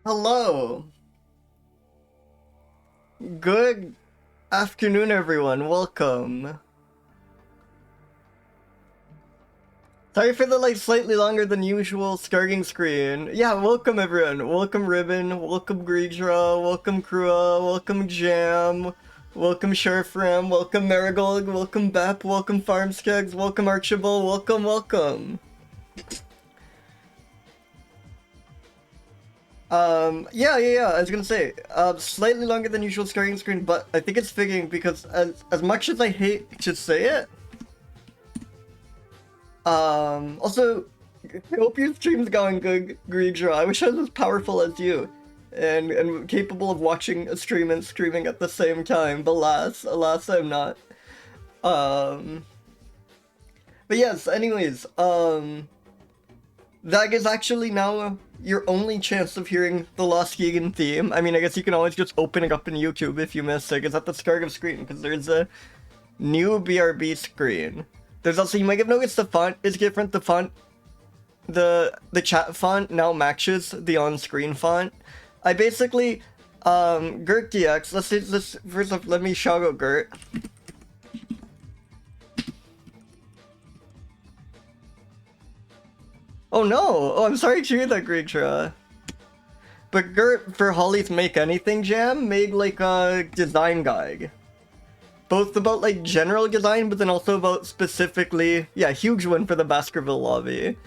Hello. Good afternoon, everyone. Welcome. Sorry for the slightly longer than usual starting screen. Yeah, welcome everyone. Welcome Ribbon. Welcome Greedra. Welcome Krua. Welcome Jam. Welcome Sharfram. Welcome Marigold. Welcome Bep. Welcome Farmskegs. Welcome Archibald. Welcome. Yeah, I was gonna say, slightly longer than usual starting screen, but I think it's fitting because as much as I hate to say it, also, I hope your stream's going good, Greedra. I wish I was as powerful as you, and capable of watching a stream and streaming at the same time, but alas, I'm not. But yes, anyways, that is actually now your only chance of hearing the Lost Gigan theme. I mean, I guess you can always just open it up in YouTube if you miss it. It's at the start of screen, because there's a new BRB screen. There's also, you might have noticed the font is different. The font, the chat font now matches the on-screen font. I basically, GurtDX, let's first off, let me shout out Gurt. Oh no! Oh, I'm sorry to hear that, Greedra. But Gurt, for Holly's Make Anything Jam, made a design guide. Both about general design, but then also about specifically, yeah, huge one for the Baskerville lobby.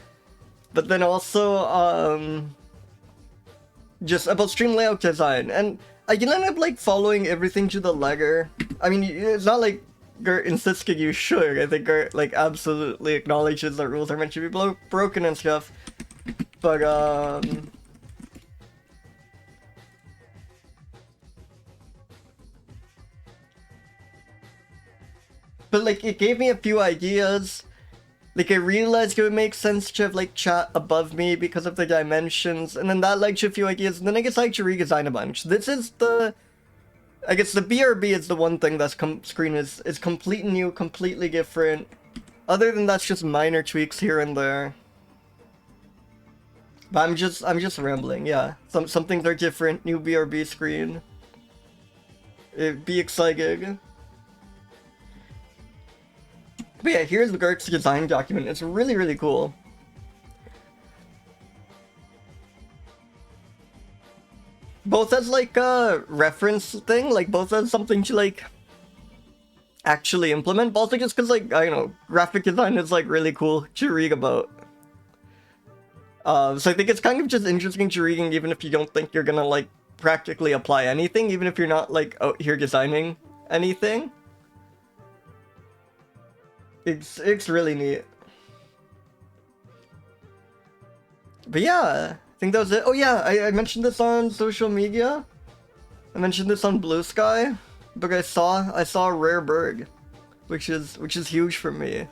But then also, just about stream layout design. And I can end up following everything to the letter. I mean, it's not like Gurt insists that you should. I think Gurt absolutely acknowledges that rules are meant to be broken and stuff. But it gave me a few ideas. I realized it would make sense to have chat above me because of the dimensions, and then that led to a few ideas, and then I guess I had to redesign a bunch. This is the, I guess the BRB is the one thing that's screen is completely new, completely different. Other than that's just minor tweaks here and there. But I'm just rambling, yeah. Some things are different, new BRB screen. Be excited. But yeah, here's the Gurt's design document. It's really, really cool. Both as a reference thing, both as something to actually implement, but also just because I don't know, graphic design is really cool to read about. So I think it's kind of just interesting to reading, even if you don't think you're gonna practically apply anything, even if you're not out here designing anything. It's really neat. But yeah, I think that was it. Oh yeah, I mentioned this on social media. I mentioned this on Blue Sky, but I saw a rare bird, which is huge for me.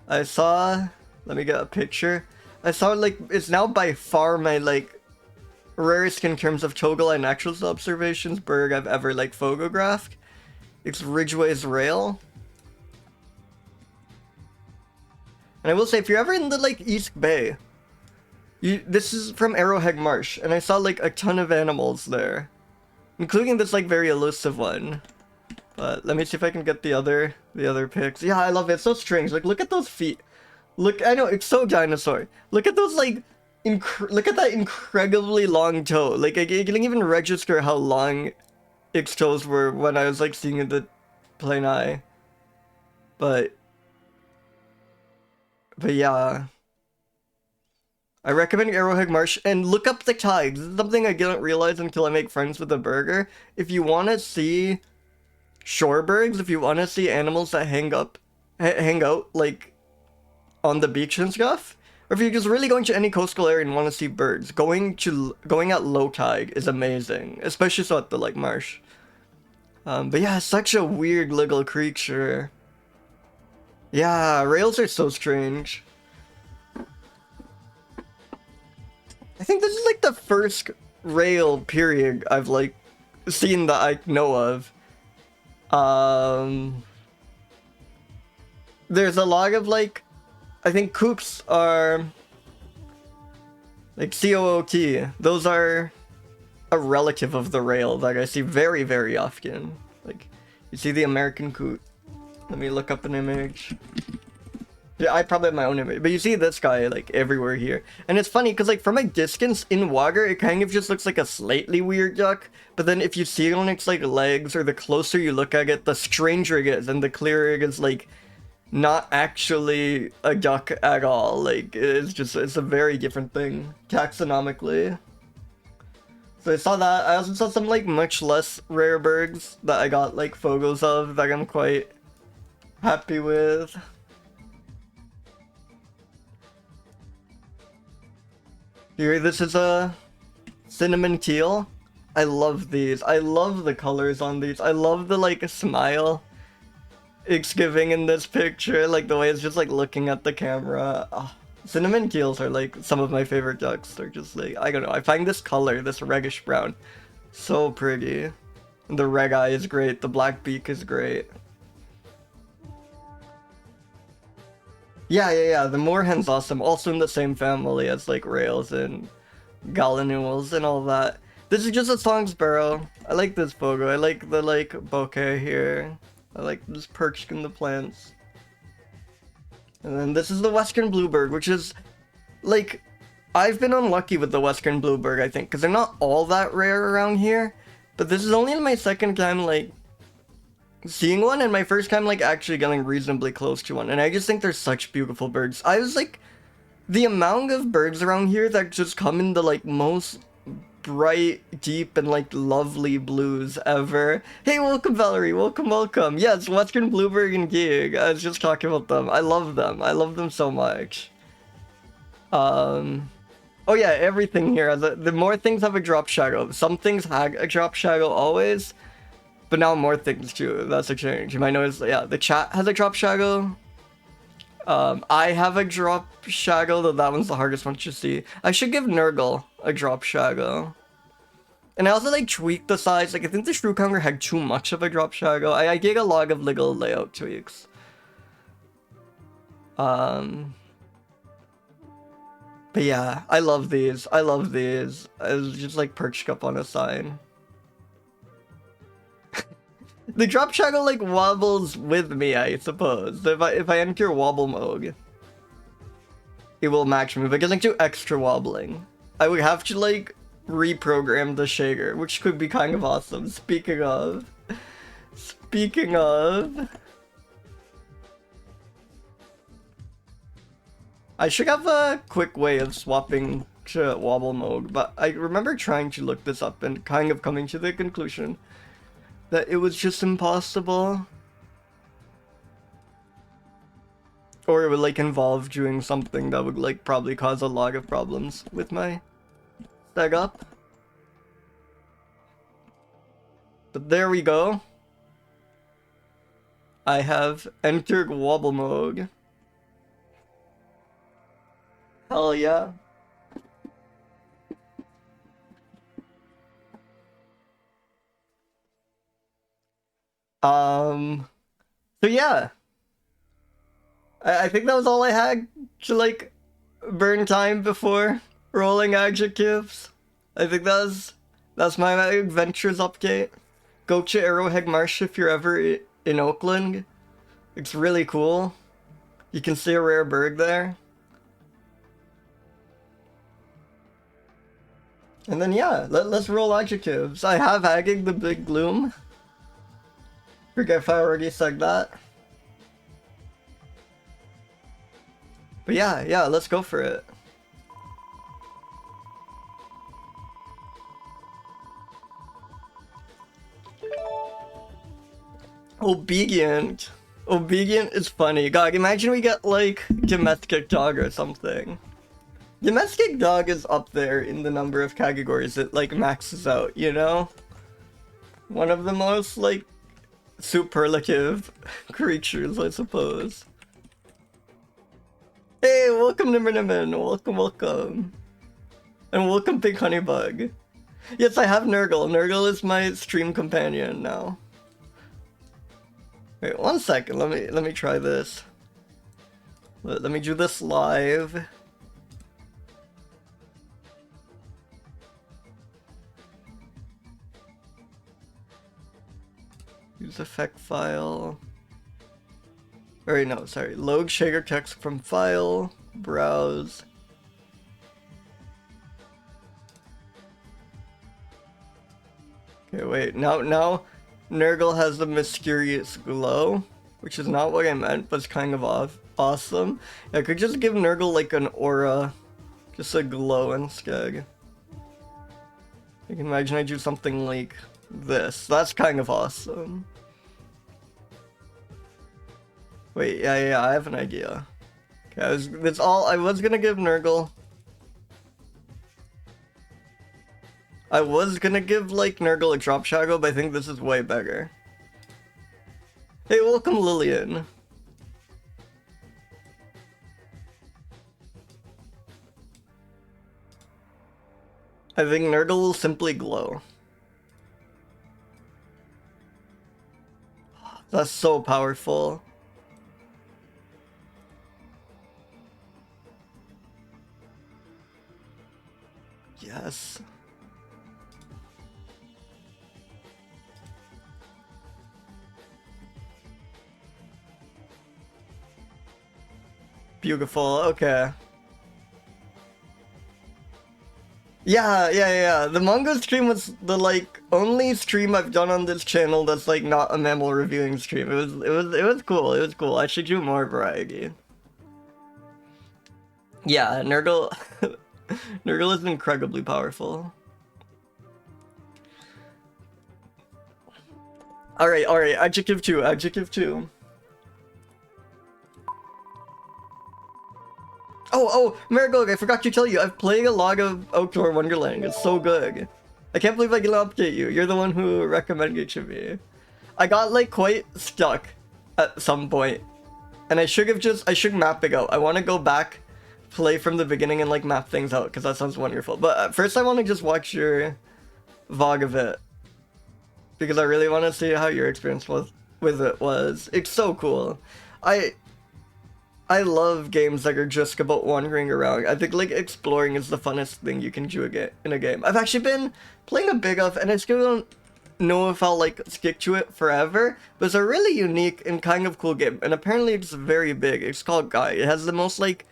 I saw, let me get a picture. I saw it's now by far my rarest in terms of total and actual observations bird I've ever photographed. It's Ridgway's rail. And I will say, if you're ever in the East Bay, this is from Arrowhead Marsh, and I saw a ton of animals there, including this very elusive one. But let me see if I can get the other pics. Yeah, I love it. It's so strange. Look at those feet. Look, I know it's so dinosaur. Look at those look at that incredibly long toe. I can even register how long its toes were when I was seeing it the plain eye. But yeah, I recommend Arrowhead Marsh, and look up the tides. This is something I didn't realize until I make friends with a burger. If you want to see shorebirds, if you want to see animals that hang out on the beach and stuff, or if you're just really going to any coastal area and want to see birds, going at low tide is amazing, especially so at the marsh. But yeah, such a weird little creature. Yeah, rails are so strange. I think this is the first rail period I've seen that I know of. There's a lot of I think kooks are Like COOT, those are a relative of the rail that I see very, very often. Like, you see the American coot. Let me look up an image. Yeah, I probably have my own image, but you see this guy like everywhere here. And it's funny because like from a distance in water, it kind of just looks like a slightly weird duck. But then if you see it on its like legs, or the closer you look at it, the stranger it is, and the clearer it is like not actually a duck at all. Like it's a very different thing taxonomically. So I saw that. I also saw some like much less rare birds that I got like photos of that I'm quite happy with. Here, this is a cinnamon teal. I love these. I love the colors on these. I love the like smile it's giving in this picture. Like the way it's just like looking at the camera. Oh, cinnamon teals are like some of my favorite ducks. They're just like, I don't know. I find this color, this reddish brown, so pretty. The red eye is great. The black beak is great. Yeah, the moorhen's awesome. Also in the same family as like rails and gallinules and all that. This is just a song sparrow. I like this photo. I like the like bokeh here. I like this perched in the plants. And then this is the western bluebird, which is like, I've been unlucky with the western bluebird, I think, because they're not all that rare around here. But this is only my second time like seeing one, and my first time like actually getting reasonably close to one, and I just think they're such beautiful birds. I was like, the amount of birds around here that just come in the like most bright, deep, and like lovely blues ever. Hey, welcome Valerie, welcome. Yes, western bluebird and gig. I was just talking about them. I love them so much. Oh yeah, everything here, the more things have a drop shadow. Some things had a drop shadow always, but now more things too. That's a change. You might notice, yeah, the chat has a drop shadow. I have a drop shadow, though that one's the hardest one to see. I should give Nurgle a drop shadow. And I also like tweaked the size. Like I think the shrew conger had too much of a drop shadow. I did a lot of little layout tweaks. But yeah, I love these. I was just like perched up on a sign. The drop shadow like wobbles with me, I suppose. If I enter wobble mode, it will match me, but it doesn't do extra wobbling. I would have to like reprogram the shader, which could be kind of awesome. Speaking of, I should have a quick way of swapping to wobble mode, but I remember trying to look this up and kind of coming to the conclusion that it was just impossible. Or it would like involve doing something that would like probably cause a lot of problems with my setup. But there we go. I have entered wobble mode. Hell yeah. So yeah. I think that was all I had to like burn time before rolling adjectives. I think that's my adventures update. Go to Arrowhead Marsh if you're ever in Oakland. It's really cool. You can see a rare bird there. And then yeah, let's roll adjectives. I have Agging the Big Gloom. Forget if I already said that. But yeah, let's go for it. Obedient. Obedient is funny. God, imagine we get like domestic dog or something. Domestic dog is up there in the number of categories it like maxes out, you know? One of the most like superlative creatures, I suppose. Hey, welcome Nimmerniman, welcome. And welcome Big Honeybug. Yes, I have Nurgle. Nurgle is my stream companion now. Wait, 1 second, let me try this. Let me do this live. Use effect file. Or no, sorry. Load shader text from file. Browse. Okay, wait. Now Nurgle has the mysterious glow, which is not what I meant, but it's kind of awesome. I could just give Nurgle like an aura, just a glow instead. I can imagine I do something like this. That's kind of awesome. Wait, yeah, I have an idea. Okay, I was gonna give Nurgle. I was gonna give like Nurgle a drop shadow, but I think this is way better. Hey, welcome Lillian. I think Nurgle will simply glow. That's so powerful. Yes. Beautiful, okay. Yeah. The manga stream was the like only stream I've done on this channel that's like not a mammal reviewing stream. It was cool. It was cool. I should do more variety. Yeah, Nurgle Nurgle is incredibly powerful. Alright, adjective 2. Oh, Marigold, I forgot to tell you, I've played a lot of Outdoor Wonderland. It's so good. I can't believe I can update you. You're the one who recommended it to me. I got like quite stuck at some point, and I should map it out. I want to go back, play from the beginning and like map things out, because that sounds wonderful. But at first I want to just watch your vlog of it, because I really want to see how your experience with it was. It's so cool. I love games that are just about wandering around. I think like exploring is the funnest thing you can do in a game. I've actually been playing a bit of, and I still don't know if I'll like stick to it forever, but it's a really unique and kind of cool game, and apparently it's very big. It's called Guy. It has the most like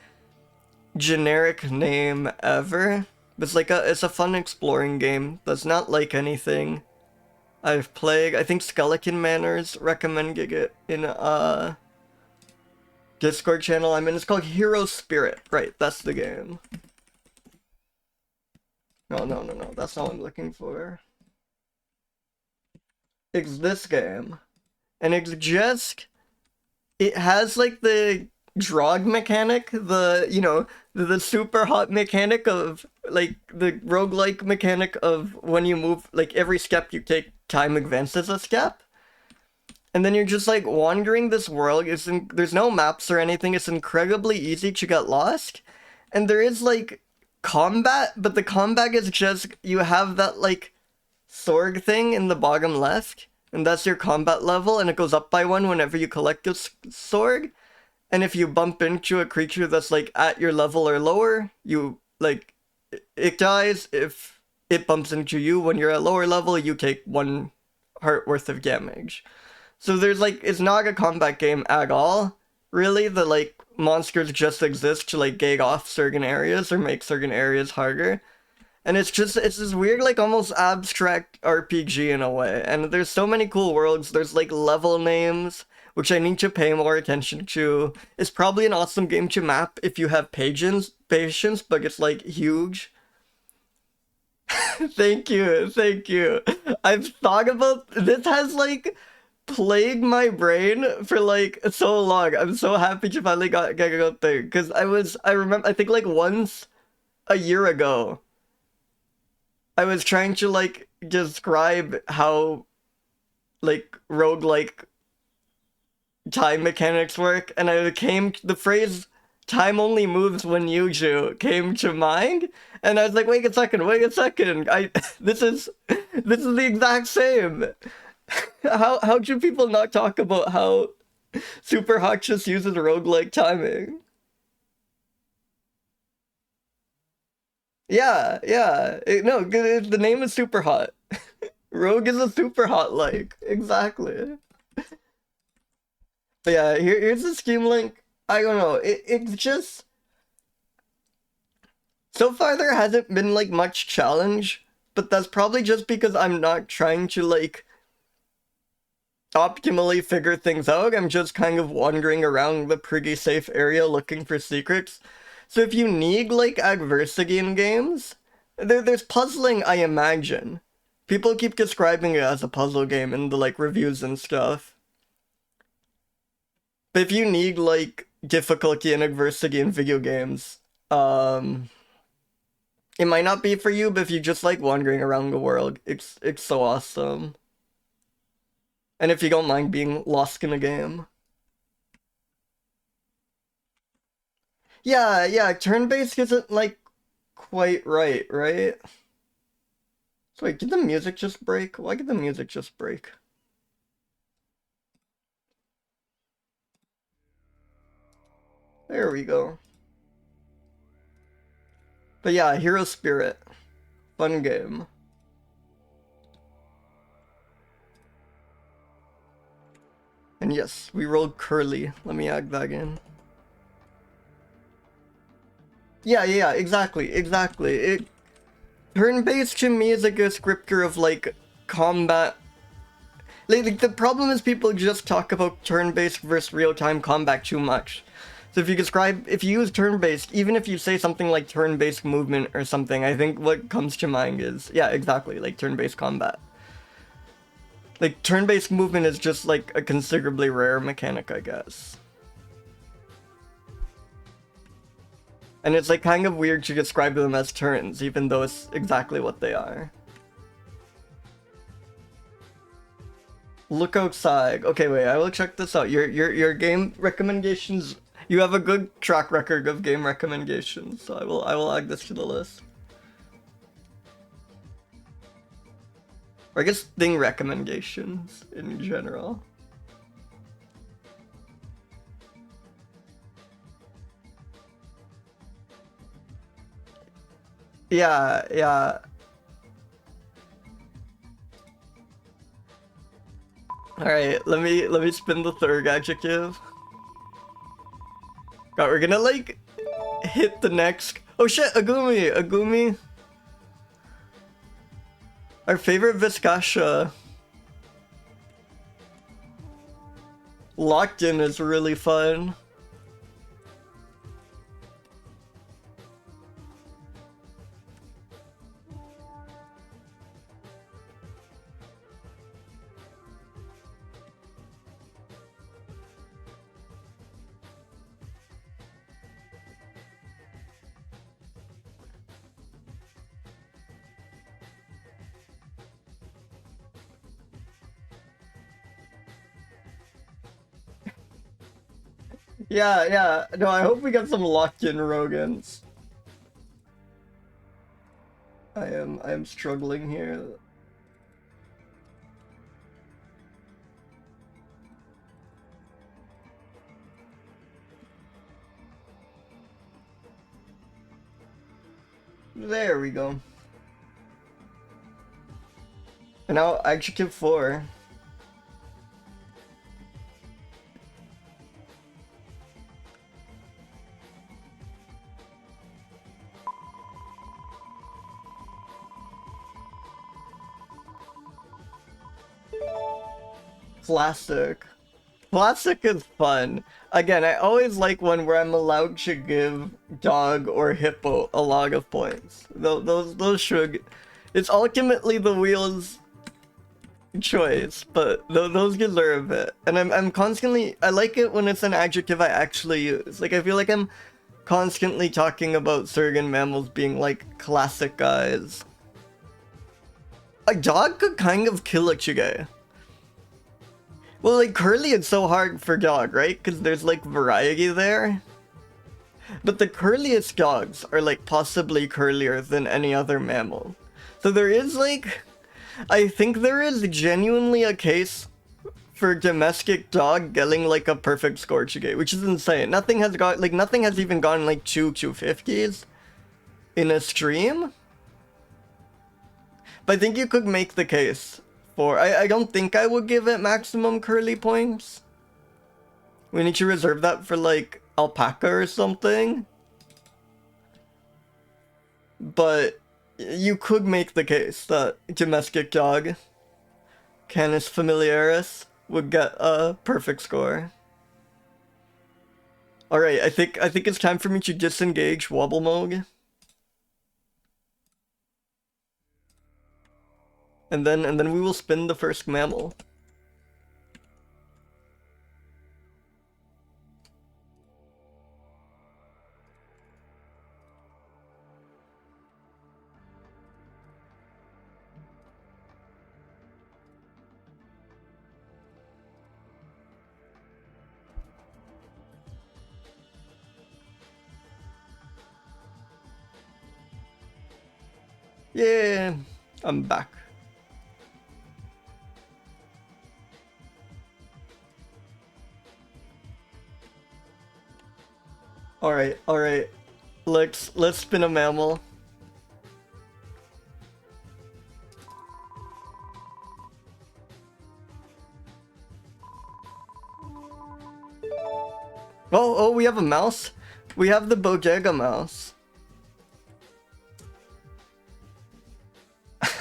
generic name ever, but it's a fun exploring game that's not like anything I've played. I think Skeleton Manners recommended it in Discord channel I'm in. It's called Hero Spirit. Right, that's the game. No, that's not what I'm looking for. It's this game. And it has like the drog mechanic, the super hot mechanic of like the roguelike mechanic of when you move, like every step you take, time advances a step. And then you're just like wandering this world. There's no maps or anything. It's incredibly easy to get lost. And there is like combat, but the combat is just, you have that like sword thing in the bottom left, and that's your combat level, and it goes up by 1 whenever you collect a sword. And if you bump into a creature that's like at your level or lower, you like, it dies. If it bumps into you when you're at lower level, you take 1 heart worth of damage. So there's like, it's not a combat game at all, really. The like monsters just exist to like gag off certain areas or make certain areas harder. And it's this weird like almost abstract RPG in a way. And there's so many cool worlds. There's like level names, which I need to pay more attention to. It's probably an awesome game to map if you have patience, but it's like huge. Thank you. I've thought about, this has like plagued my brain for like so long. I'm so happy to finally get out there, because I remember, I think like once a year ago, I was trying to like describe how like roguelike time mechanics work, and the phrase "time only moves when you do" came to mind, and I was like, wait a second, this is the exact same. How do people not talk about how Super Hot just uses roguelike timing? Yeah. The name is Super Hot. Rogue is a super hot like. Exactly. But yeah, here's the Steam link. I don't know. It's just so far there hasn't been like much challenge, but that's probably just because I'm not trying to like optimally figure things out. I'm just kind of wandering around the pretty safe area looking for secrets. So if you need like adversity in games, there's puzzling, I imagine. People keep describing it as a puzzle game in the like reviews and stuff. But if you need like difficulty and adversity in video games, it might not be for you, but if you just like wandering around the world, it's so awesome. And if you don't mind being lost in a game. Yeah, turn-based isn't like quite right, right? So wait, did the music just break? Why did the music just break? There we go. But yeah, Hero Spirit. Fun game. And yes, we rolled Curly. Let me add that in. Yeah, exactly. Turn-based to me is like a descriptor of like combat. Like the problem is people just talk about turn-based versus real-time combat too much. So if you use turn-based, even if you say something like turn-based movement or something, I think what comes to mind is, yeah, exactly, like turn-based combat. Like turn-based movement is just like a considerably rare mechanic, I guess. And it's like kind of weird to describe them as turns, even though it's exactly what they are. Look outside. Okay, wait, I will check this out. Your game recommendations. You have a good track record of game recommendations, so I will add this to the list. Or I guess thing recommendations in general. Yeah. Alright, let me spin the third adjective. God, we're gonna like hit the next. Oh shit, Agumi. Our favorite Viscasha. Locked in is really fun. Yeah. No, I hope we get some locked-in Rogans. I am struggling here. There we go. And now adjective 4. Classic is fun. Again, I always like one where I'm allowed to give dog or hippo a lot of points. Those should. It's ultimately the wheel's choice, but those deserve it. And I'm constantly. I like it when it's an adjective I actually use. Like I feel like I'm constantly talking about surrogate mammals being like classic guys. A dog could kind of kill a chige. Well, like, curly is so hard for dog, right? Because there's, like, variety there. But the curliest dogs are, like, possibly curlier than any other mammal. So there is, like... I think there is genuinely a case for domestic dog getting, like, a perfect score chige, which is insane. Nothing has even gone, like, 250s in a stream. But I think you could make the case. I don't think I would give it maximum curly points. We need to reserve that for, like, alpaca or something. But you could make the case that domestic dog, Canis familiaris, would get a perfect score. Alright, I think it's time for me to disengage Wobblemog. And then we will spin the first mammal. Yeah, I'm back. Alright. Let's spin a mammal. Oh, we have a mouse? We have the Bodega mouse.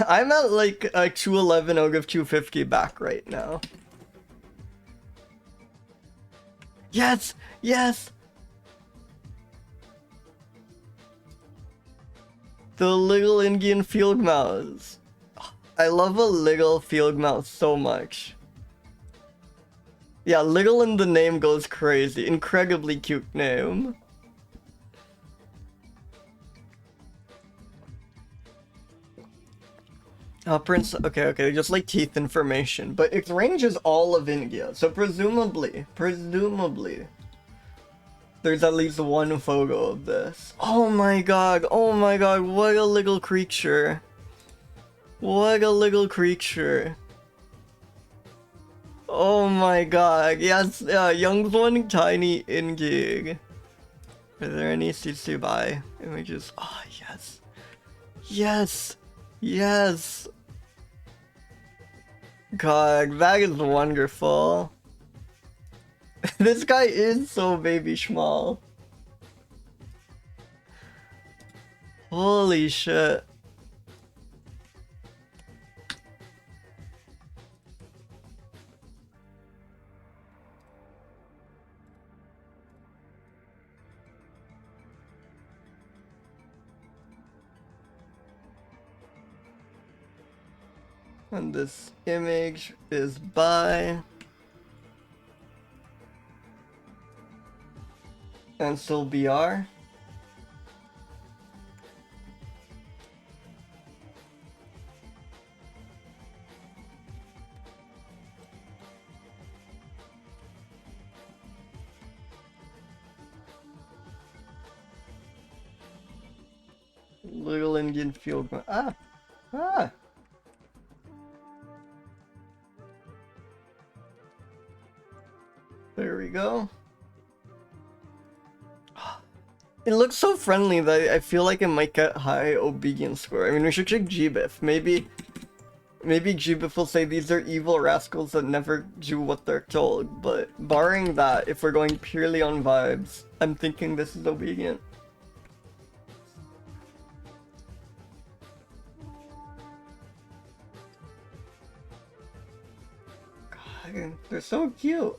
I'm at like 211 out of 250 back right now. Yes! Yes! The little Indian field mouse. I love a little field mouse so much. Yeah, little in the name goes crazy. Incredibly cute name. Prince, okay, just like teeth information, but its range is all of India, so presumably, there's at least one photo of this. Oh my god, what a little creature. What a little creature. Oh my god, yes, young one, tiny ingig. Are there any CC images? Oh, yes. Yes! Yes! God, that is wonderful. This guy is so baby small. Holy shit. And this image is by Ansel BR. Little Indian field. Ah. There we go. It looks so friendly that I feel like it might get high obedience score. I mean, we should check GBIF. Maybe GBIF will say these are evil rascals that never do what they're told. But barring that, if we're going purely on vibes, I'm thinking this is obedient. God, they're so cute.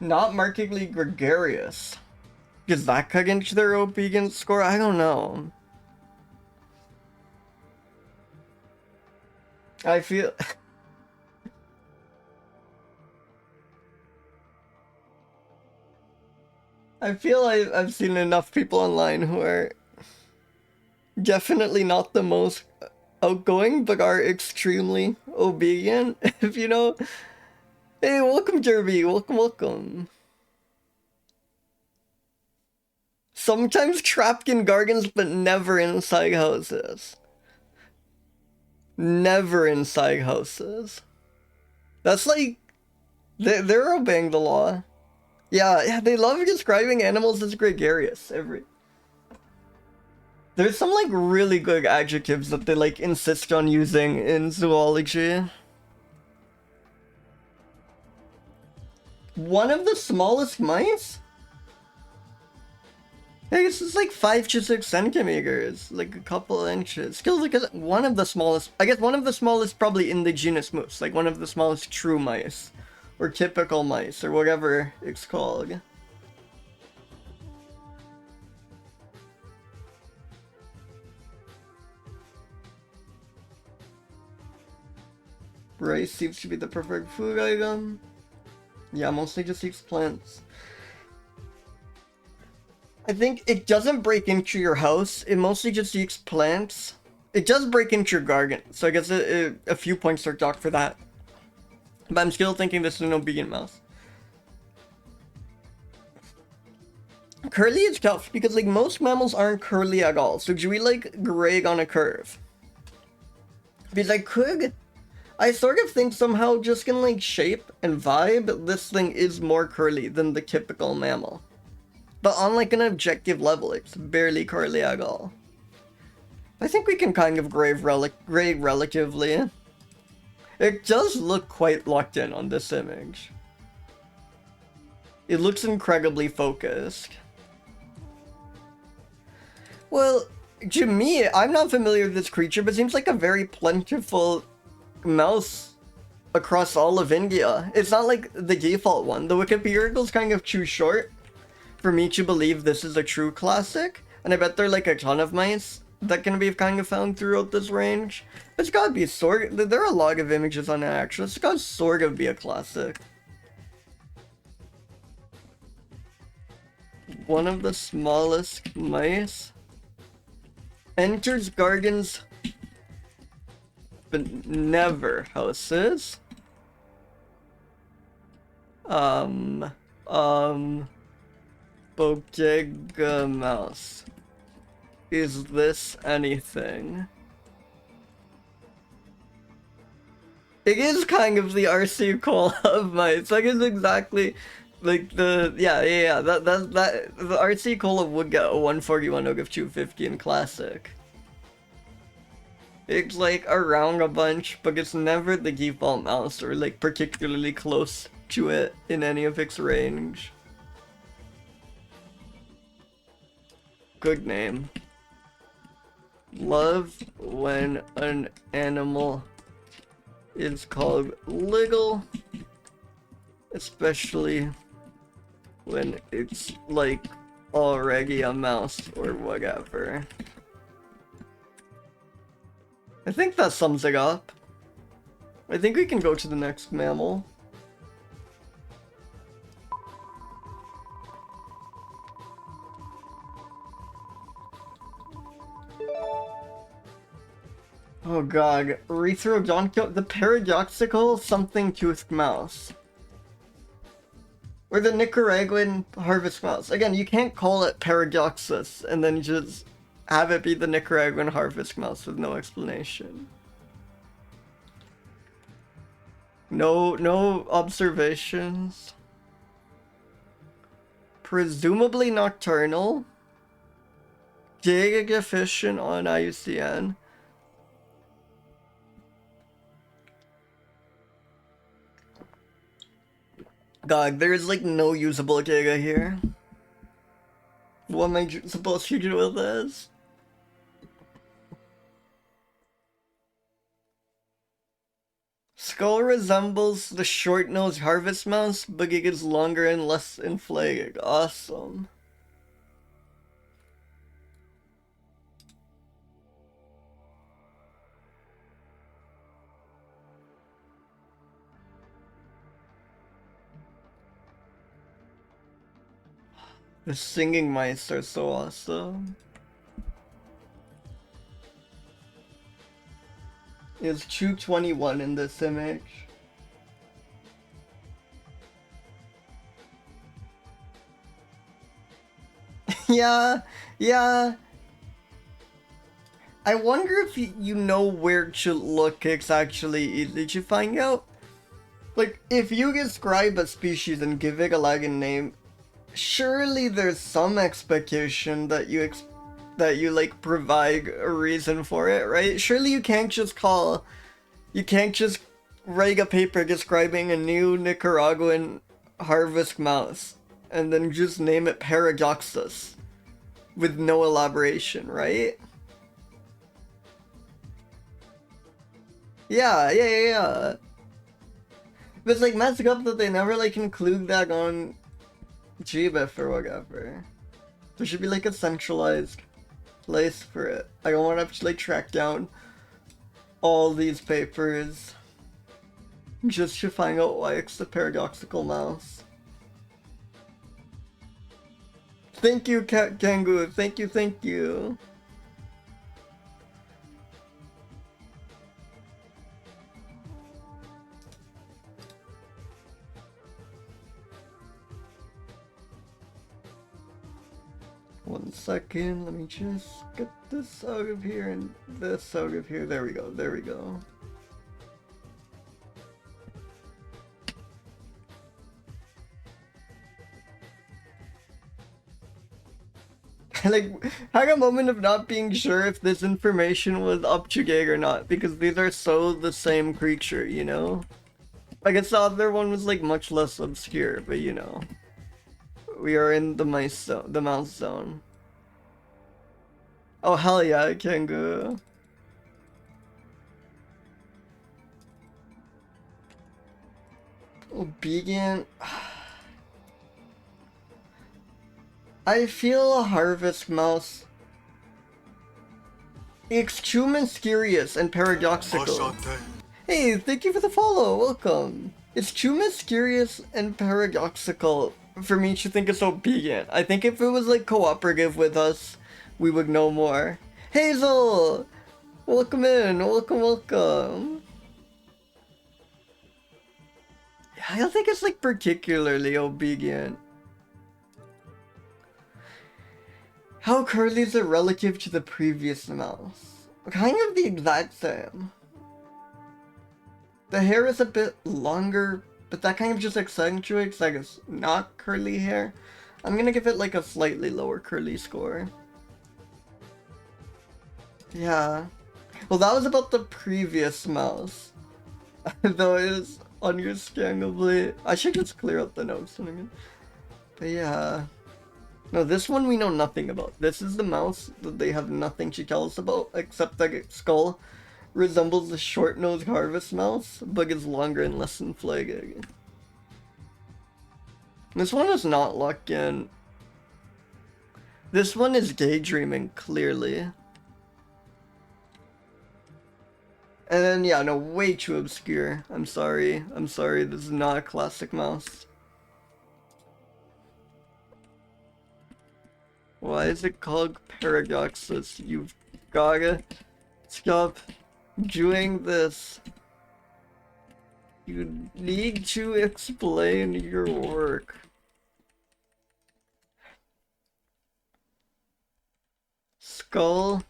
Not markedly gregarious. Does that cut into their obedience score? I don't know. I feel... I feel like I've seen enough people online who are definitely not the most outgoing, but are extremely obedient, if you know. Hey, welcome, Derby. Welcome. Sometimes trapped in gardens, but never inside houses. Never inside houses. That's like... They're obeying the law. Yeah, they love describing animals as gregarious. There's some like really good adjectives that they like insist on using in zoology. One of the smallest mice? I guess it's like 5 to 6 centimeters, like a couple inches. Still, like one of the smallest. I guess one of the smallest, probably in the genus Mus, like one of the smallest true mice, or typical mice, or whatever it's called. Rice seems to be the preferred food item. Yeah, mostly just eats plants. I think it doesn't break into your house. It mostly just eats plants. It does break into your garden, so I guess a few points are docked for that. But I'm still thinking this is an obedient mouse. Curly is tough because like most mammals aren't curly at all. So do we like grade on a curve? Because I sort of think somehow just in like shape and vibe, this thing is more curly than the typical mammal. But on like an objective level, it's barely curly at all. I think we can kind of grade relatively. It does look quite locked in on this image. It looks incredibly focused. Well, to me, I'm not familiar with this creature, but it seems like a very plentiful mouse across all of India. It's not like the default one. The Wikipedia article's kind of too short for me to believe this is a true classic, and I bet there are like a ton of mice that can be kind of found throughout this range. It's gotta be there are a lot of images on it actually. It's gotta sort of be a classic. One of the smallest mice enters gardens but never houses. Bodega mouse. Is this anything? It is kind of the RC call of mice. Like it's exactly like the that the RC cola would get a 141 out of 250 in classic. It's like around a bunch, but it's never the default mouse or like particularly close to it in any of its range. Good name. Love when an animal is called legal, especially when it's like already a mouse or whatever. I think that sums it up. I think we can go to the next mammal. Oh god, the paradoxical something-toothed mouse. Or the Nicaraguan harvest mouse. Again, you can't call it Paradoxus and then just have it be the Nicaraguan harvest mouse with no explanation. No observations. Presumably nocturnal. Data deficient on IUCN. God, there's like no usable data here. What am I supposed to do with this? Skull resembles the short-nosed harvest mouse, but it is longer and less inflated. Awesome. The singing mice are so awesome. It's 221 in this image. Yeah. I wonder if you know where to look. It's actually easy to find out. Like, if you describe a species and give it a Latin name, surely there's some expectation that that you like provide a reason for it, right? Surely you can't just write a paper describing a new Nicaraguan harvest mouse and then just name it Paradoxus with no elaboration, right? Yeah. But it's like messed up that they never like include that on GBIF or whatever. There should be like a centralized place for it. I don't want to have to like track down all these papers just to find out why it's the paradoxical mouse. Thank you, Cat Kangu. Thank you. One second, let me just get this out of here and this out of here. There we go. Like, I had a moment of not being sure if this information was up to date or not, because these are so the same creature, you know? I guess the other one was like much less obscure, but you know. We are in the mouse zone. Oh hell yeah, I can go. Obedient. I feel a harvest mouse. It's too mysterious and paradoxical. Hey, thank you for the follow. Welcome. It's too mysterious and paradoxical for me to think it's obedient. I think if it was like cooperative with us, we would know more. Hazel! Welcome in. Welcome. Yeah, I don't think it's like particularly obedient. How curly is it relative to the previous mouse? Kind of the exact same. The hair is a bit longer, but that kind of just accentuates like it's not curly hair. I'm gonna give it like a slightly lower curly score. Yeah. Well, that was about the previous mouse. Though it is understandably... I should just clear up the notes in a minute. But yeah. No, this one we know nothing about. This is the mouse that they have nothing to tell us about, except that its skull resembles the short-nosed harvest mouse, but is longer and less inflated. This one is not locked in. This one is daydreaming, clearly. And then, yeah, no, way too obscure. I'm sorry, this is not a classic mouse. Why is it called Paradoxus? You've gotta stop doing this. You need to explain your work. Skull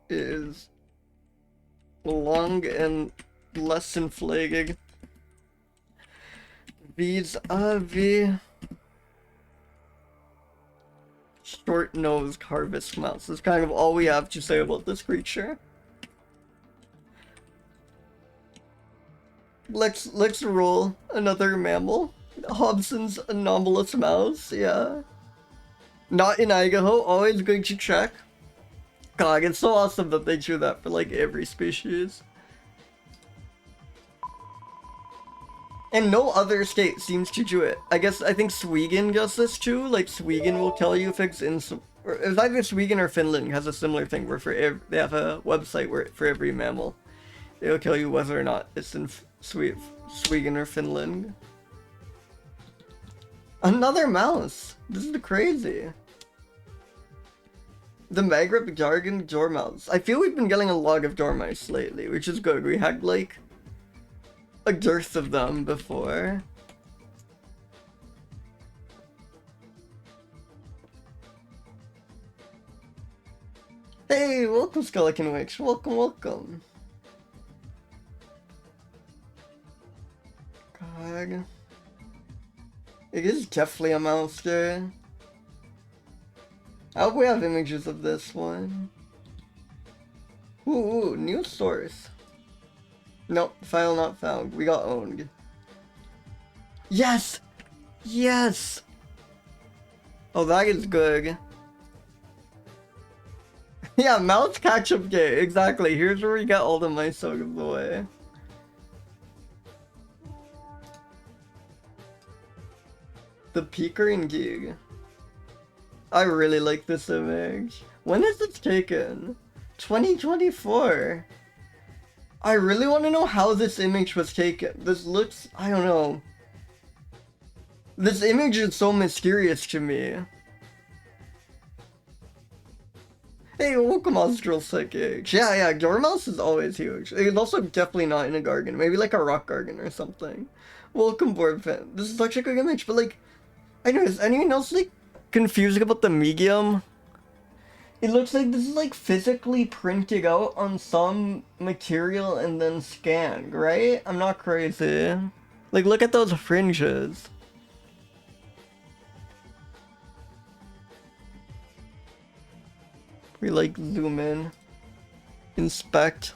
is long and less inflated vis-a-vis short-nosed harvest mouse. That's kind of all we have to say about this creature. Let's roll another mammal. Hobson's anomalous mouse, yeah. Not in Idaho, always good to check. God, it's so awesome that they do that for like every species. And no other state seems to do it. I think Sweden does this too. Like Sweden will tell you if it's in some, or it's either Sweden or Finland has a similar thing where they have a website where for every mammal, they'll tell you whether or not it's in Sweden or Finland. Another mouse. This is crazy. The Maghreb jargon dormouse. I feel we've been getting a lot of dormice lately, which is good. We had like a dearth of them before. Hey, welcome Skeleton Witch. Welcome. God. It is definitely a monster. I hope we have images of this one. Ooh, new source. Nope, file not found. We got owned. Yes! Yes! Oh, that is good. Yeah, mouse catch-up gate. Exactly. Here's where we get all the mice out of the way. The Peekering gig. I really like this image. When is it taken? 2024. I really want to know how this image was taken. This looks, I don't know. This image is so mysterious to me. Hey, welcome Austral Psychic. Yeah, Dormouse is always huge. It's also definitely not in a garden. Maybe like a rock garden or something. Welcome board fan. This is such a good image, but like, I know, is anyone else like confused about the medium? It looks like this is like physically printed out on some material and then scanned, right? I'm not crazy. Like, look at those fringes. We like zoom in, inspect.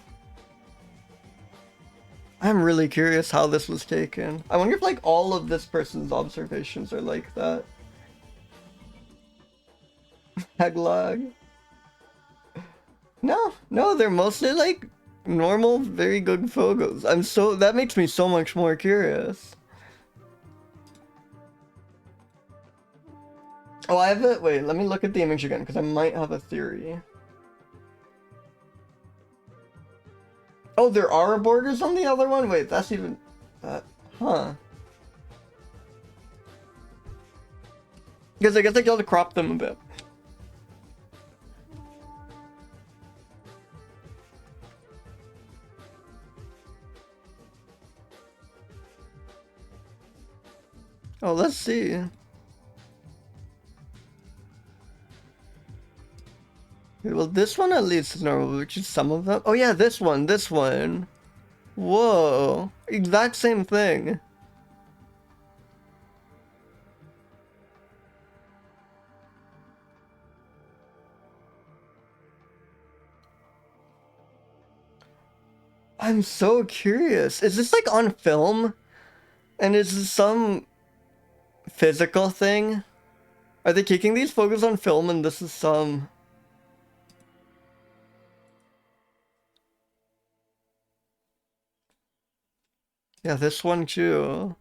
I'm really curious how this was taken. I wonder if like all of this person's observations are like that. Haglag. No, they're mostly like normal, very good photos. That makes me so much more curious. Oh, I have it. Wait, let me look at the image again because I might have a theory. Oh, there are borders on the other one? Wait, that's even... huh. Because I guess I gotta crop them a bit. Oh, let's see. Okay, well, this one at least is normal, which is some of them. Oh yeah, this one. Whoa. Exact same thing. I'm so curious. Is this like on film? And is this some physical thing? Are they taking these photos on film and this is some... Yeah, this one too.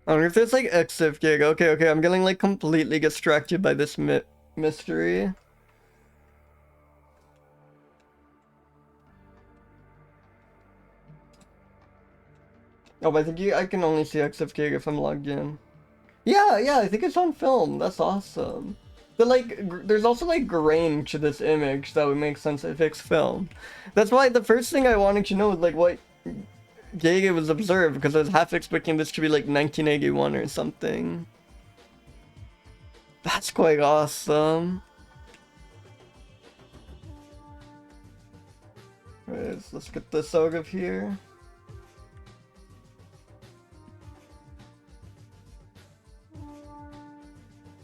I wonder if there's like EXIF gig. Okay, I'm getting like completely distracted by this mystery. Oh, but I think I can only see EXIF gig if I'm logged in. Yeah, I think it's on film. That's awesome. But like, there's also like grain to this image that would make sense if it's film. That's why the first thing I wanted to know was like what gig was observed, because I was half expecting this to be like 1981 or something. That's quite awesome. Right, let's get this out of here.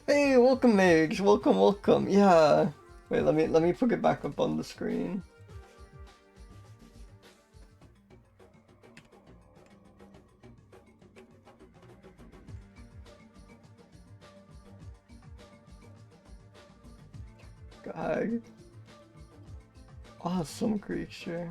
Hey, welcome Mage, welcome. Yeah. Wait, let me put it back up on the screen. God. Awesome creature.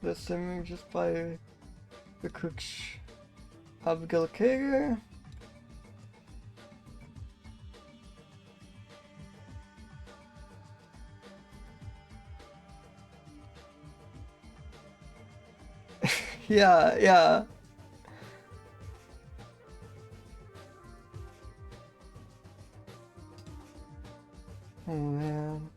This image is by the Cooks Abigail Kager. Yeah. Oh man.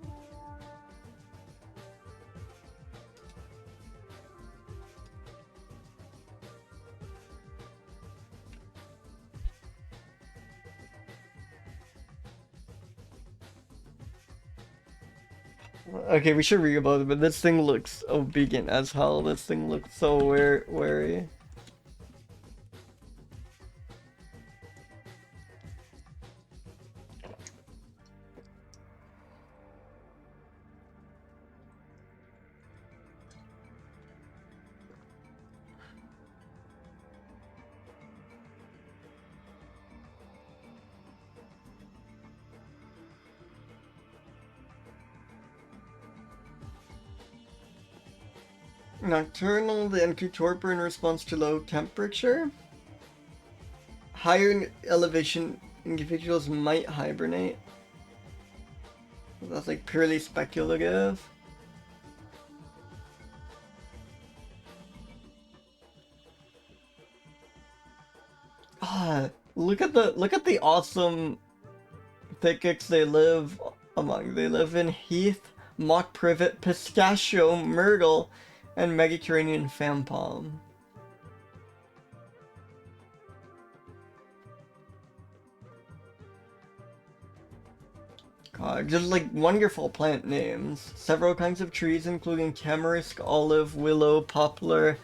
Okay, we should read about it, but this thing looks obedient as hell. This thing looks so wary. Nocturnal, they enter torpor in response to low temperature. Higher elevation individuals might hibernate. That's like purely speculative. Ah, look at the awesome thickets they live among. They live in heath, mock privet, pistachio, myrtle, and Mediterranean fan palm. God, just like wonderful plant names. Several kinds of trees including tamarisk, olive, willow, poplar,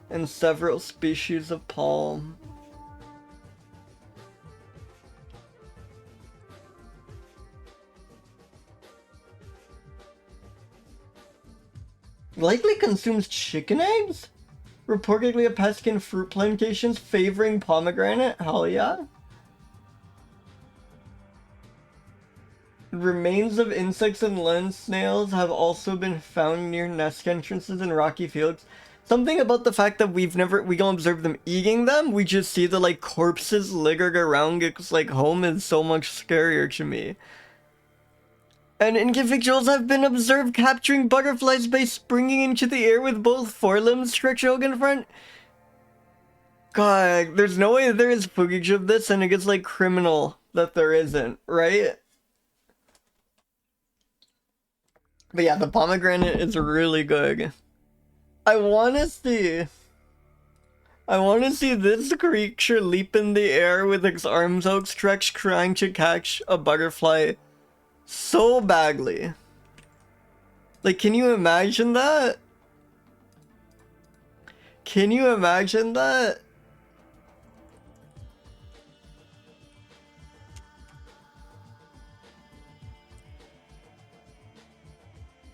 and several species of palm. Likely consumes chicken eggs? Reportedly a pest in fruit plantations favoring pomegranate? Hell yeah. Remains of insects and land snails have also been found near nest entrances in rocky fields. Something about the fact that we don't observe them eating them, we just see the like corpses littered around its like home is so much scarier to me. And individuals have been observed capturing butterflies by springing into the air with both forelimbs stretched out in front. God, there's no way there is footage of this and it gets like criminal that there isn't, right? But yeah, the pomegranate is really good. I wanna see this creature leap in the air with its arms outstretched trying to catch a butterfly so badly. Like, can you imagine that? Can you imagine that?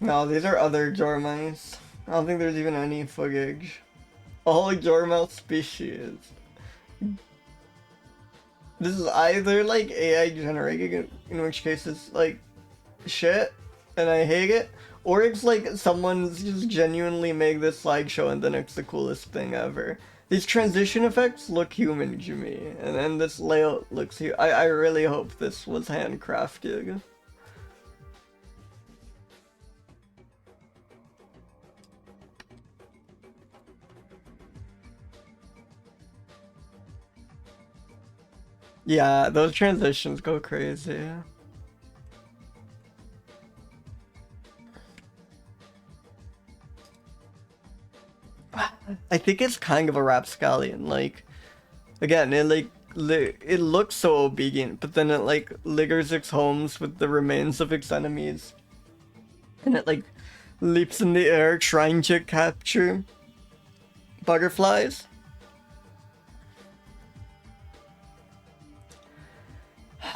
No, these are other Jormice. I don't think there's even any footage. All Jormouse species. This is either like AI generated, in which case it's like shit and I hate it, or it's like someone's just genuinely made this slideshow and then it's the coolest thing ever. These transition effects look human to me, and then this layout looks human. I really hope this was handcrafted. Yeah, those transitions go crazy. I think it's kind of a rapscallion. Like, again, it looks so obedient, but then it like litters its homes with the remains of its enemies, and it like leaps in the air trying to capture butterflies.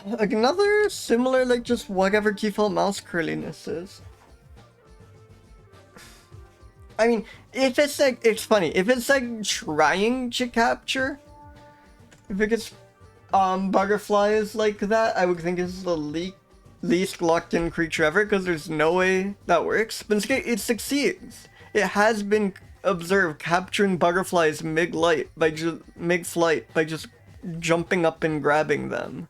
Like another similar, like just whatever default mouse curliness is. I mean, if it's like, it's funny, if it's like trying to capture, if it gets butterflies like that, I would think it's the least locked in creature ever, because there's no way that works. But it succeeds. It has been observed capturing butterflies mid-flight by just jumping up and grabbing them.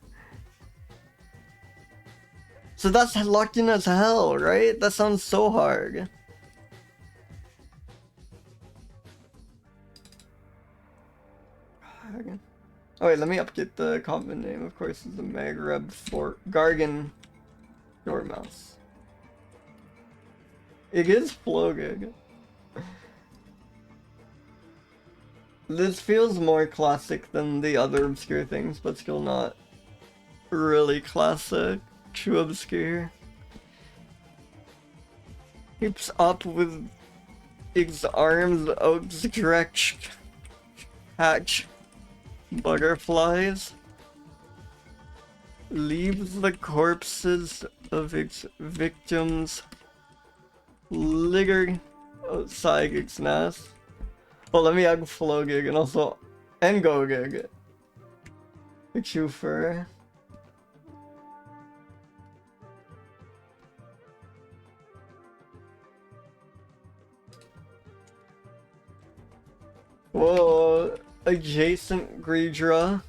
So that's locked in as hell, right? That sounds so hard. Oh wait, let me update the common name. Of course, is the Maghreb for Gargan Dormouse. It is floating. This feels more classic than the other obscure things, but still not really classic. Too obscure. Keeps up with its arms outstretched, hatch butterflies. Leaves the corpses of its victims litter outside its nest. Well, let me add Flogig and also Ngogig. Chufer. Whoa, adjacent Greedra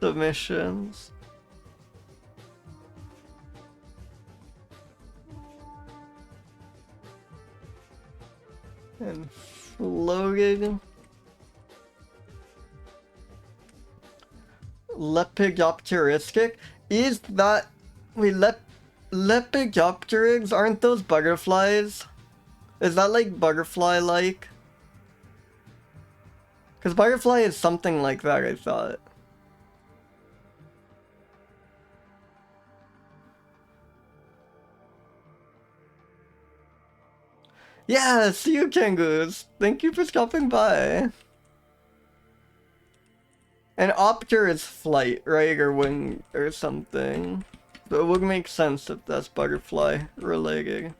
submissions. And Flogig. Lepidopteristic? Is that... Wait, Lepidopterids? Aren't those butterflies? Is that like butterfly-like? Because butterfly is something like that, I thought. Yeah, see you, Kangoos. Thank you for stopping by. And Opter is flight, right? Or wing or something. So it would make sense if that's butterfly related.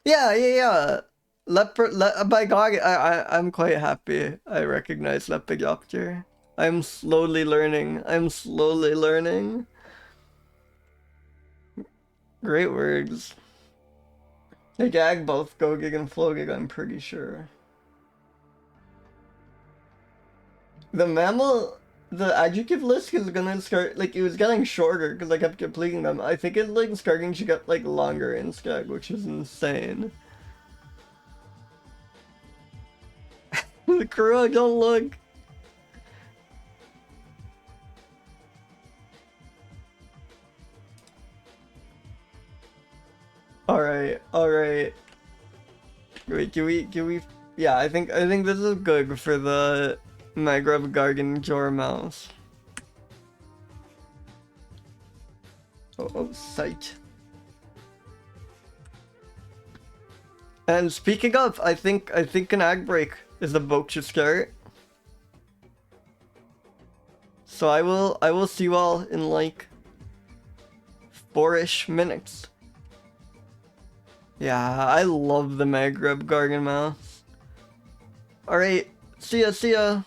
Yeah. By God, I'm quite happy I recognize Lepidopter. I'm slowly learning. Great words. They gag both Gogig and Flogig, I'm pretty sure. The mammal, the adjective list is gonna start, like, it was getting shorter because I kept completing them. I think it's, like, starting to get, like, longer instead, which is insane. The crew, don't look. Alright. Wait, can we... Yeah, I think this is good for the Maghreb Gargan Jor mouse. Oh, sight. And speaking of, I think an ag break is about to start. So I will see you all in like 4-ish minutes. Yeah, I love the Maghreb Gargan mouse. Alright, see ya.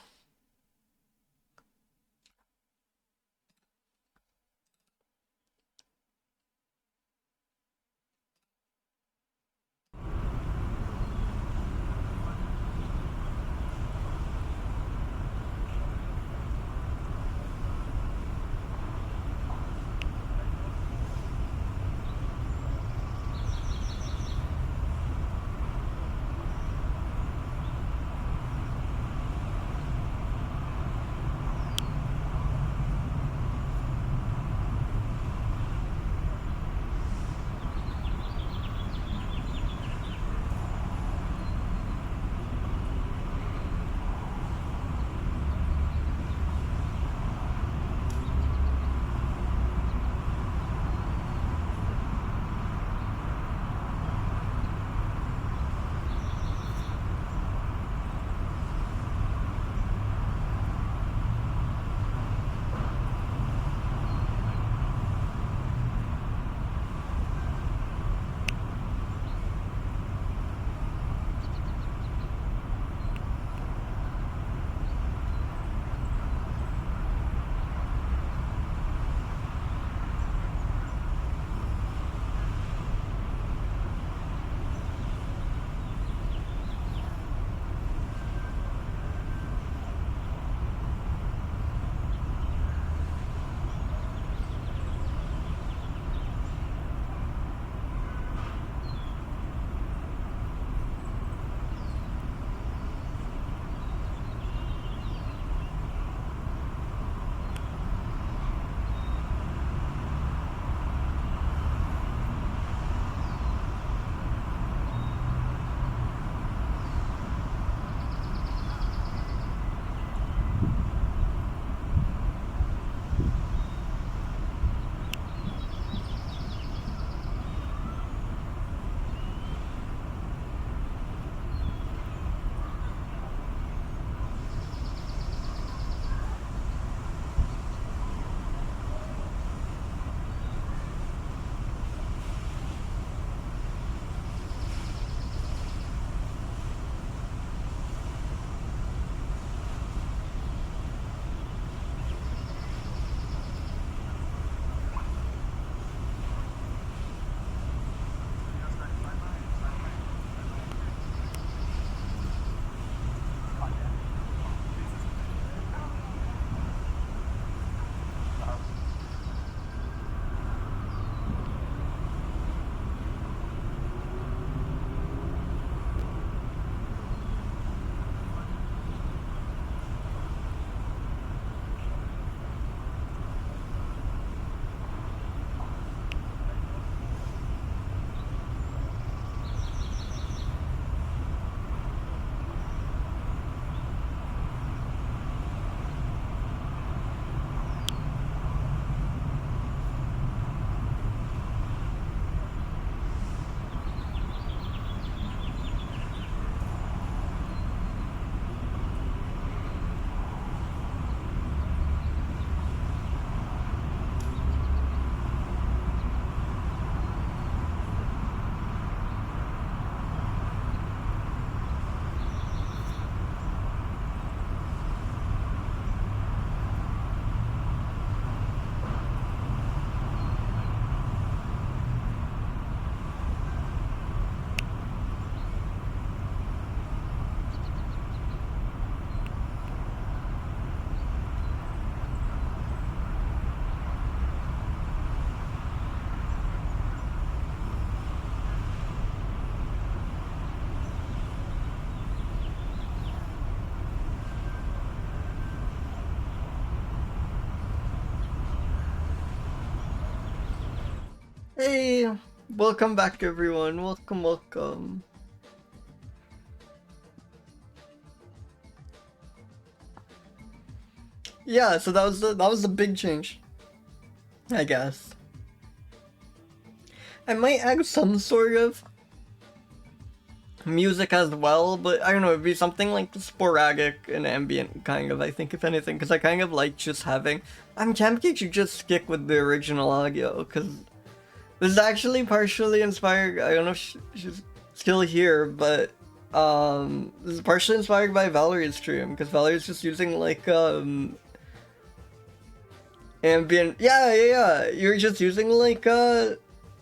Hey, welcome back everyone. Welcome, welcome. Yeah, so that was the big change, I guess. I might add some sort of music as well, but I don't know, it'd be something like sporadic and ambient kind of, I think, if anything, because I kind of like just having... I'm tempted to just stick with the original audio, because this is actually partially inspired... I don't know if she's still here, but this is partially inspired by Valerie's stream, because Valerie's just using like ambient... Yeah, you're just using like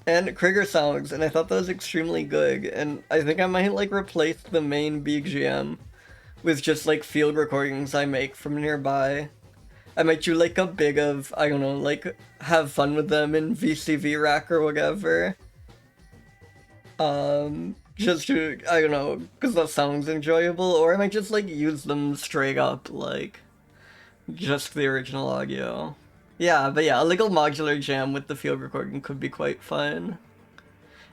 and trigger sounds, and I thought that was extremely good, and I think I might like replace the main BGM with just like field recordings I make from nearby. I might do like a big of, I don't know, like have fun with them in VCV rack or whatever. Just to, I don't know, because that sounds enjoyable, or I might just like use them straight up, like just the original audio. Yeah, but yeah, a little modular jam with the field recording could be quite fun.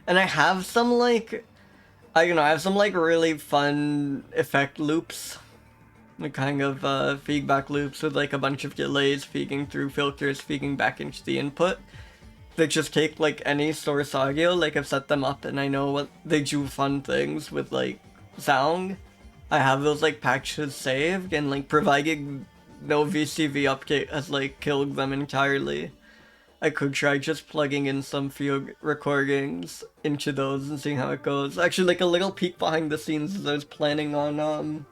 And I have some like, I don't know, I have some like really fun effect loops. The kind of feedback loops with like a bunch of delays feeding through filters, feeding back into the input. They just take like any source audio, like I've set them up and I know what they do fun things with like sound. I have those like patches saved, and like providing no VCV update has like killed them entirely, I could try just plugging in some field recordings into those and seeing how it goes. Actually, like a little peek behind the scenes is I was planning on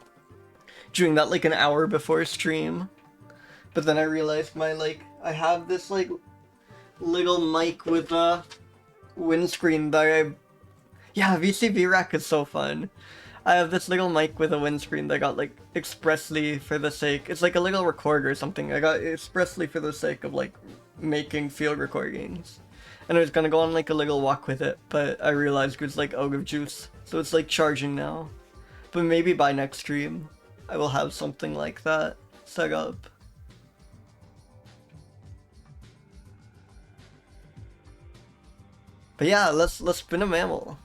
doing that like an hour before stream, but then I realized I have this like little mic with a windscreen that yeah, VCV rack is so fun. I have this little mic with a windscreen that I got like expressly for the sake, it's like a little recorder or something, I got expressly for the sake of like making field recordings. And I was gonna go on like a little walk with it, but I realized it was like out of juice, so it's like charging now. But maybe by next stream, I will have something like that set up. But yeah, let's spin a mammal.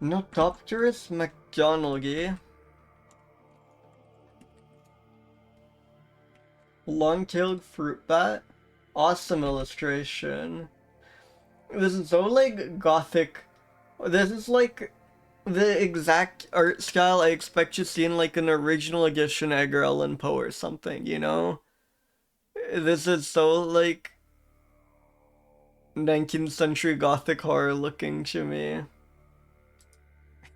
Notopteris macdonaldi. Long-tailed fruit bat. Awesome illustration. This is so like gothic. This is like the exact art style I expect to see in like an original edition Edgar Allan Poe or something, you know? This is so like 19th century gothic horror looking to me.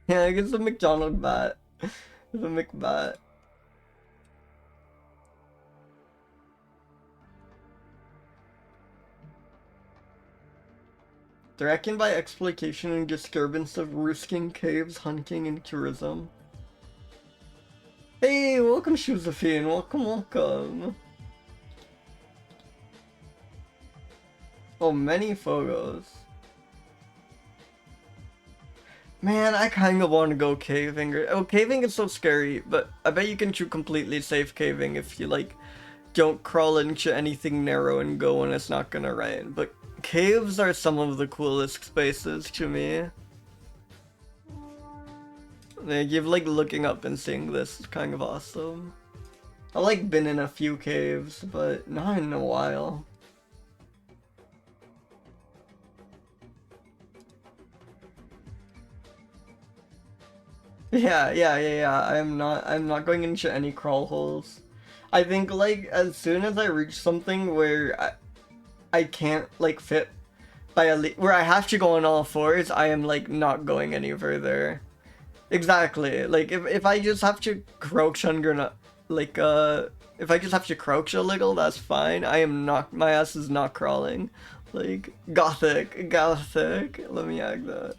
Yeah, I guess a McDonald bat. It's a McBat. Directed by exploitation and disturbance of roosting caves, hunting, and tourism. Hey, welcome Josephine, welcome. Oh, many photos. Man, I kind of want to go caving. Oh, caving is so scary, but I bet you can do completely safe caving if you like don't crawl into anything narrow and go when it's not gonna rain. But caves are some of the coolest spaces to me. Like, you've like looking up and seeing this is kind of awesome. I've like been in a few caves, but not in a while. Yeah. I'm not going into any crawl holes. I think like as soon as I reach something where I can't like fit by where I have to go on all fours, I am like not going any further. Exactly. Like if I just have to crouch under like if I just have to crouch a little, that's fine. I am not, my ass is not crawling. Like gothic. Let me add that.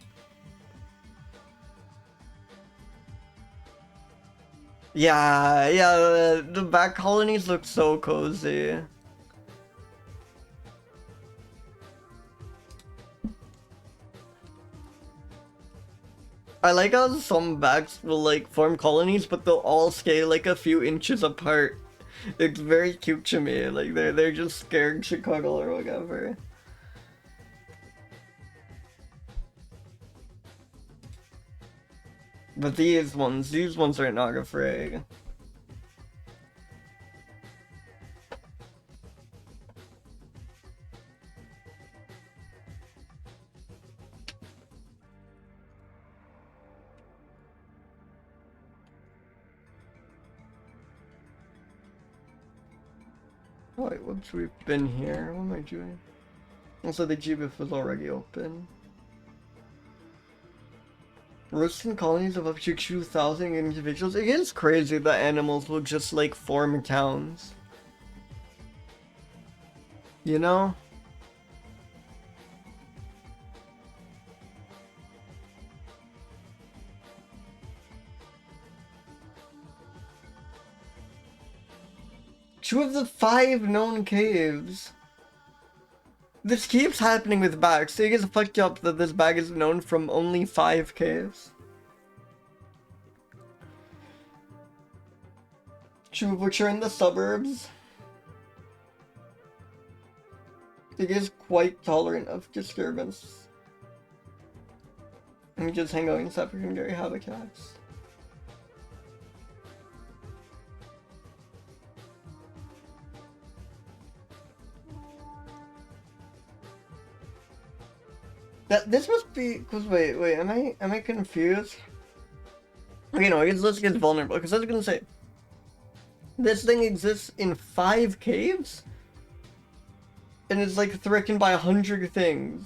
Yeah, the back colonies look so cozy. I like how some bats will like form colonies, but they'll all stay like a few inches apart. It's very cute to me. Like they're just scared to cuddle or whatever. But these ones are not afraid. Oh wait, whoops, we've been here. What am I doing? Also, the GBIF was already open. Roosting colonies of up to 2,000 individuals. It is crazy that animals will just like form towns. You know? Two of the 5 known caves. This keeps happening with bags. It is fucked up that this bag is known from only 5 caves. Two of which are in the suburbs. It is quite tolerant of disturbance. And just hang out in secondary habitats. This must be, cause wait, am I confused? Okay, no, let's get vulnerable, because I was gonna say, this thing exists in 5 caves? And it's like threatened by 100 things.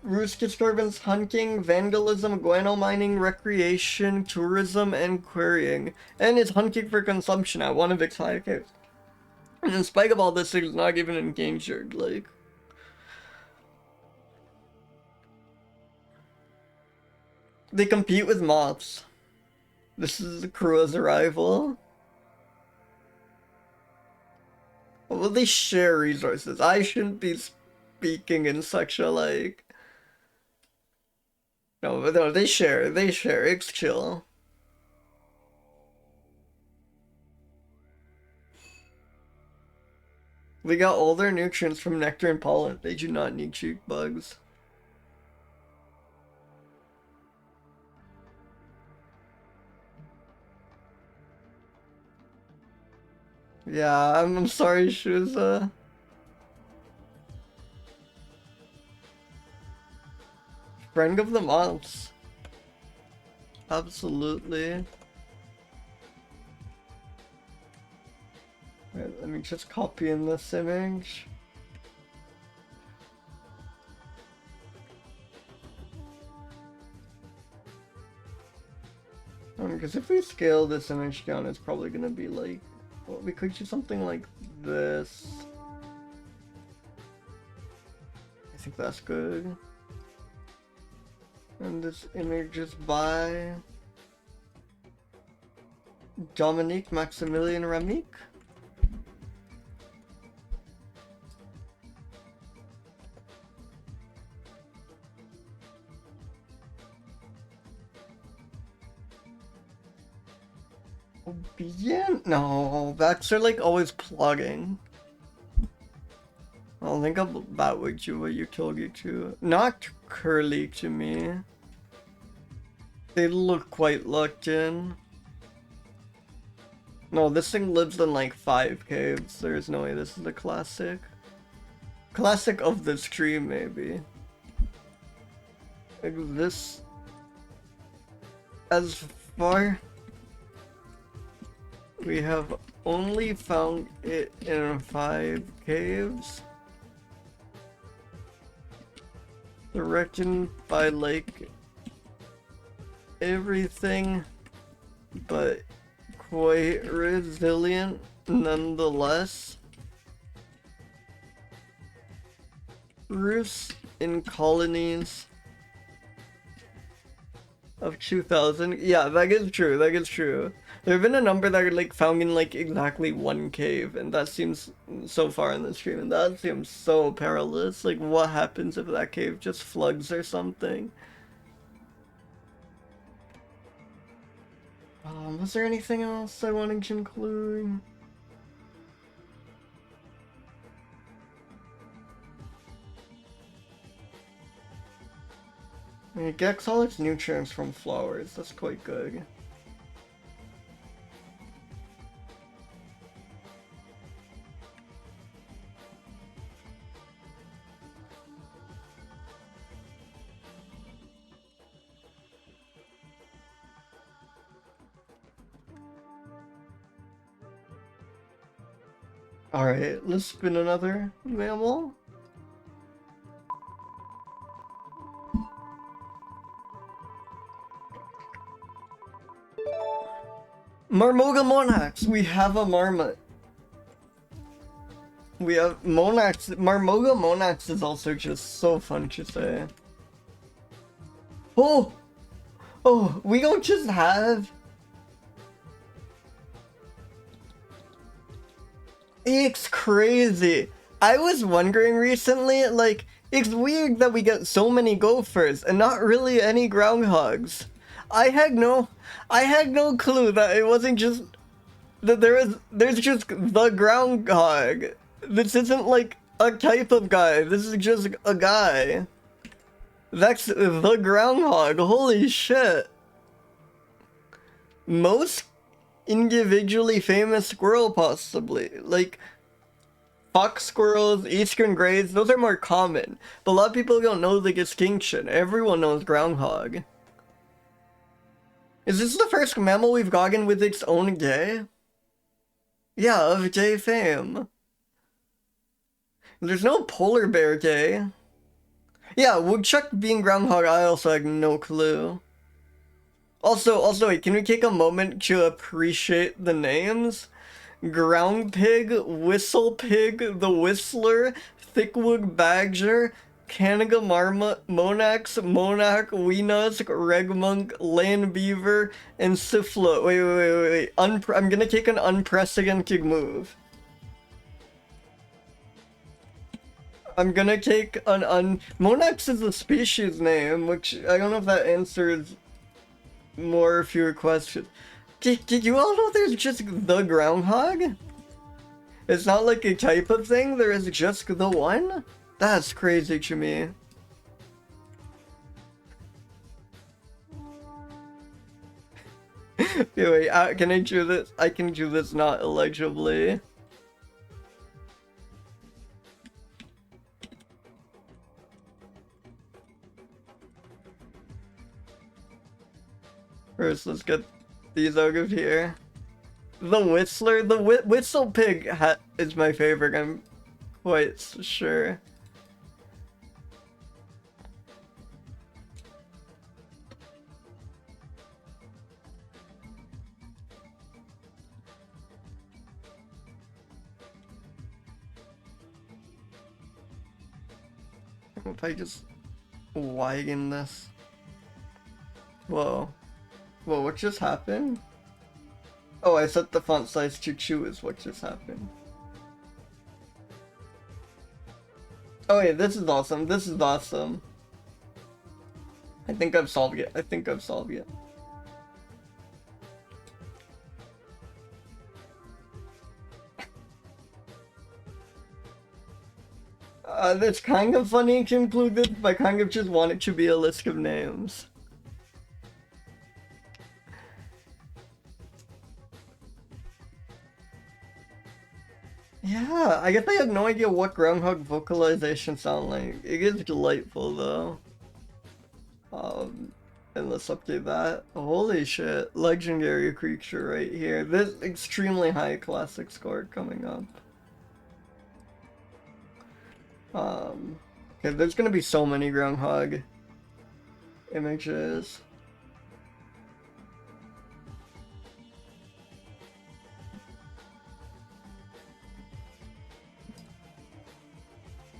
Roost disturbance, hunting, vandalism, guano mining, recreation, tourism, and quarrying. And it's hunting for consumption at one of its 5 caves. And in spite of all this, it's not even endangered, like... They compete with moths. This is the crew's arrival. Well, they share resources. I shouldn't be speaking in such a, like... No, they share, it's chill. They got all their nutrients from nectar and pollen. They do not need cheek bugs. Yeah, I'm sorry, Shuza. Friend of the months. Absolutely. Wait, let me just copy in this image. Because if we scale this image down, it's probably gonna be like... Well, we could do something like this. I think that's good. And this image is by Dominique Maximilian Ramique. Obedient? No, bats are like always plugging. I'll think about what you told you to. Not curly to me. They look quite locked in. No, this thing lives in like 5 caves. There's no way this is a classic. Classic of this tree, maybe. Like this. As far... We have only found it in 5 caves. They're reckoned by like everything, but quite resilient nonetheless. Roosts in colonies of 2,000. Yeah, that is true. That is true. There have been a number that are like found in like exactly 1 cave, and that seems so far in the stream, and that seems so perilous. Like, what happens if that cave just floods or something? Was there anything else I wanted to include? It gets all its nutrients from flowers. That's quite good. Alright, let's spin another mammal. Marmota monax! We have a marmot. We have monax. Marmota monax is also just so fun to say. Oh! Oh, we don't just have... It's crazy. I was wondering recently, like, it's weird that we get so many gophers and not really any groundhogs. I had no clue that it wasn't just that there's just the groundhog. This isn't like a type of guy. This is just a guy. That's the groundhog. Holy shit. Most individually famous squirrel, possibly. Like, fox squirrels, eastern greys, those are more common. But a lot of people don't know the distinction. Everyone knows groundhog. Is this the first mammal we've gotten with its own day? Yeah, of day fame. There's no polar bear day. Yeah, woodchuck being groundhog, I also had no clue. Also, wait, can we take a moment to appreciate the names? Ground pig, whistle pig, the whistler, thickwood badger, Canada marmot, monax, monarch, weenusk, regmonk, land beaver, and syphla. Wait. I'm gonna take an unprecedented move. I'm gonna take an monax is a species name, which I don't know if that answers more or fewer questions. Did you all know there's just the groundhog? It's not like a type of thing, there is just the one? That's crazy to me. Wait, can I do this? I can do this not illegibly. First, let's get these out of here. The whistler, the whistle pig is my favorite, I'm quite sure. If I just widen this. Whoa, what just happened? Oh, I set the font size to 2 is what just happened. Oh yeah, this is awesome, this is awesome. I think I've solved it, That's kind of funny to include this, but I kind of just want it to be a list of names. Yeah, I guess I have no idea what groundhog vocalization sound like. It is delightful though. And let's update that. Holy shit, legendary creature right here. This extremely high classic score coming up. Okay, there's gonna be so many groundhog images.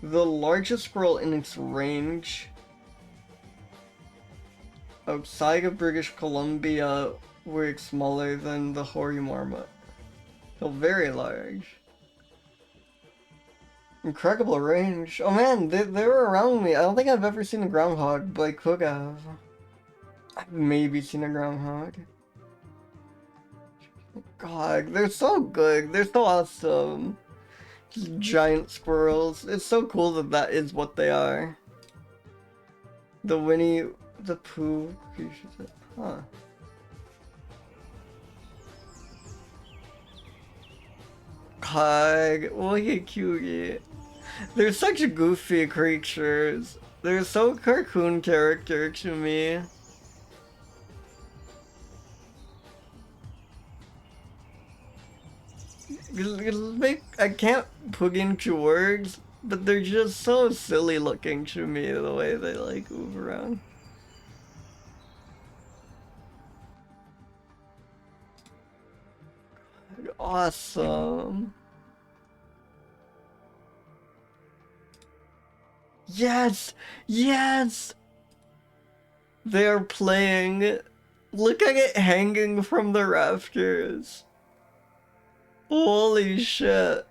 The largest squirrel in its range outside of British Columbia were smaller than the hoary marmot. So very large. Incredible range. Oh man, they were around me. I don't think I've ever seen a groundhog, but I could have. I've maybe seen a groundhog. God, they're so good. They're so awesome. Just giant squirrels. It's so cool that that is what they are. The Winnie the Pooh creatures. Huh. God, look at Cutie. They're such goofy creatures. They're so cartoon character to me. I can't put into words, but they're just so silly looking to me, the way they like move around. Awesome. Yes! Yes! They're playing. Look at it hanging from the rafters. Holy shit.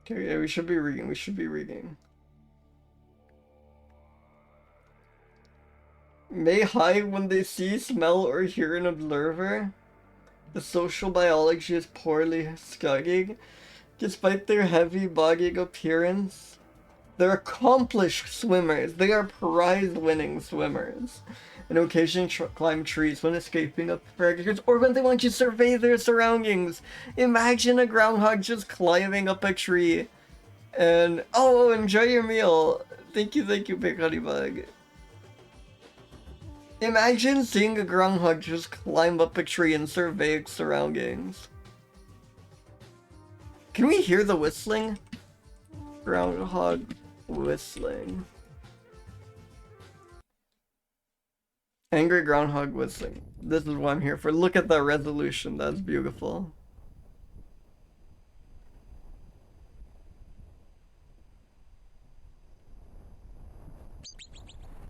Okay, yeah, we should be reading. May hide when they see, smell, or hear an observer. The social biology is poorly studied. Despite their heavy bodied appearance, they're accomplished swimmers. They are prize-winning swimmers. And occasionally climb trees when escaping up predators or when they want to survey their surroundings. Imagine a groundhog just climbing up a tree. And, oh, enjoy your meal. Thank you, Big Honeybug. Imagine seeing a groundhog just climb up a tree and survey its surroundings. Can we hear the whistling? Groundhog whistling. Angry groundhog whistling. This is what I'm here for. Look at that resolution. That's beautiful.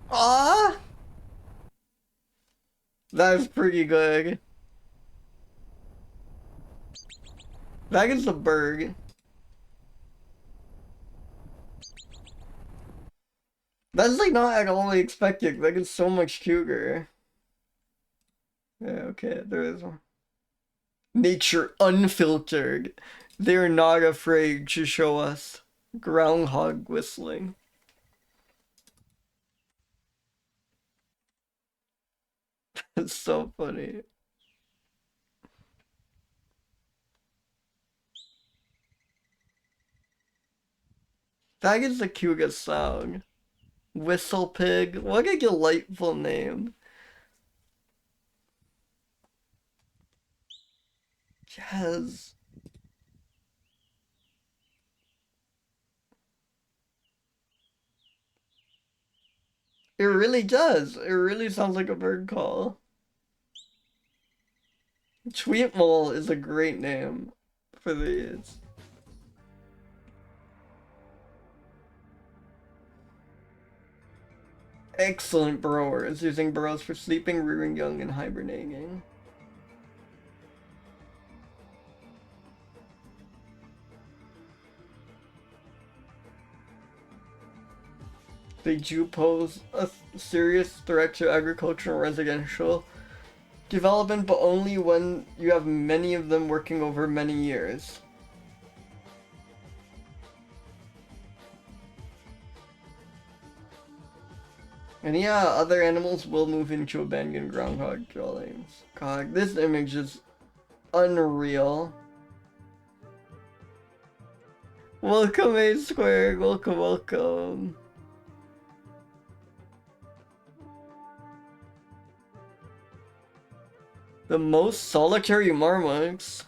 Ah! That's pretty good. That is a bird. That's like not at all expected. That is so much cuter. Yeah, okay, there is one. Nature unfiltered. They're not afraid to show us groundhog whistling. It's so funny. That is the cutest sound. Whistle pig. What a delightful name. Yes. It really does. It really sounds like a bird call. Tweetmole is a great name for these. Excellent burrowers, using burrows for sleeping, rearing young, and hibernating. They do pose a serious threat to agricultural and residential development, but only when you have many of them working over many years. And yeah, other animals will move into abandoned groundhog dwellings. God, this image is unreal. Welcome, A Square. Welcome, welcome. The most solitary marmots.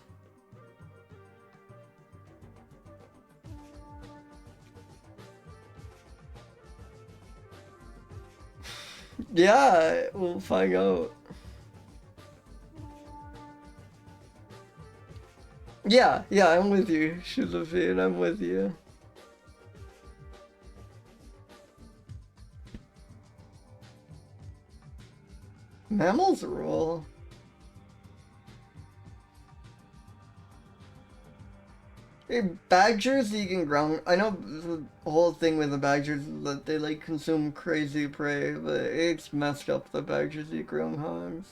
Yeah, we'll find out. Yeah, I'm with you, Shizofine, I'm with you. Mammals rule. Hey, badgers eating ground. I know the whole thing with the badgers is that they like consume crazy prey, but it's messed up that badgers eat groundhogs.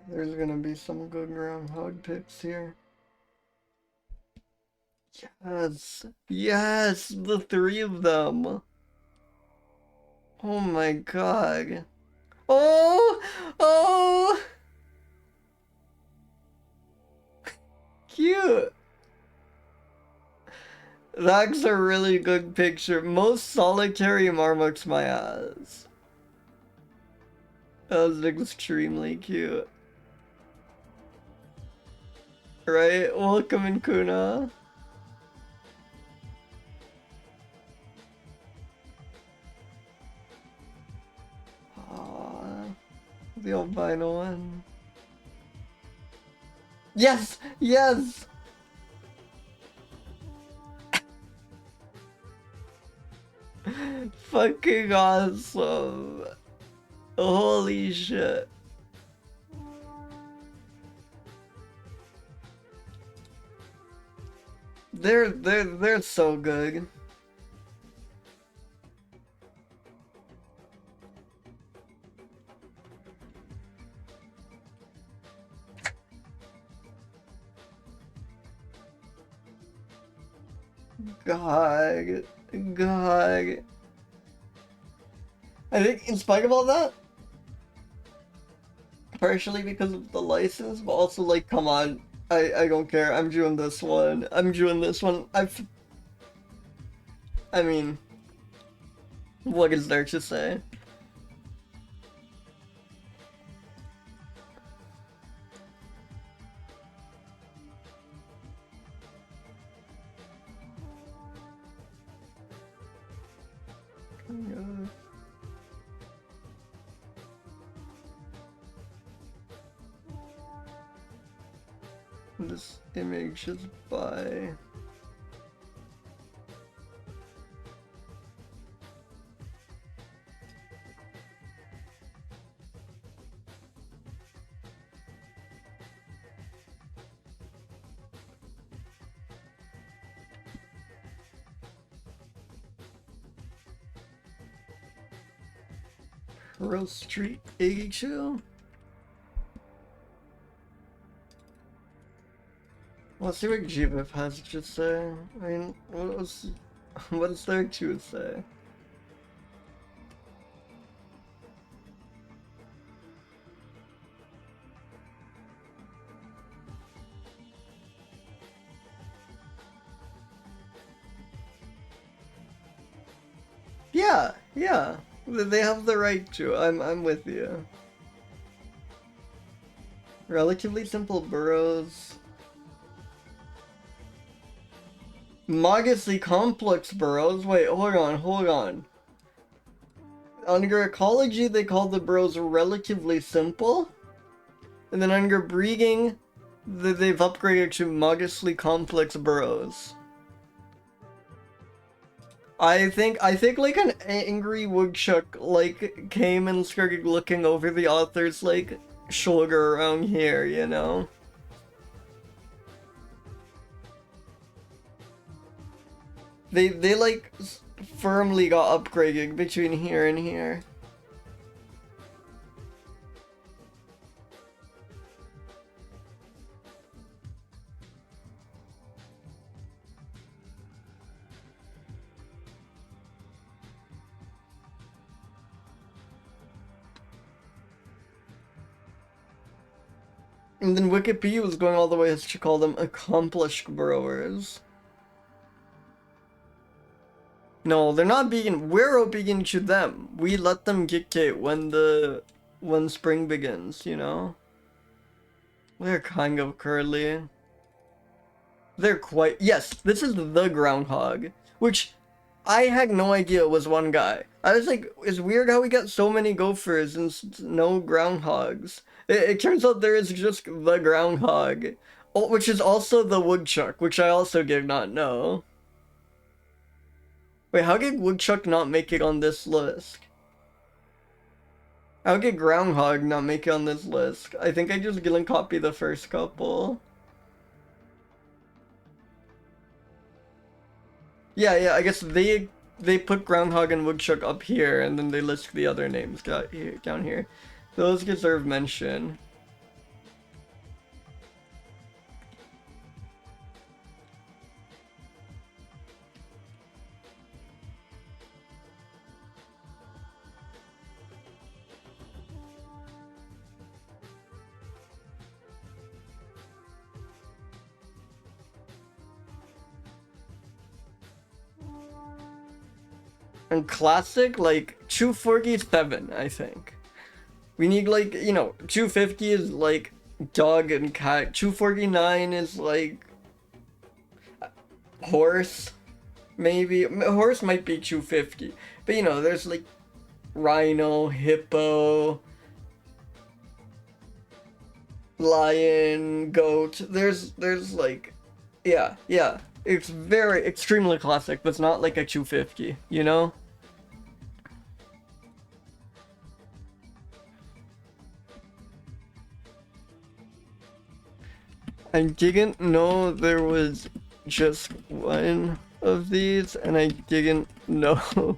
There's gonna be some good groundhog pics here. Yes! Yes! The three of them! Oh my god. Oh! Oh! Cute! That's a really good picture. Most solitary marmots my ass. That was extremely cute. Right? Welcome in Kuna. Aww. The albino one. Yes! Yes! Fucking awesome. Holy shit. They're so good. God. God. I think in spite of all that, partially because of the license, but also like, come on, I don't care. I'm doing this one. I'm doing this one. I mean, what is there to say? This image is by Pearl Street 82. Let's see what GBIF has to say. I mean, what's there to say? Yeah, yeah. They have the right to. I'm with you. Relatively simple burrows. Modestly complex burrows. Wait, hold on. Under ecology, they call the burrows relatively simple. And then under breeding, they've upgraded to modestly complex burrows. I think like an angry woodchuck like came and started looking over the author's like shoulder around here, you know? They like firmly got upgraded between here and here. And then Wikipedia was going all the way as to call them accomplished burrowers. No, they're not vegan. We're vegan to them. We let them dictate when spring begins, you know? They're kind of curly. They're quite... Yes, this is the groundhog, which I had no idea it was one guy. I was like, it's weird how we got so many gophers and no groundhogs. It turns out there is just the groundhog. Oh, which is also the woodchuck, which I also did not know. Wait, how did woodchuck not make it on this list? How did groundhog not make it on this list? I think I just didn't copy the first couple. Yeah, I guess they put groundhog and woodchuck up here, and then they list the other names down here. Those deserve mention. And classic, like, 247, I think. We need, like, you know, 250 is, like, dog and cat. 249 is, like, horse, maybe. Horse might be 250. But, you know, there's, like, rhino, hippo, lion, goat. There's, like, yeah. It's very, extremely classic, but it's not like a 250, you know? I didn't know there was just one of these, and I didn't know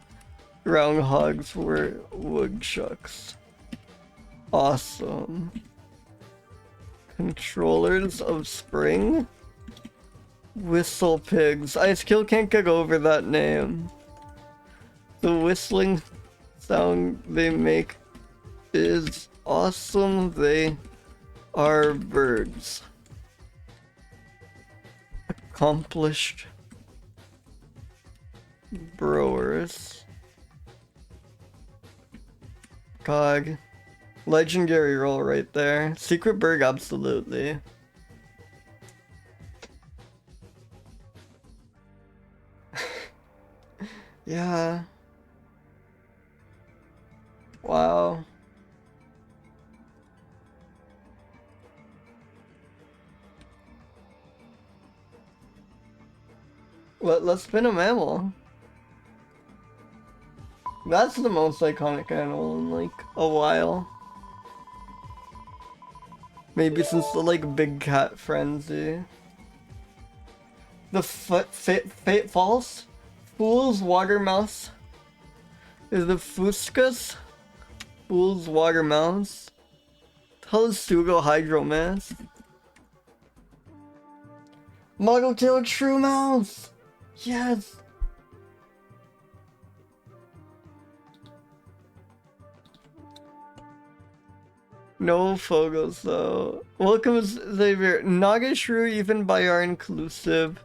groundhogs were woodchucks. Awesome. Controllers of spring? Whistle pigs. I still can't get over that name. The whistling sound they make is awesome. They are birds. Accomplished brewers. Cog. Legendary roll right there. Secret Berg, absolutely. Yeah. Wow. Let's spin a mammal. That's the most iconic animal in like a while. Maybe since the like big cat frenzy. The false fool's water mouse is the Fuscus. Fool's water mouse. Hypsugo hydromass. Model tail true mouse. Yes. No Fogos though. Welcome Xavier. Not a shrew even by our inclusive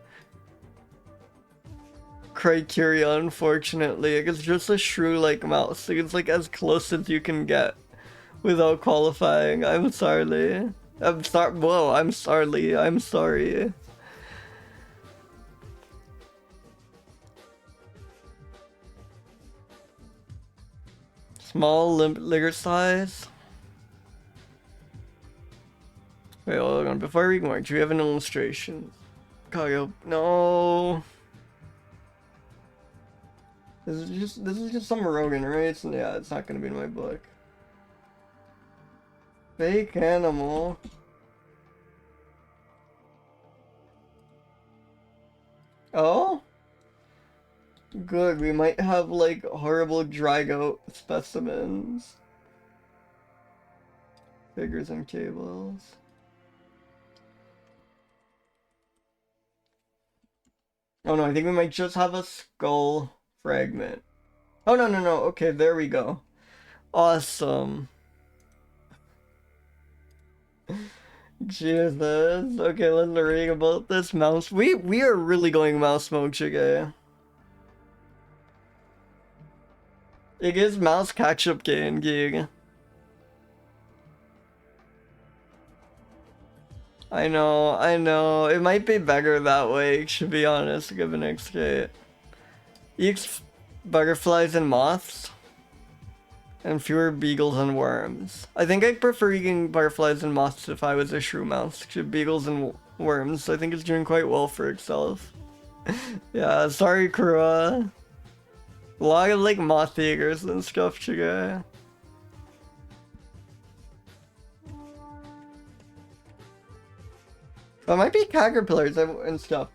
criteria, unfortunately. It's just a shrew-like mouse. It's like as close as you can get without qualifying. I'm sorry. Whoa, I'm sorry. I'm sorry. Small, litter size. Wait, hold on. Before we go, do we have an illustration? God, no. This is just some Rogan, right? Yeah, it's not gonna be in my book. Fake animal. Oh? Good, we might have like horrible dry goat specimens. Figures and cables. Oh no, I think we might just have a skull fragment. Oh no, okay, there we go. Awesome. Jesus. Okay, let's read about this mouse. We are really going mouse mode today. It is mouse catch-up game, gig. I know. It might be better that way, to be honest, given XK. Eats butterflies and moths. And fewer beagles and worms. I think I'd prefer eating butterflies and moths if I was a shrew mouse. Beagles and worms. I think it's doing quite well for itself. Yeah, sorry, Kura. A lot of like moth eaters and stuff today. It might be caterpillars and stuff,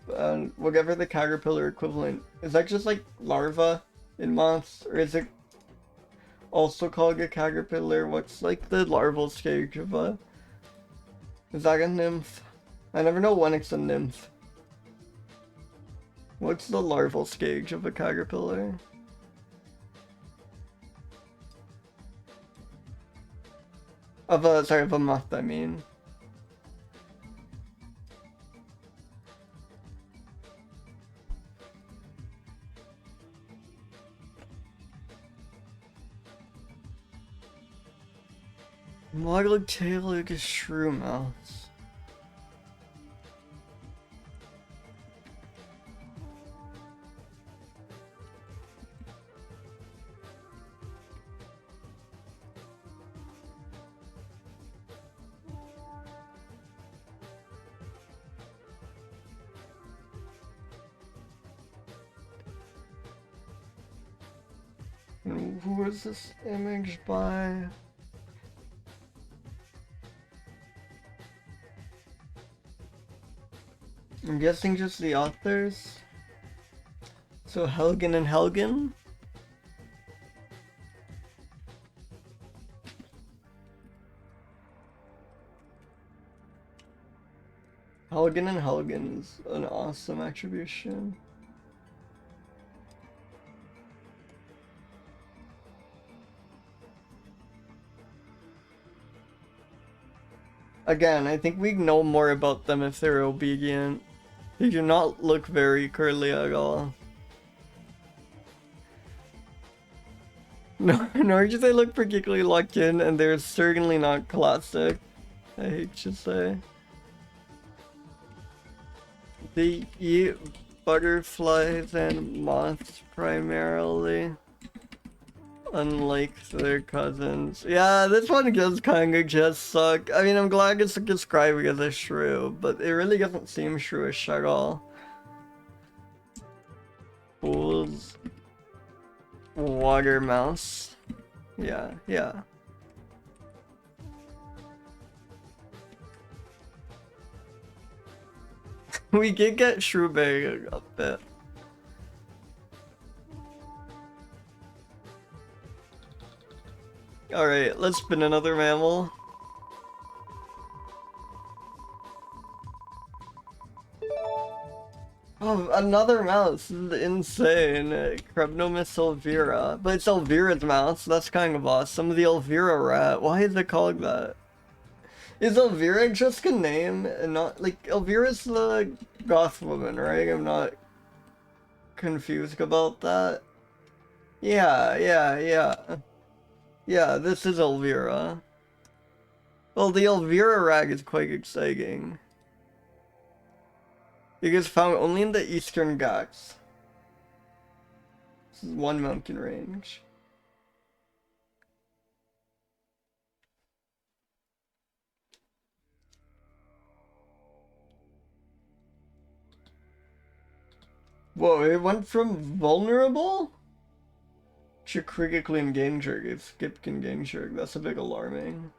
whatever the caterpillar equivalent. Is that just like larva in moths, or is it also called a caterpillar? What's like the larval stage of a... Is that a nymph? I never know when it's a nymph. What's the larval stage of a caterpillar? Sorry, of a moth, I mean. Modeled-tailored shrew mouse. And who is this image by? I'm guessing just the authors. So Helgen and Helgen. Helgen and Helgen is an awesome attribution. Again, I think we know more about them if they're obedient. They do not look very curly at all. No, nor do they look particularly locked in, and they're certainly not classic, I hate to say. They eat butterflies and moths primarily, unlike their cousins. Yeah, this one does kind of just suck. I mean, I'm glad it's described as a shrew, but it really doesn't seem shrewish at all. Fools. Water mouse. Yeah, yeah. We did get Shrewberry a bit. Alright, let's spin another mammal. Oh, another mouse. This is insane. Cremnomys elvira. But it's Elvira's mouse, so that's kind of awesome. The Elvira rat. Why is it called that? Is Elvira just a name and not like Elvira's the goth woman, right? I'm not confused about that. Yeah. Yeah, this is Elvira. Well, the Elvira rag is quite exciting. It is found only in the eastern Ghats. This is one mountain range. Whoa, it went from vulnerable to critically endangered. It skipped endangered. That's a bit alarming.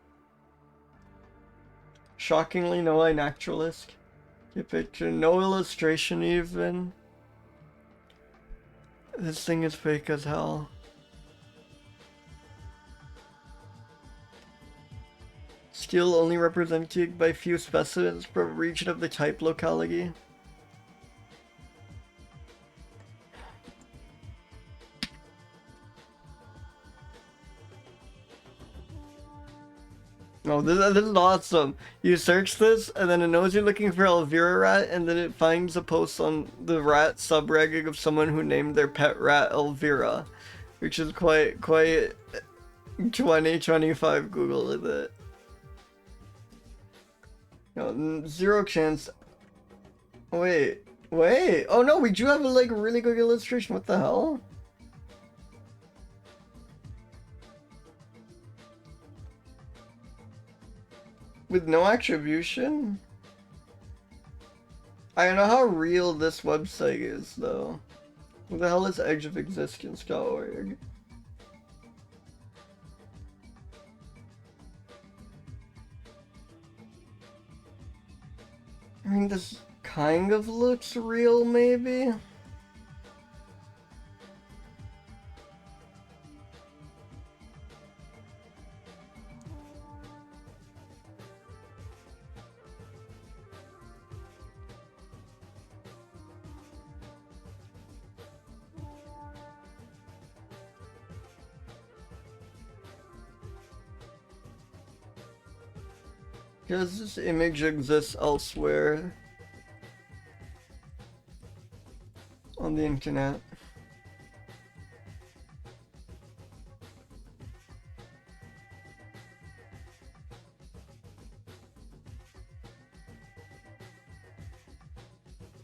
Shockingly, no eye naturalist. Your picture, no illustration even. This thing is fake as hell. Still only represented by few specimens from region of the type locality. Oh, this is awesome. You search this, and then it knows you're looking for Elvira rat, and then it finds a post on the rat subreddit of someone who named their pet rat Elvira, which is quite 2025 Google, is it? No, zero chance. Wait. Oh no, we do have a like really good illustration. What the hell? With no attribution? I don't know how real this website is, though. What the hell is edgeofexistence.org? I mean, this kind of looks real, maybe? Because this image exists elsewhere on the internet.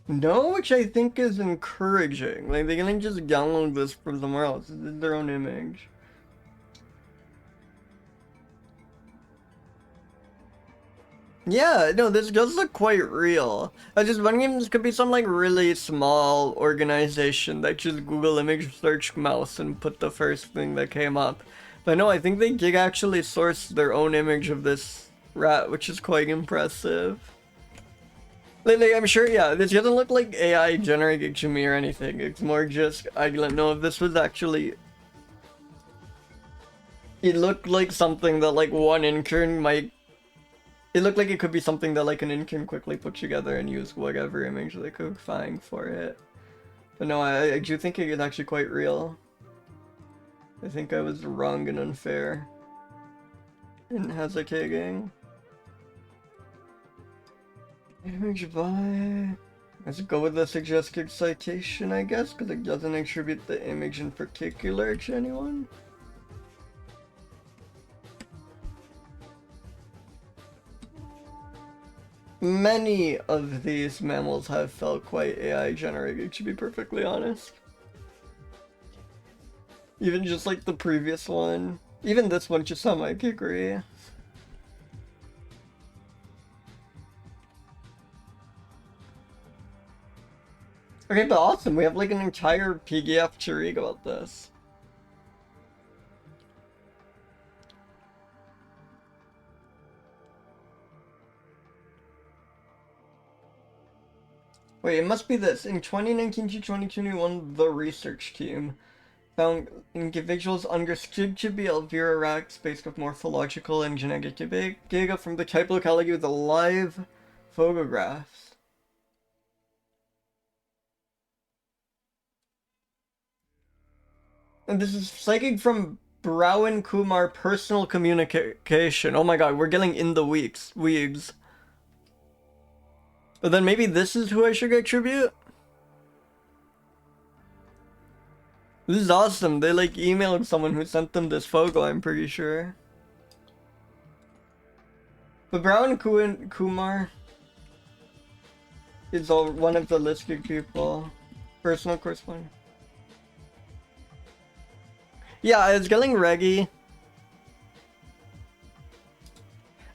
No, which I think is encouraging. Like, they're gonna just download this from somewhere else. This is their own image. Yeah, no, this does look quite real. I was just wondering if this could be some like really small organization that just Google image search mouse and put the first thing that came up. But no, I think they did actually source their own image of this rat, which is quite impressive. Like, I'm sure, yeah, this doesn't look like AI generated to me or anything. It's more just, I don't know if this was actually... It looked like something that like one intern might... It looked like it could be something that like an intern quickly put together and use whatever image they could find for it. But no, I do think it is actually quite real. I think I was wrong and unfair in hesitating. Image by... Let's go with the suggested citation, I guess, because it doesn't attribute the image in particular to anyone. Many of these mammals have felt quite AI generated, to be perfectly honest. Even just like the previous one. Even this one, just some I could agree. Okay, but awesome. We have like an entire PDF to read about this. Wait, it must be this. In 2019 to 2021, the research team found individuals understood to be elvira rats based off morphological and genetic data from the type locality with the live photographs. And this is cited from Brown Kumar personal communication. Oh my god, we're getting in the weeds. But then maybe this is who I should attribute? This is awesome. They like emailed someone who sent them this photo, I'm pretty sure. But Brown Kumar is one of the listed people. Personal correspondent. Yeah, I was getting Reggie.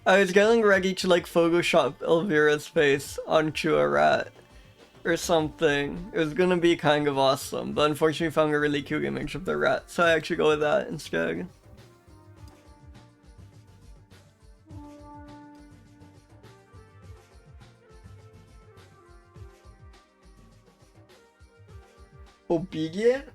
I was getting ready to like Photoshop Elvira's face onto a rat or something. It was gonna be kind of awesome, but unfortunately I found a really cute image of the rat, so I actually go with that instead. Obedient?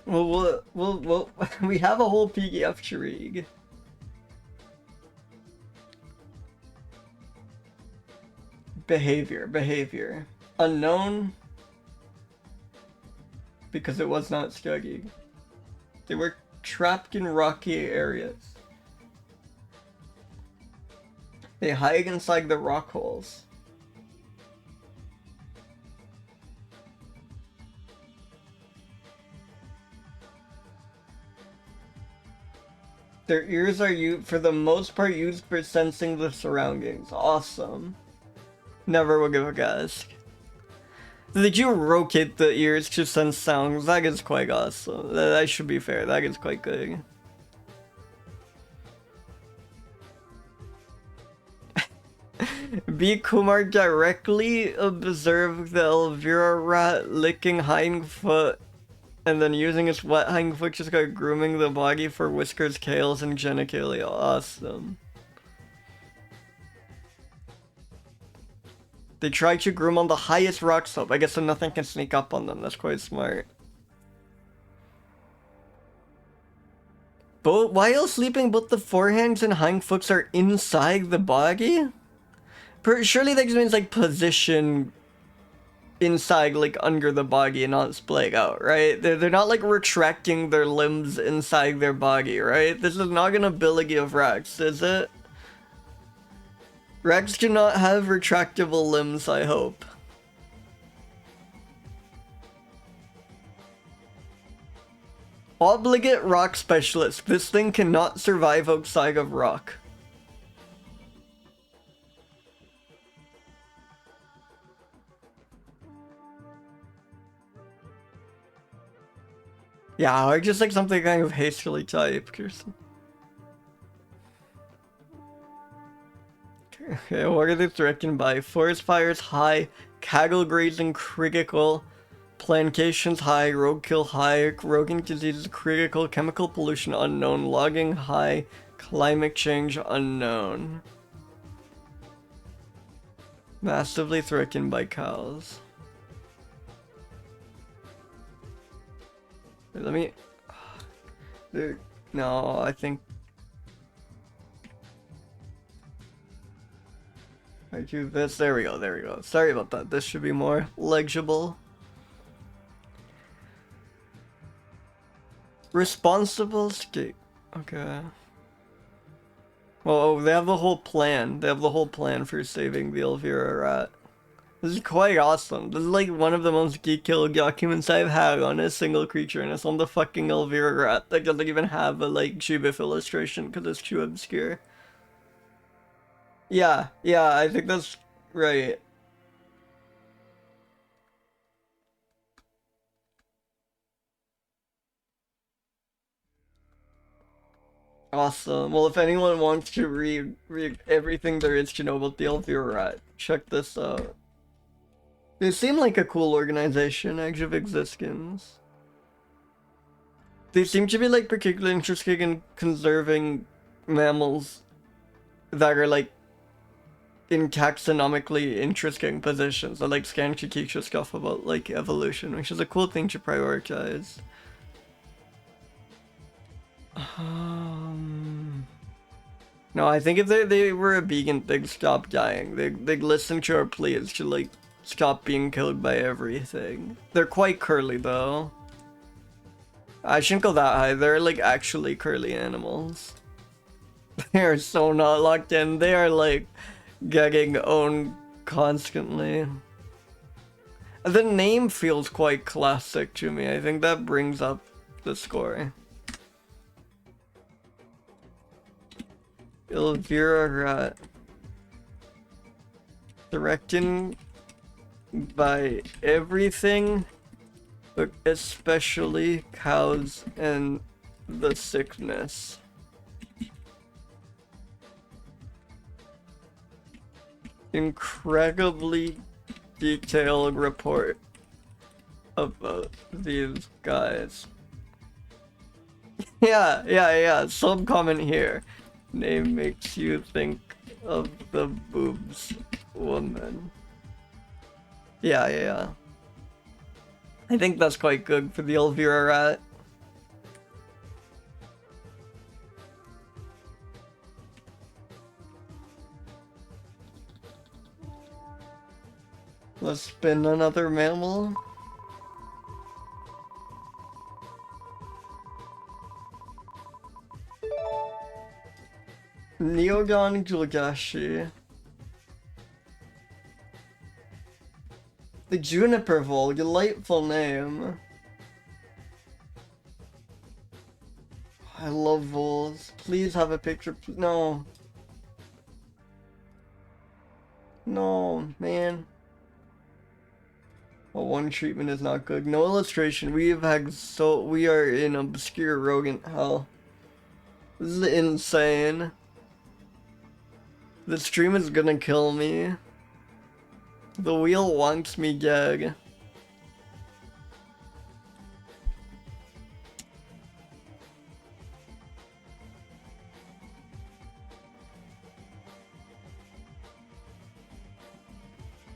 Well, we have a whole PDF to read. Behavior. Unknown. Because it was not studied. They were trapped in rocky areas. They hide inside the rock holes. Their ears are for the most part used for sensing the surroundings. Awesome. Never would give a guess. Did you rotate the ears to sense sounds? That is quite awesome. That should be fair. That is quite good. B. Kumar directly observed the elvira rat licking hind foot and then using its wet hind foot just got grooming the body for whiskers, scales, and genitalia. Awesome. They try to groom on the highest rock slope. I guess so nothing can sneak up on them. That's quite smart. While sleeping, both the forehands and hindfoots are inside the body? Surely that just means like position inside, like under the body and not splayed out, right? They're not like retracting their limbs inside their body, right? This is not an ability of Rex, is it? Rex do not have retractable limbs, I hope. Obligate rock specialist. This thing cannot survive outside of rock. Yeah, or just like something kind of hastily typed or something. Okay, what are they threatened by? Forest fires high, cattle grazing critical, plantations high, roadkill high, roving diseases critical, chemical pollution unknown, logging high, climate change unknown. Massively threatened by cows. Wait, let me... No, I think... I do this. There we go, there we go. Sorry about that. This should be more legible. Responsible skate. Okay. Well, they have the whole plan. They have the whole plan for saving the elvira rat. This is quite awesome. This is like one of the most detailed documents I've had on a single creature, and it's on the fucking elvira rat that doesn't even have a like GBIF illustration because it's too obscure. Yeah, I think that's right. Awesome. Well, if anyone wants to read everything there is to know about the elvira rat, check this out. They seem like a cool organization, Age of Existence. They seem to be like particularly interested in conserving mammals that are like in taxonomically interesting positions. I like Scanchikisha stuff about like evolution, which is a cool thing to prioritize. No, I think if they were a vegan, they'd stop dying. They'd listen to our pleas to like stop being killed by everything. They're quite curly though. I shouldn't go that high. They're like actually curly animals. They are so not locked in. They are like getting owned constantly. The name feels quite classic to me. I think that brings up the score. Elvira rat. Threatened by everything, but especially cows and the sickness. Incredibly detailed report about these guys. Yeah. Some comment here. Name makes you think of the boobs woman. Yeah. I think that's quite good for the elvira rat. Let's spin another mammal. Neodon juldaschi. The Juniper Vole, delightful name. I love voles. Please have a picture. No. No, man. Well, one treatment is not good. No illustration. We are in obscure rodent hell. This is insane. The stream is gonna kill me. The wheel wants me dead.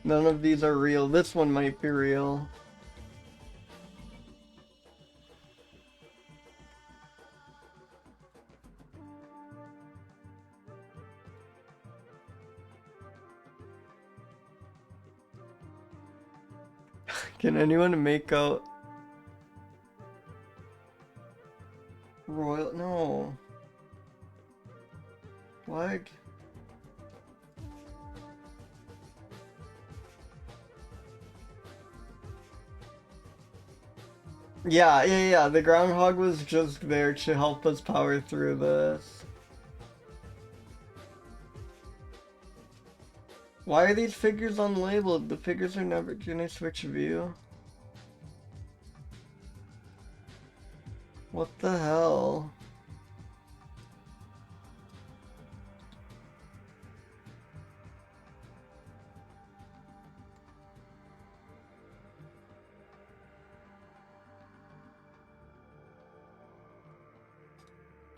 None of these are real. This one might be real. Can anyone make out royal? No. What? Yeah. The groundhog was just there to help us power through this. Why are these figures unlabeled? The figures are never. Can I switch view? What the hell?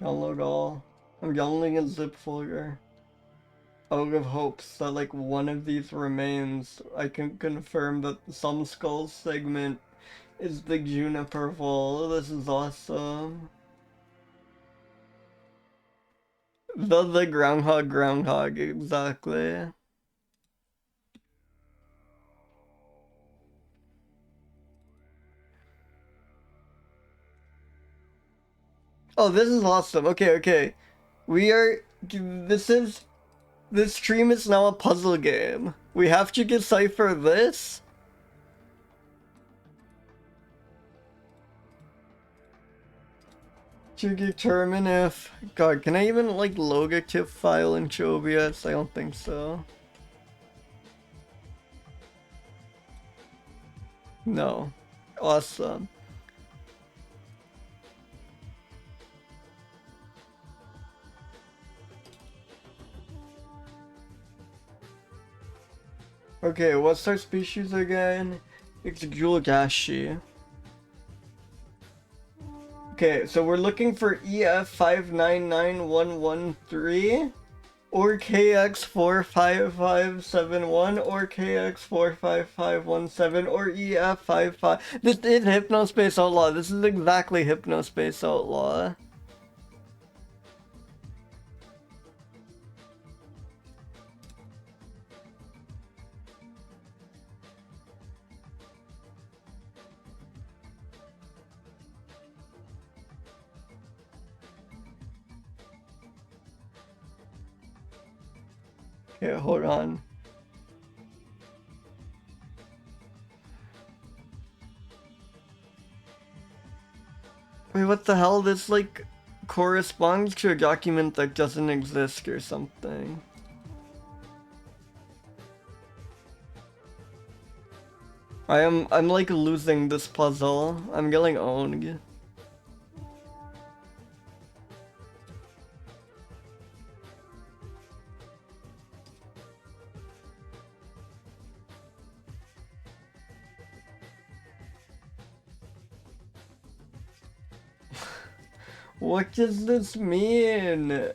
Download all. I'm downloading a zip folder. Out of hopes that like one of these remains, I can confirm that some skull segment is the juniper vol. This is awesome. The groundhog, exactly. Oh, this is awesome. Okay. This stream is now a puzzle game. We have to decipher this. To determine if... God, can I even, like, load a TIFF file in OBS? I don't think so. No. Awesome. Okay, what's our species again? It's juldaschi. Okay, so we're looking for EF599113 or KX45571 or KX45517 or EF55. This is Hypnospace Outlaw. This is exactly Hypnospace Outlaw. Okay, hold on. Wait, what the hell? This, like, corresponds to a document that doesn't exist or something. I'm like losing this puzzle. I'm getting owned. What does this mean?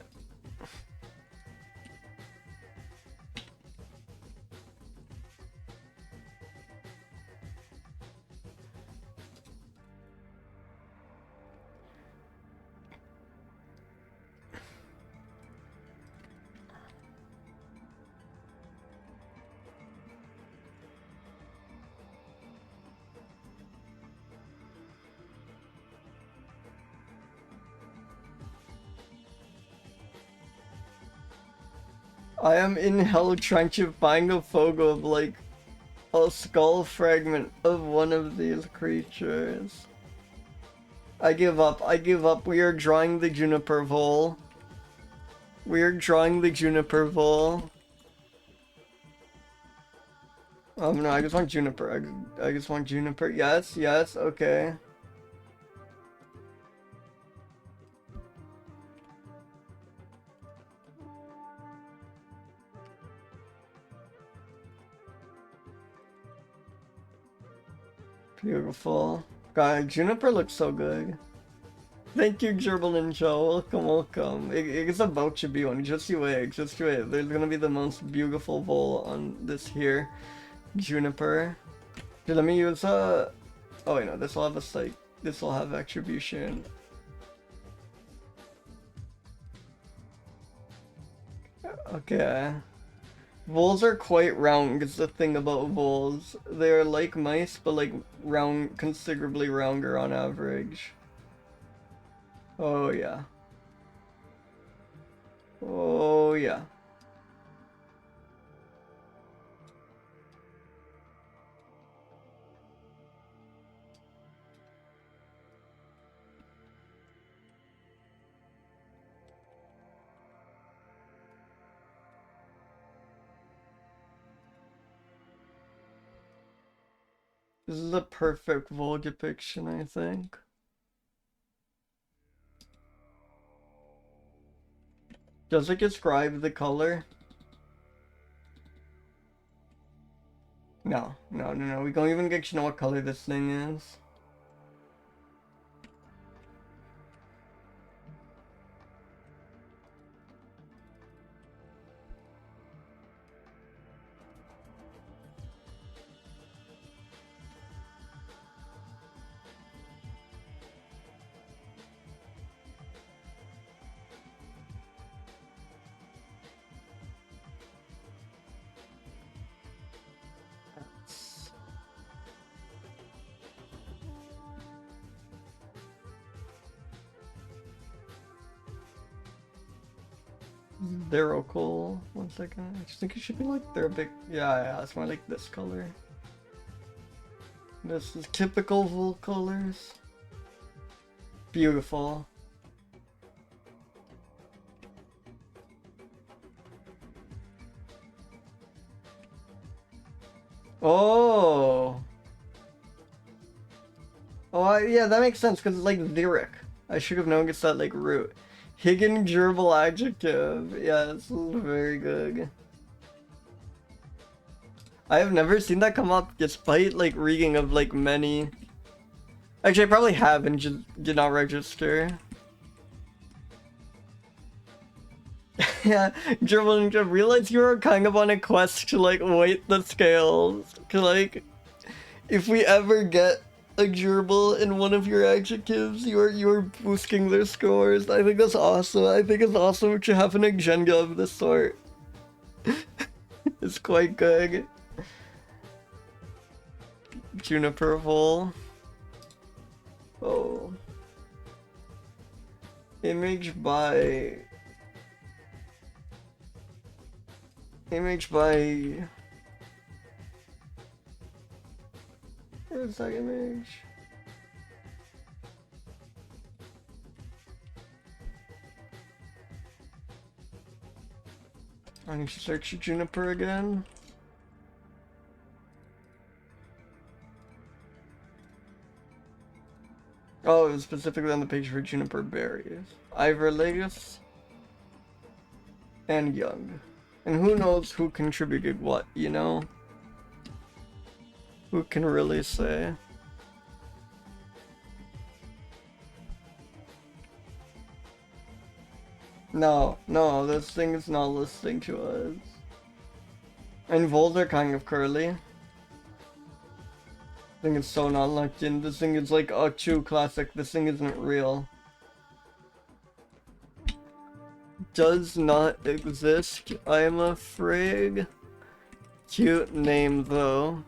I am in hell trying to find a photo of like a skull fragment of one of these creatures. I give up. We are drawing the juniper vole. We are drawing the juniper vole. No, I just want juniper. I just want juniper. Yes, okay. Beautiful. God, Juniper looks so good. Thank you, Gerbil Ninja. Welcome, welcome. It's about to be one. Just you wait, just you wait. There's gonna be the most beautiful vole on this here Juniper. Dude, let me use oh wait, no, this will have a like this will have attribution. Okay. Voles are quite round, is the thing about voles. They are like mice, but like round, considerably rounder on average. Oh yeah. Oh yeah. This is a perfect vole depiction, I think. Does it describe the color? No. We don't even get to know what color this thing is. They're cool. 1 second. I just think it should be like they're a big. Yeah, it's more like this color. This is typical vole colors. Beautiful. Oh. Oh, yeah, that makes sense because it's like lyric. I should have noticed that like root. Hidden gerbil adjective. Yeah, it's very good. I have never seen that come up despite like reading of like many. Actually, I probably have and just did not register. Yeah, Gerbil Ninja, realize you were kind of on a quest to like weight the scales. To like, if we ever get a gerbil in one of your adjectives, you're boosting their scores. I think that's awesome. I think it's awesome to have an agenda of this sort. It's quite good. Juniper vole. Oh. Image by. Where's that image? I need to search Juniper again. Oh, it was specifically on the page for Juniper berries. Ivorlagus and young. And who knows who contributed what, you know? Who can really say? No, this thing is not listening to us. And voles are kind of curly. I think it's so not locked in. This thing is like a true classic. This thing isn't real. Does not exist, I'm afraid. Cute name though.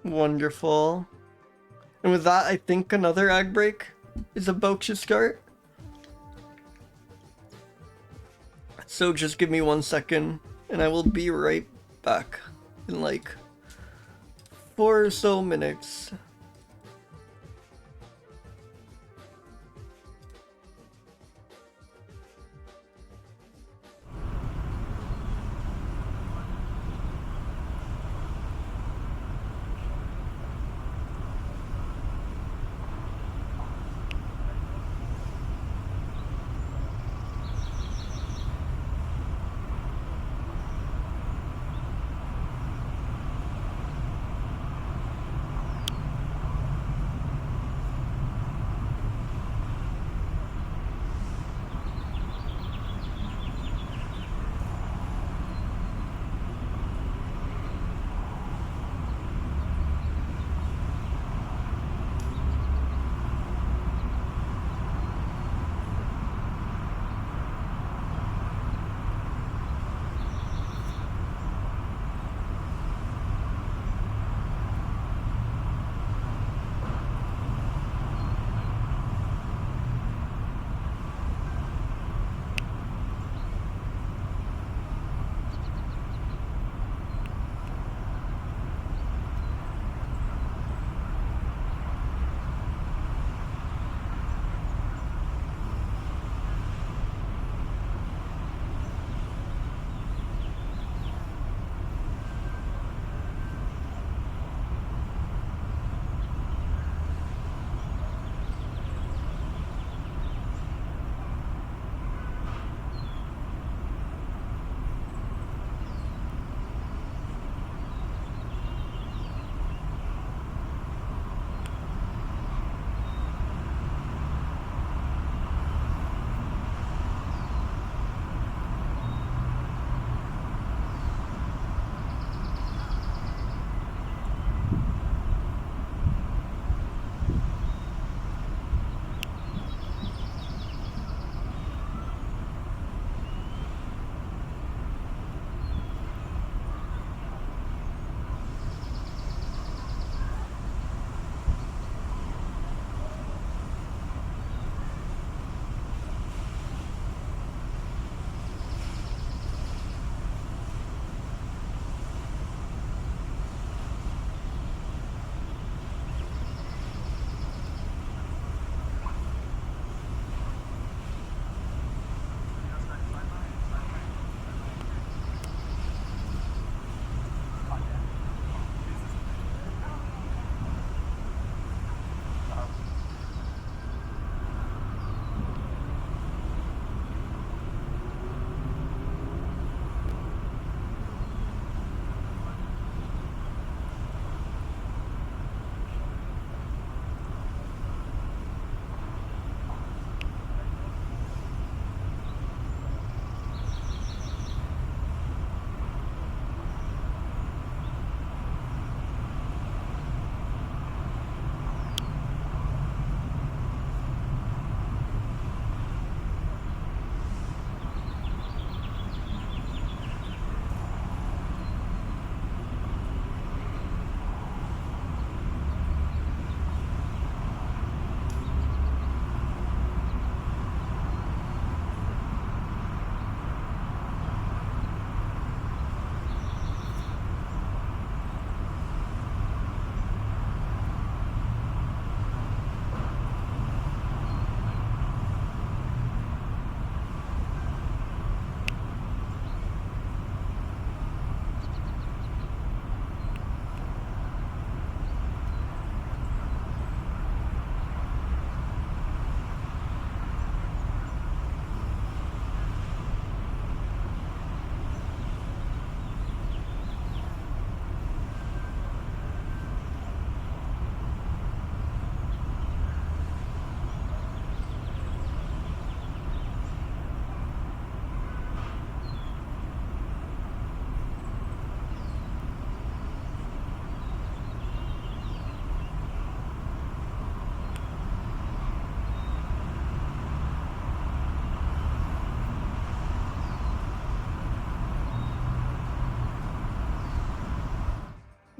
Wonderful. And with that, I think another ag break is about to start. So just give me 1 second and I will be right back in like 4 or so minutes.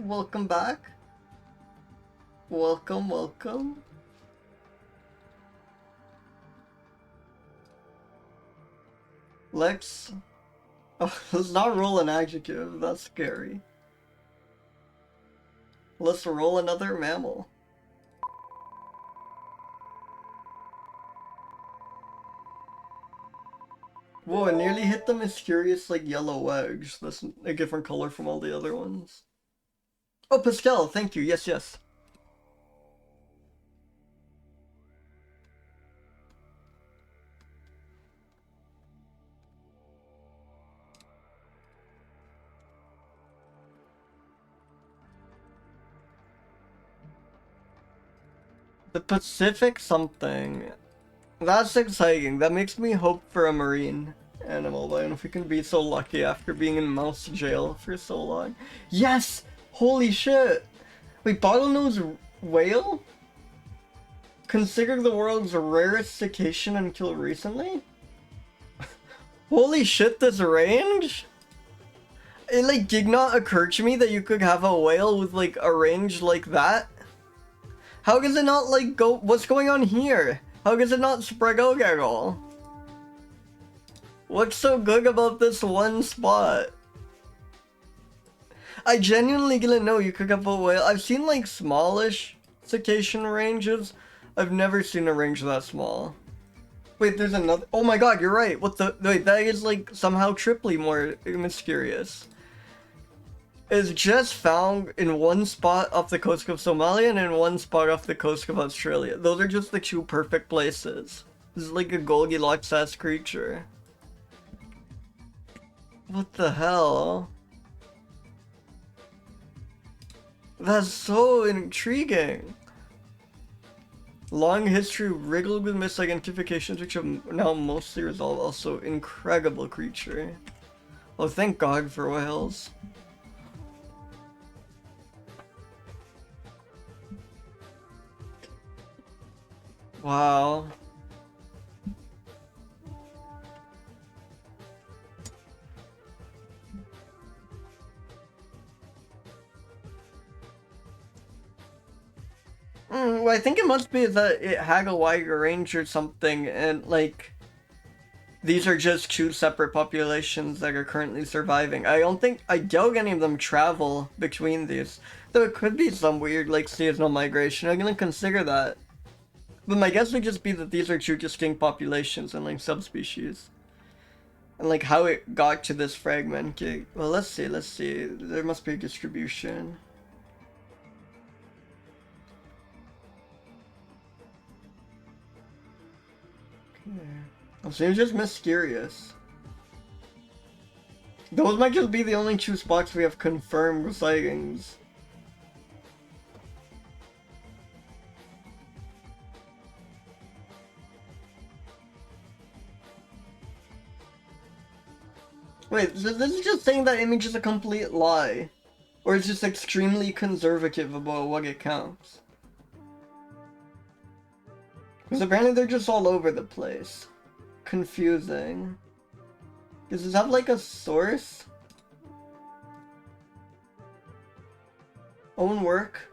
welcome back. Welcome, welcome. Let's... Oh, let's not roll an adjective, that's scary. Let's roll another mammal. Whoa, I nearly hit the mysterious, like, yellow wedge. That's a different color from all the other ones. Oh, Pascal, thank you. Yes, yes. The Pacific something. That's exciting. That makes me hope for a marine animal. I don't know if we can be so lucky after being in mouse jail for so long. Yes! Holy shit! Wait, bottlenose whale? Considered the world's rarest cetacean until recently? Holy shit, this range? It like did not occur to me that you could have a whale with like a range like that. How does it not like go? What's going on here? How does it not spread out at all? What's so good about this one spot? I genuinely didn't know you could have a whale. I've seen like smallish cetacean ranges. I've never seen a range that small. Wait, there's another. Oh my god, you're right. What the? Wait, that is like somehow triply more mysterious. Is just found in one spot off the coast of Somalia and in one spot off the coast of Australia. Those are just the two perfect places. This is like a Goldilocks-ass creature. What the hell? That's so intriguing. Long history riddled with misidentifications which have now mostly resolved. Also, incredible creature. Oh, thank God for whales. Wow. Well, I think it must be that it had a wider range or something, and like these are just two separate populations that are currently surviving. I doubt any of them travel between these. Though it could be some weird like seasonal migration. I'm gonna consider that. But my guess would just be that these are two distinct populations and like subspecies. And like how it got to this fragment. Well, let's see. There must be a distribution. Okay. So it's just mysterious. Those might just be the only two spots we have confirmed sightings. Wait, so this is just saying that image is a complete lie? Or it's just extremely conservative about what it counts? Because apparently they're just all over the place. Confusing. Does this have like a source? Own work?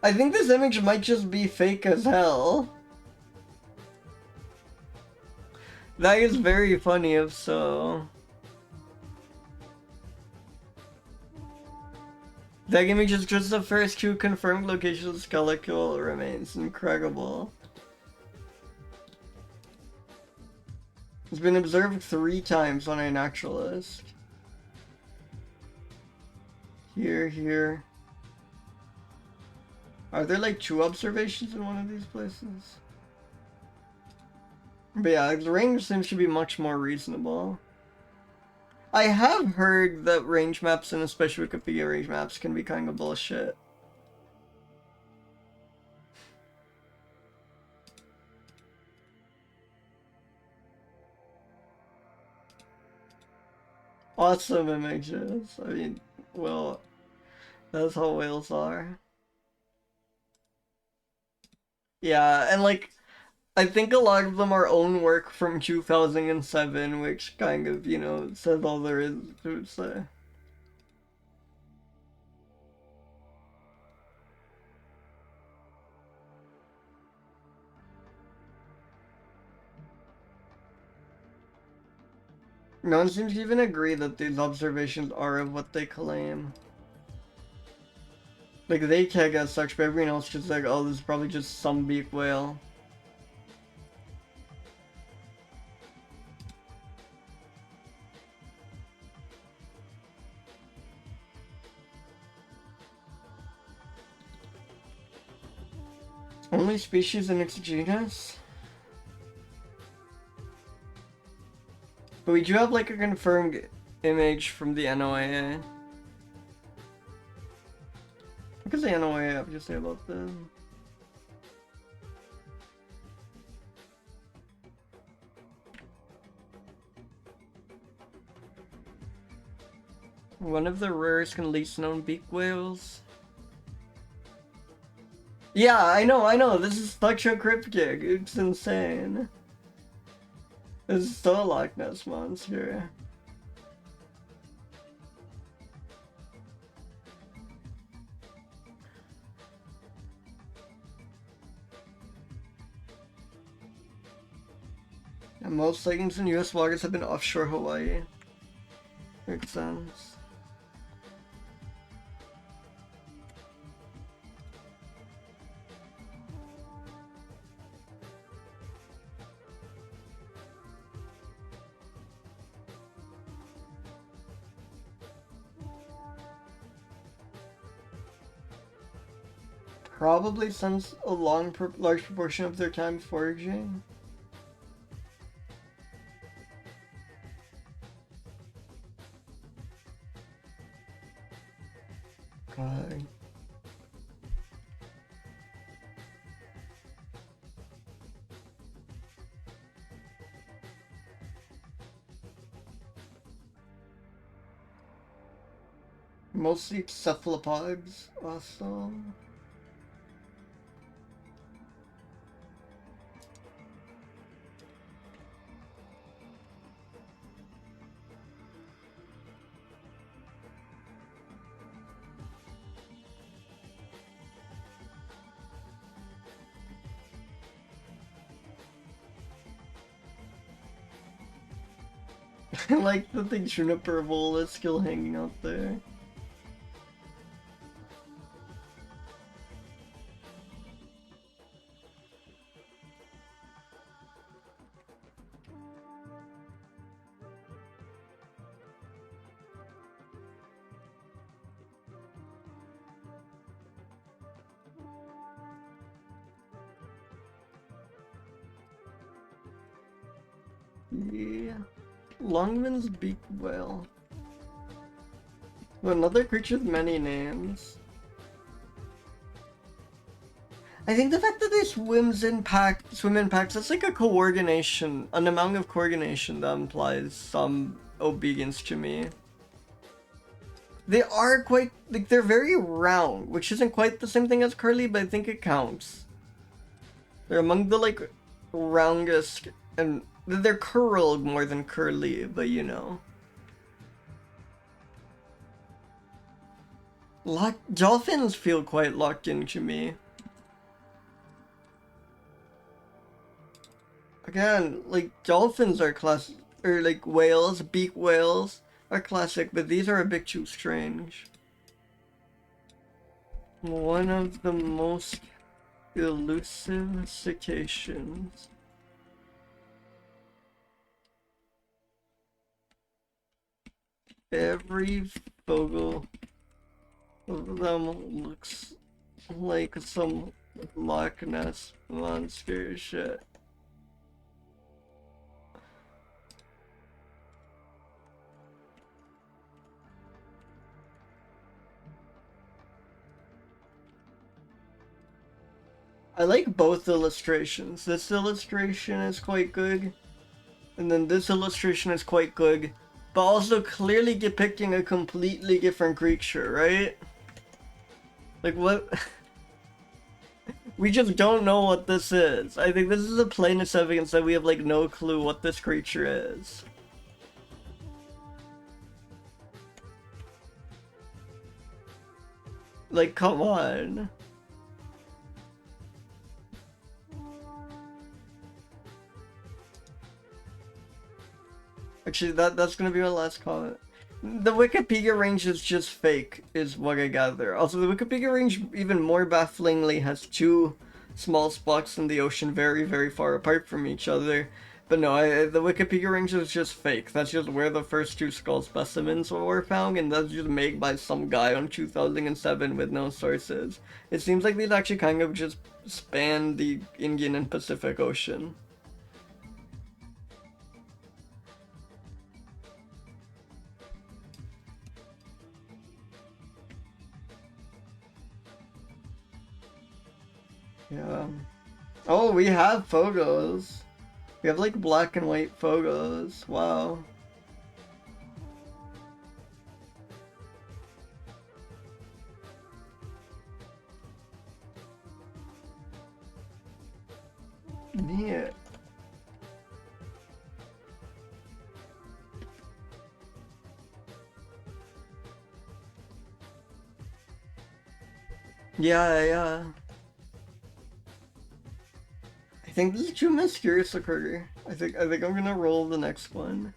I think this image might just be fake as hell. That is very funny if so. That image is just the first two confirmed locations of skeletal remains. Incredible. It's been observed 3 times on a naturalist. Here. Are there like 2 observations in one of these places? But yeah, the range seems to be much more reasonable. I have heard that range maps, and especially Wikipedia range maps, can be kind of bullshit. Awesome images. I mean, well, that's how whales are. Yeah, and like, I think a lot of them are own work from 2007, which kind of, you know, says all there is to say. No one seems to even agree that these observations are of what they claim. Like, they tag as such, but everyone else just like, oh, this is probably just some beak whale. Only species in its genus? But we do have like a confirmed image from the NOAA. What does the NOAA have to say about this? One of the rarest and least known beak whales. Yeah, I know, this is such a cryptic, it's insane. This is still a Loch Ness monster. And most sightings in US waters have been offshore Hawaii. Makes sense. Probably spends a large proportion of their time foraging. God. Mostly cephalopods, awesome. I like the thing Juniper Bowl is still hanging out there. Yeah. Longman's beak whale. Another creature with many names. I think the fact that they swim in packs, that's like a coordination, an amount of coordination that implies some obedience to me. They are quite, like, they're very round, which isn't quite the same thing as curly, but I think it counts. They're among the, like, roundest, and they're curled more than curly, but you know. Dolphins feel quite locked in to me. Again, like, dolphins are classic, or like whales, beak whales are classic, but these are a bit too strange. One of the most elusive cetaceans. Every photo of them looks like some Loch Ness monster shit. I like both illustrations. This illustration is quite good, and then this illustration is quite good, but also clearly depicting a completely different creature, right? Like, what? We just don't know what this is. I think this is the plainest evidence that we have, like, no clue what this creature is. Like, come on. actually, that's gonna be my last comment. The Wikipedia range is just fake, is what I gather. Also, the Wikipedia range, even more bafflingly, has two small spots in the ocean very, very far apart from each other. But no, the Wikipedia range is just fake. That's just where the first two skull specimens were found, and that's just made by some guy on 2007 with no sources. It seems like these actually kind of just span the Indian and Pacific Ocean. Yeah. Oh, we have photos. We have like black and white photos. Wow. Neat. Yeah. I think this is too mysterious occur. I think I'm gonna roll the next one.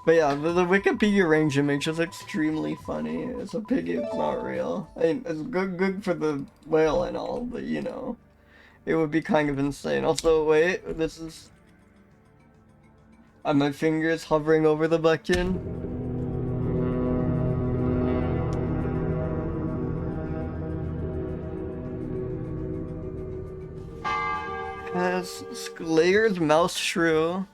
But yeah, the Wikipedia range image is extremely funny. It's a piggy, it's not real. I mean, it's good for the whale and all, but you know, it would be kind of insane. Also, wait, this is... my fingers hovering over the button. Has Sclayer's mouse shrew.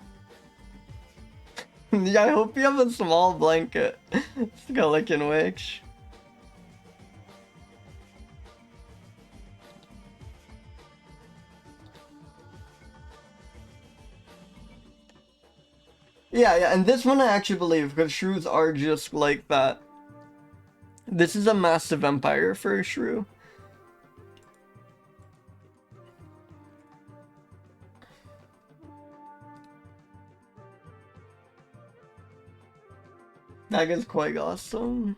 Yeah, I hope you have a small blanket. Skeleton witch. Yeah, and this one I actually believe, because shrews are just like that. This is a massive empire for a shrew. That is quite awesome.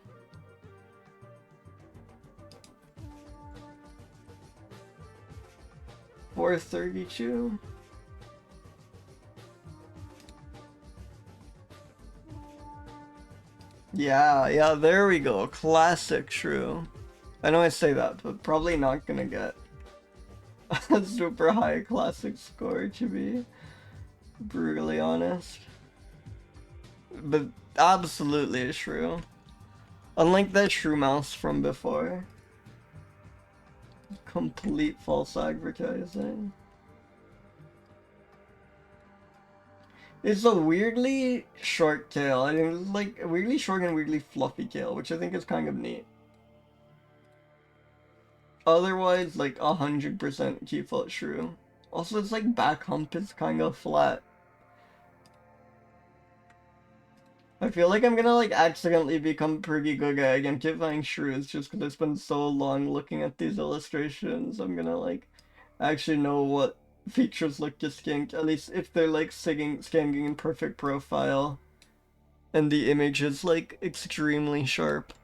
$432. Yeah, there we go. Classic shrew. I know I say that, but probably not gonna get a super high classic score, to be brutally honest. But absolutely a shrew. Unlike that shrew mouse from before. Complete false advertising. It's a weirdly short tail. I think it's like a weirdly short and weirdly fluffy tail, which I think is kind of neat. Otherwise, like 100% key-foot shrew. Also, its like back hump is kind of flat. I feel like I'm gonna like accidentally become pretty good at identifying shrews just because I spent so long looking at these illustrations. I'm gonna like actually know what features look distinct, at least if they're like scanning in perfect profile and the image is like extremely sharp.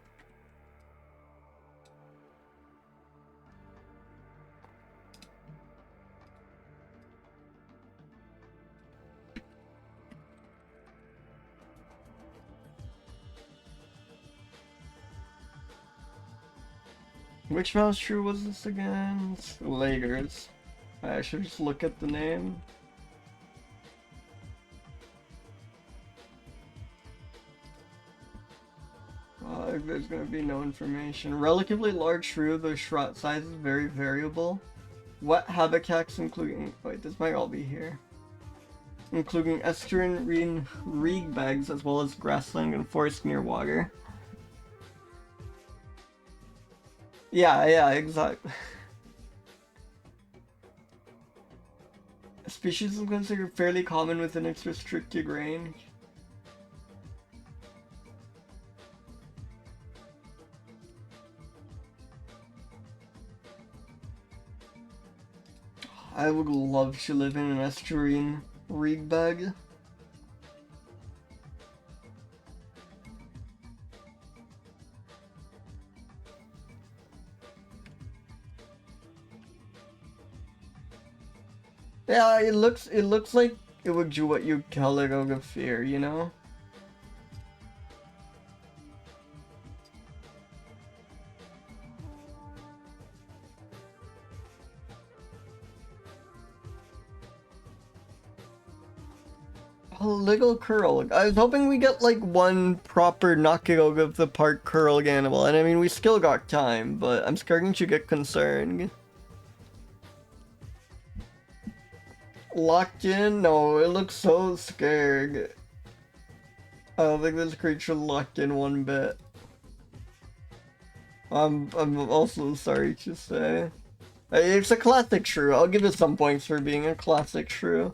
Which mouse shrew was this again? Laters. I should just look at the name. There's gonna be no information. Relatively large shrew, the shroud size is very variable. Wet habitats including... wait, this might all be here. Including estuarine reed beds as well as grassland and forest near water. Yeah, exactly. Species is considered fairly common within its restricted range. I would love to live in an estuarine reed bed. Yeah, it looks like it would do what you call it out of fear, you know? A little curl. I was hoping we get like one proper knocking out of the park curl animal, and I mean we still got time, but I'm starting to get concerned. Locked in? No, it looks so scared. I don't think this creature locked in one bit. I'm also sorry to say. It's a classic shrew. I'll give it some points for being a classic shrew.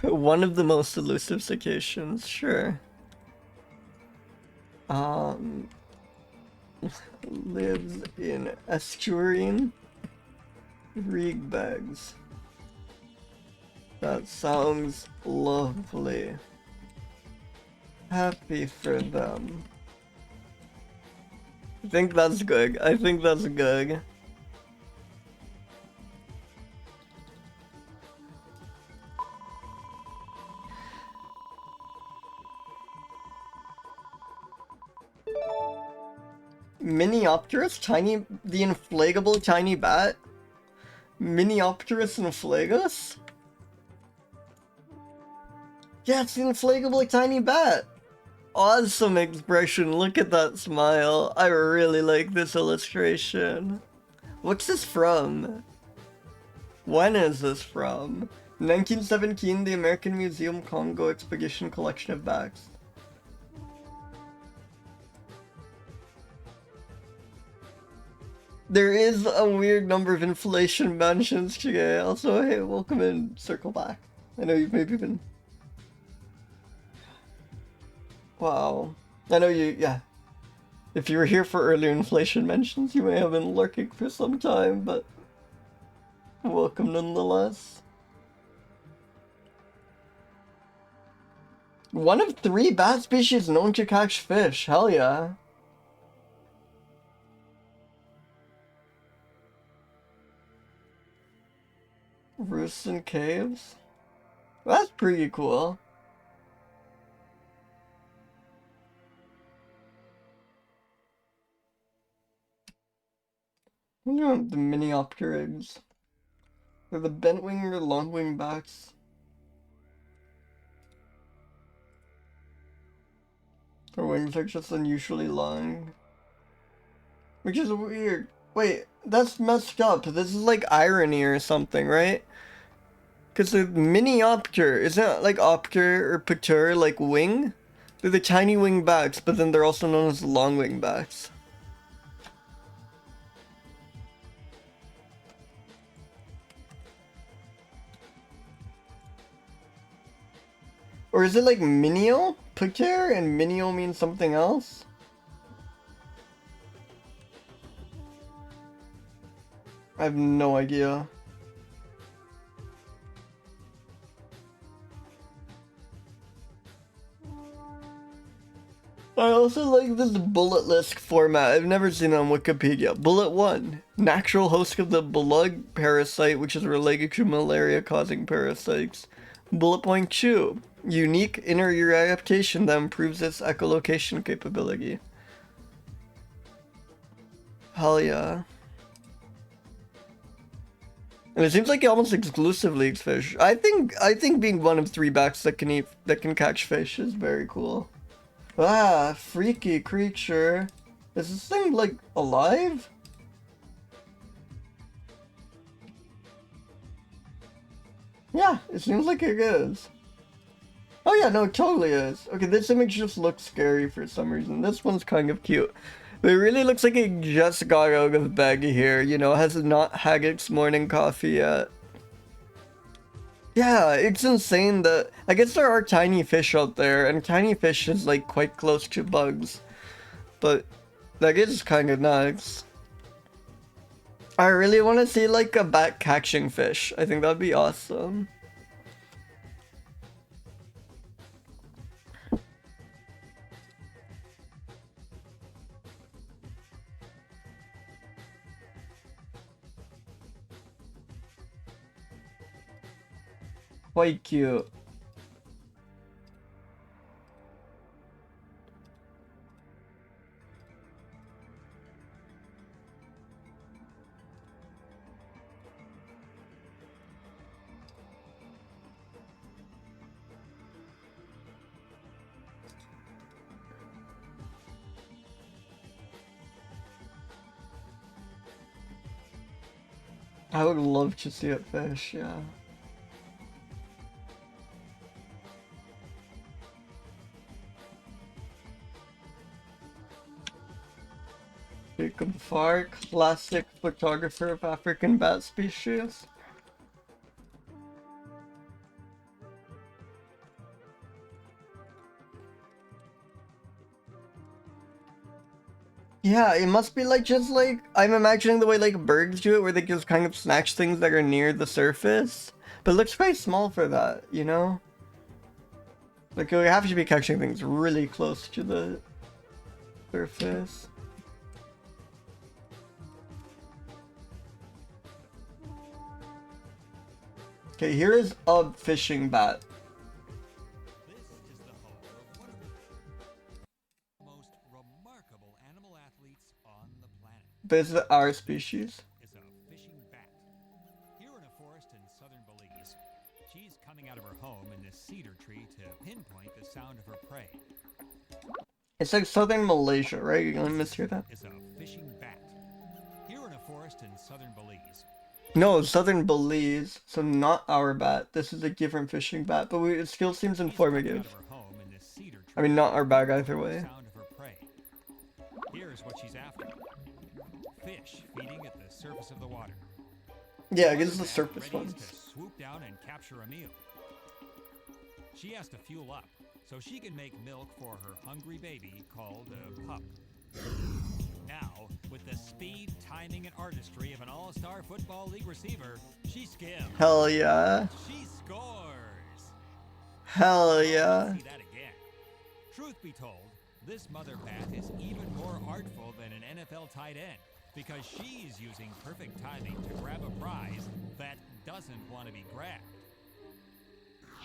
One of the most elusive cetaceans, sure. Lives in estuarine reed bags. That sounds lovely. Happy for them. I think that's good. I think that's good. Miniopterus? Tiny... the inflatable tiny bat? Miniopterus inflatus? Yeah, it's the inflatable tiny bat! Awesome expression, look at that smile. I really like this illustration. What's this from? When is this from? 1917, the American Museum Congo Expedition Collection of Bats. There is a weird number of inflation mentions today. Also, hey, welcome in. Circle back. I know you've maybe been... Wow. I know you, yeah. If you were here for earlier inflation mentions, you may have been lurking for some time, but... welcome nonetheless. One of 3 bat species known to catch fish. Hell yeah. Roosts in caves? That's pretty cool. You know, the Miniopterus. They're the bent wing or long wing bats. Their wings are just unusually long. Which is weird. Wait, that's messed up. This is like irony or something, right? Because the Miniopter, isn't it like opter or pater, like wing? They're the tiny wing bats, but then they're also known as long wing bats. Or is it like Minio? Pater and Minio means something else? I have no idea. I also like this bullet list format. I've never seen it on Wikipedia. Bullet 1. Natural host of the bug parasite, which is related to malaria-causing parasites. Bullet point 2. Unique inner ear adaptation that improves its echolocation capability. Hell yeah. And it seems like it almost exclusively eats fish. I think being one of 3 bats that can catch fish is very cool. Ah, freaky creature. Is this thing, like, alive? Yeah, it seems like it is. Oh yeah, no, it totally is. Okay, this image just looks scary for some reason. This one's kind of cute. But it really looks like it just got out of bed here, you know, has not had its morning coffee yet. Yeah, it's insane that... I guess there are tiny fish out there, and tiny fish is, like, quite close to bugs. But that is kind of nuts. I really want to see, like, a bat catching fish. I think that'd be awesome. quite cute. I would love to see it fish, yeah. Jacob Farr, classic photographer of African bat species. Yeah, it must be like just like I'm imagining the way like birds do it, where they just kind of snatch things that are near the surface. But it looks quite small for that, you know? Like you have to be catching things really close to the surface. Okay, here is a fishing bat. This is our species. Is a fishing bat. Here in a forest in southern Belize, she's coming out of her home in this cedar tree to pinpoint the sound of her prey. It's like southern Malaysia, right? You gonna mishear that? Is a fishing bat. Here in a forest in southern Belize. No, southern Belize. So not our bat. This is a different fishing bat, but it still seems informative. I mean, not our bag either way. Sound of her prey. Here's what she's after. Fish feeding at the surface of the water. Yeah, I guess the surface ready ones. to swoop down and capture a meal. She has to fuel up so she can make milk for her hungry baby called a pup. Now, with the speed, timing, and artistry of an all-star football league receiver, she skims. Hell yeah. She scores. Hell yeah. See that again. Truth be told, this mother bat is even more artful than an NFL tight end, because she's using perfect timing to grab a prize that doesn't want to be grabbed.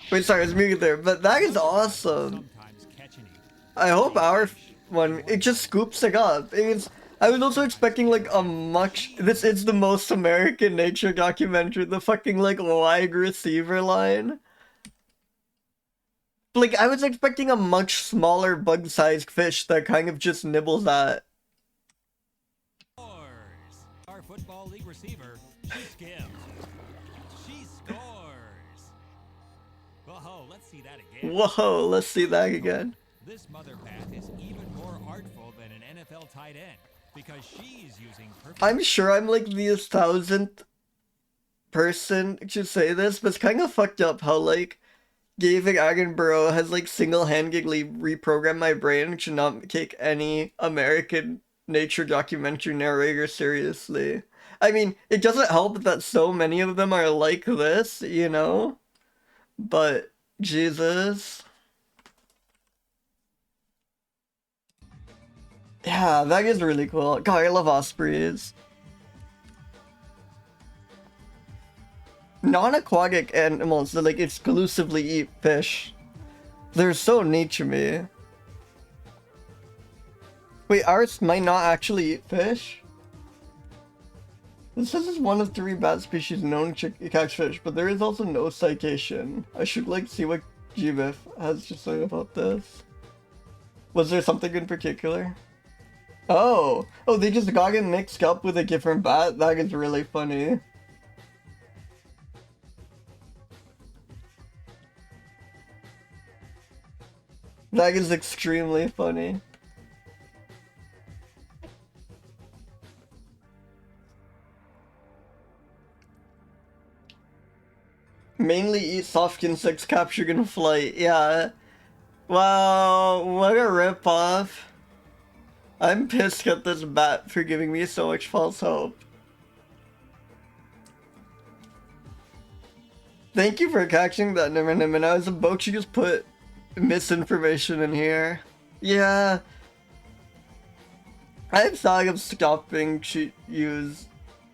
Wait, sorry, I was muted there, but that is awesome. Sometimes catching you. I hope our one, it just scoops it up. I was also expecting like a much, this is the most American nature documentary, the fucking like wide receiver line. Like, I was expecting a much smaller bug-sized fish that kind of just nibbles at. Our football league receiver, she skims. She scores. Whoa, let's see that again. Whoa, let's see that again. This mother bat is even more artful than an NFL tight end, because she's using perfect... I'm sure I'm like the 1000th person to say this, but it's kind of fucked up how like David Attenborough has like single-handedly reprogrammed my brain to not take any American nature documentary narrator seriously. I mean, it doesn't help that so many of them are like this, you know? But, Jesus. Yeah, that is really cool. God, I love ospreys. Non-aquatic animals that like exclusively eat fish. They're so neat to me. Wait, ours might not actually eat fish? This says it's one of 3 bat species known to catch fish, but there is also no citation. I should like see what GBIF has to say about this. Was there something in particular? Oh, they just got it mixed up with a different bat? That is really funny. That is extremely funny. Mainly eat soft insects captured in flight. Yeah. Wow, what a ripoff. I'm pissed at this bat for giving me so much false hope. Thank you for catching that, Nim, and I was about to just put misinformation in here. Yeah. I've thought of stopping to use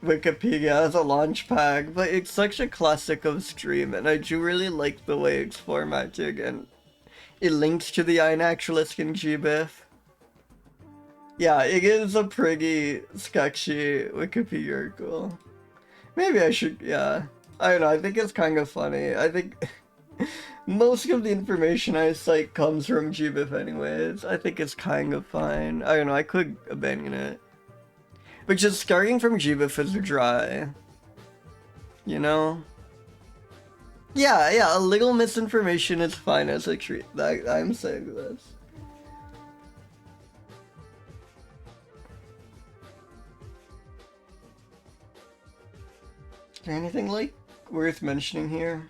Wikipedia as a launch pad, but it's such a classic of stream, and I do really like the way it's formatted, and it links to the iNaturalist in GBIF. Yeah, it is a pretty sketchy Wikipedia article. Maybe I should, yeah. I don't know, I think it's kind of funny. I think most of the information I cite comes from GBIF anyways. I think it's kind of fine. I don't know, I could abandon it. But just starting from GBIF is dry. You know? Yeah, a little misinformation is fine as a treat. I'm saying this. Is there anything like worth mentioning here?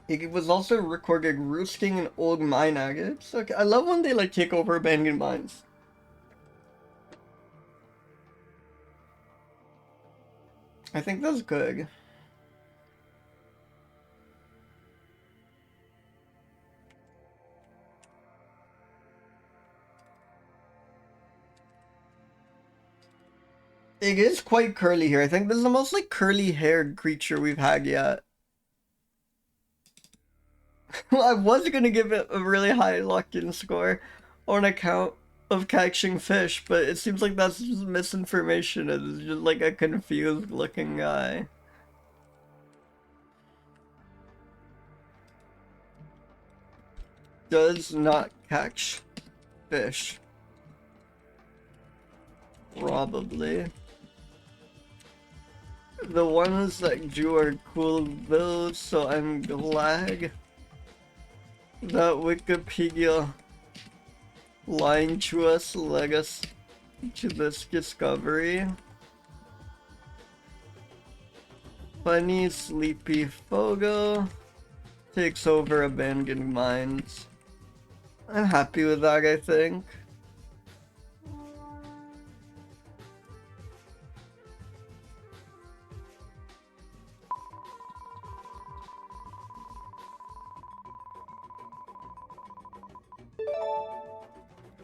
It was also recorded roosting in old mine agates. Okay, I love when they like take over abandoned mines. I think that's good. It is quite curly here. I think this is the most like curly-haired creature we've had yet. I was gonna give it a really high locked-in score on account of catching fish, but it seems like that's just misinformation. It's just like a confused looking guy. Does not catch fish. Probably. The ones that do are cool though, so I'm glad that Wikipedia lying to us led us to this discovery. Funny sleepy Fogo takes over abandoned mines. I'm happy with that, I think.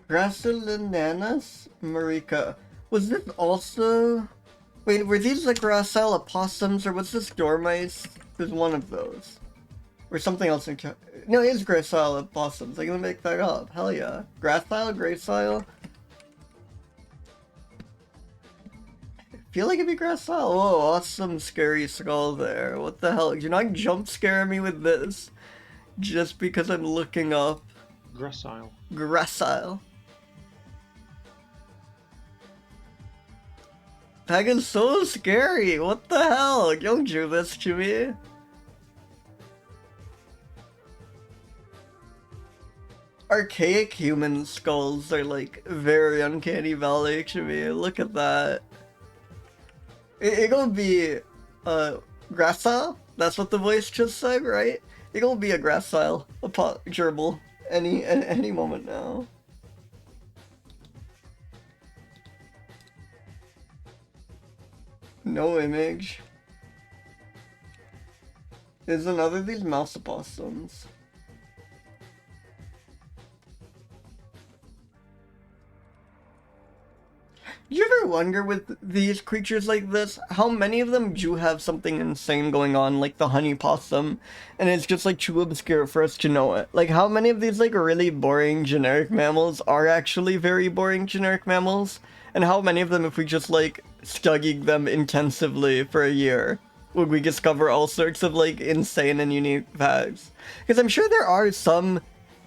Gracilinanus marica. Was this also... Wait, were these the gracile opossums, or was this dormice? There's one of those. Or something else in... No, it is gracile opossums. I'm gonna make that up. Hell yeah. Gracile? I feel like it'd be gracile. Whoa, awesome scary skull there. What the hell? You're not jump scaring me with this. Just because I'm looking up. Gracile. That is so scary! What the hell? Don't do this to me! Archaic human skulls are like very uncanny valley to me. Look at that. It gonna be gracile? That's what the voice just said, right? It gonna be a gracile, a gerbil, any moment now. No image. Is another of these mouse opossums. Do you ever wonder with these creatures like this, how many of them do have something insane going on, like the honey possum, and it's just like too obscure for us to know it? Like how many of these like really boring generic mammals are actually very boring generic mammals? And how many of them, if we just like studied them intensively for a year, would we discover all sorts of like insane and unique facts? Because I'm sure there are some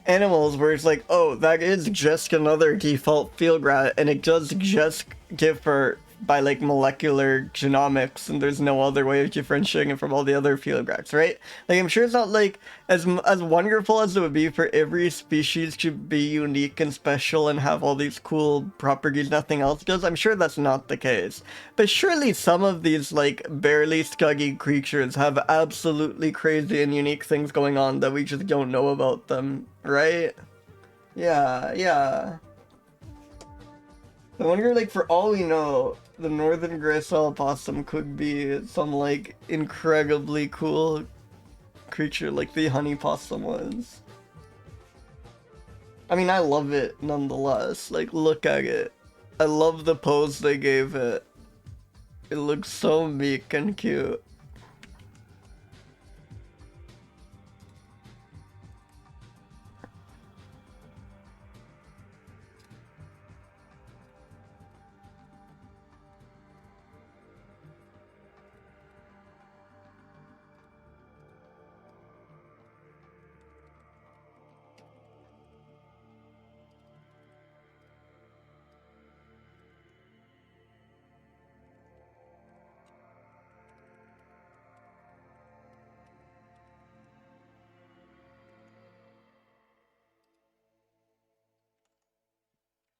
animals where it's like, oh, that is just another default field rat, and it does just differ by like molecular genomics, and there's no other way of differentiating it from all the other field rats, right? Like, I'm sure it's not like as wonderful as it would be for every species to be unique and special and have all these cool properties nothing else does. I'm sure that's not the case. But surely some of these like barely studied creatures have absolutely crazy and unique things going on that we just don't know about them, right? Yeah. I wonder, like, for all we know, the northern gracile opossum could be some, like, incredibly cool creature like the honey possum was. I mean, I love it nonetheless. Like, look at it. I love the pose they gave it. It looks so meek and cute.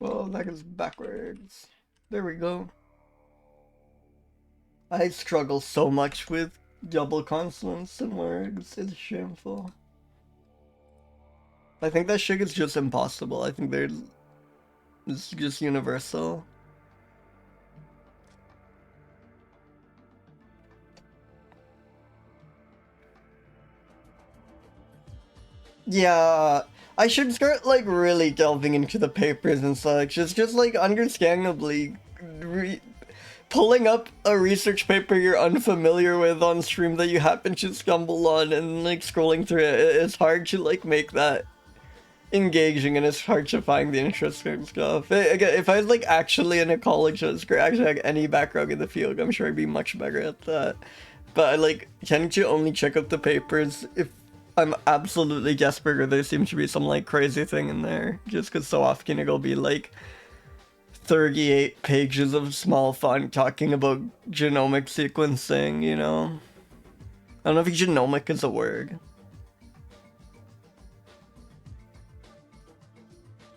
Well, that goes backwards. There we go. I struggle so much with double consonants in words. It's shameful. I think that shit is just impossible. I think it's just universal. Yeah, I should start like really delving into the papers and such. It's just like understandably pulling up a research paper you're unfamiliar with on stream that you happen to stumble on and like scrolling through it. It's hard to like make that engaging, and it's hard to find the interesting stuff. Again, if I was like actually an ecologist or actually had any background in the field, I'm sure I'd be much better at that. But I like tend to only check out the papers if I'm absolutely desperate or there seems to be some like crazy thing in there, just because so often it'll be like 38 pages of small font talking about genomic sequencing, you know? I don't know if genomic is a word.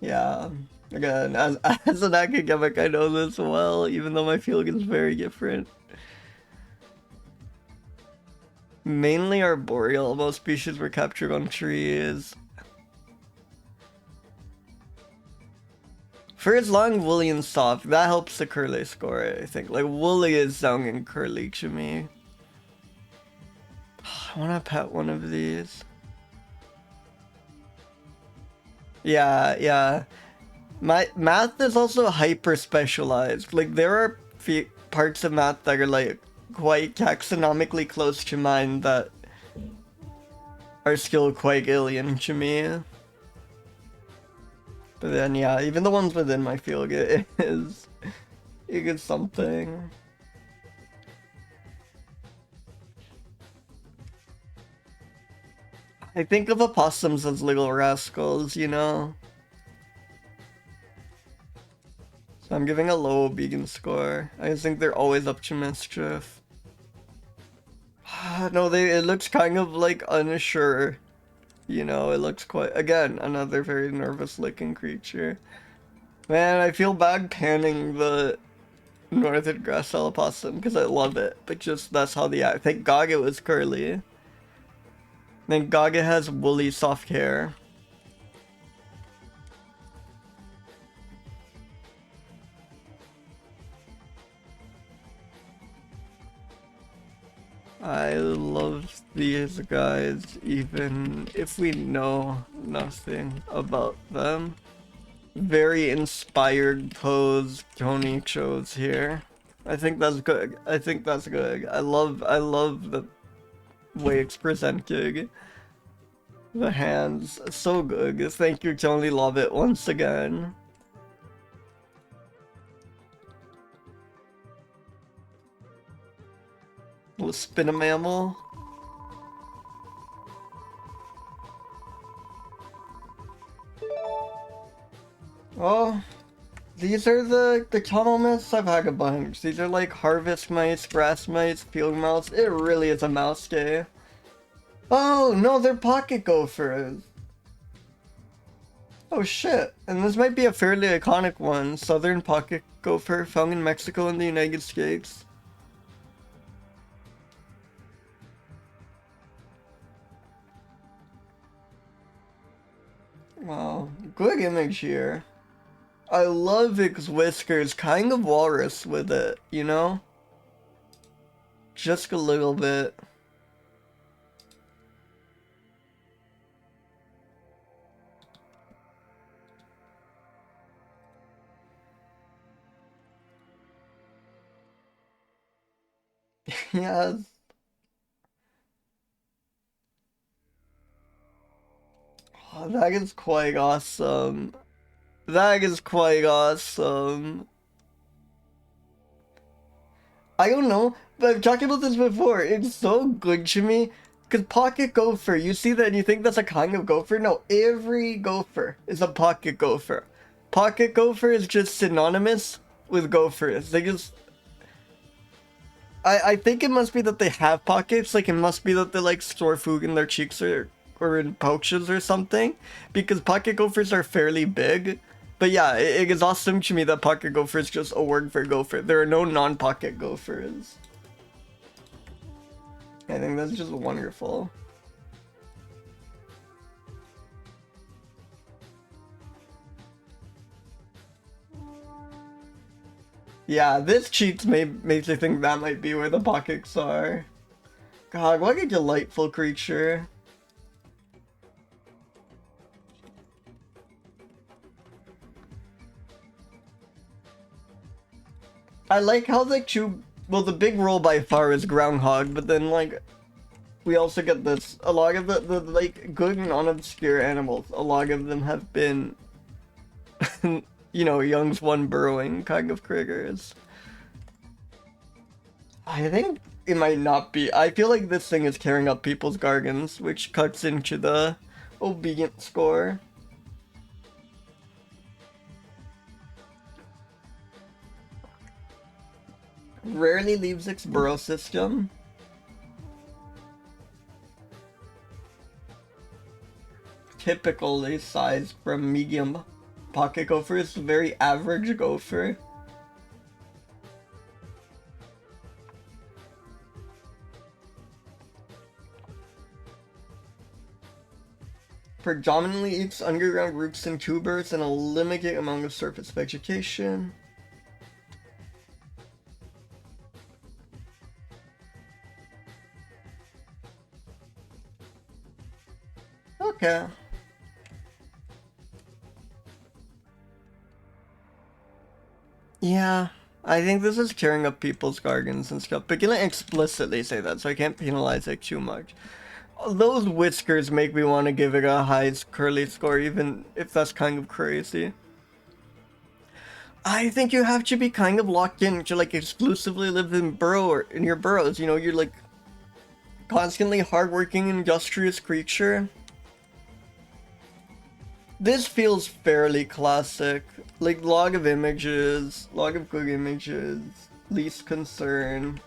Yeah, again, as an academic, I know this well, even though my field is very different. Mainly arboreal, most species were captured on trees. For as long, woolly and soft, that helps the curly score, I think. Like, woolly is sounding curly to me. I want to pet one of these. Yeah. My math is also hyper specialized. Like, there are parts of math that are like quite taxonomically close to mine that are still quite alien to me. But then, yeah, even the ones within my field, it is something. I think of opossums as little rascals, you know? So I'm giving a low vegan score. I think they're always up to mischief. No, it looks kind of like unsure. You know, it looks quite, again, another very nervous looking creature. Man, I feel bad panning the northern grassel opossum because I love it, but just that's how thank God it was curly. Thank God it has woolly soft hair. I love these guys even if we know nothing about them. Very inspired pose Tony chose here. I think that's good. I think that's good. I love the way it's presented. The hands, so good. Thank you, Tony. Love it once again. We'll spin a mammal. Oh, these are the tunnel mice. I've had a bunch. These are like harvest mice, grass mice, field mouse. It really is a mouse day. Oh no, they're pocket gophers. Oh shit, and this might be a fairly iconic one. Southern pocket gopher, found in Mexico and the United States. Wow, good image here. I love its whiskers, kind of walrus with it, you know? Just a little bit. Yes. Oh, that is quite awesome. That is quite awesome. I don't know, but I've talked about this before. It's so good to me. Because pocket gopher, you see that and you think that's a kind of gopher? No, every gopher is a pocket gopher. Pocket gopher is just synonymous with gophers. They just... I think it must be that they have pockets. Like, it must be that they, like, store food in their cheeks or in pouches or something. Because pocket gophers are fairly big. But yeah, it is awesome to me that pocket gopher is just a word for gopher. There are no non-pocket gophers. I think that's just wonderful. Yeah, this cheats makes me think that might be where the pockets are. God, what a delightful creature. I like how the well, the big role by far is groundhog, but then like we also get this. A lot of the like good and unobscure animals, a lot of them have been you know, Young's one burrowing kind of critters. I think it might not be. I feel like this thing is tearing up people's gargans, which cuts into the obedient score. Rarely leaves its burrow system. Typically sized from medium pocket gophers, very average gopher. Predominantly eats underground roots and tubers and a limited amount of surface vegetation. Okay. Yeah, I think this is tearing up people's gargans and stuff, but gonna explicitly say that, so I can't penalize it too much. Those whiskers make me want to give it a high curly score, even if that's kind of crazy. I think you have to be kind of locked in to like exclusively live in in your burrows. You know, you're like constantly hardworking, industrious creature. This feels fairly classic. Like, log of images, log of good images, least concern.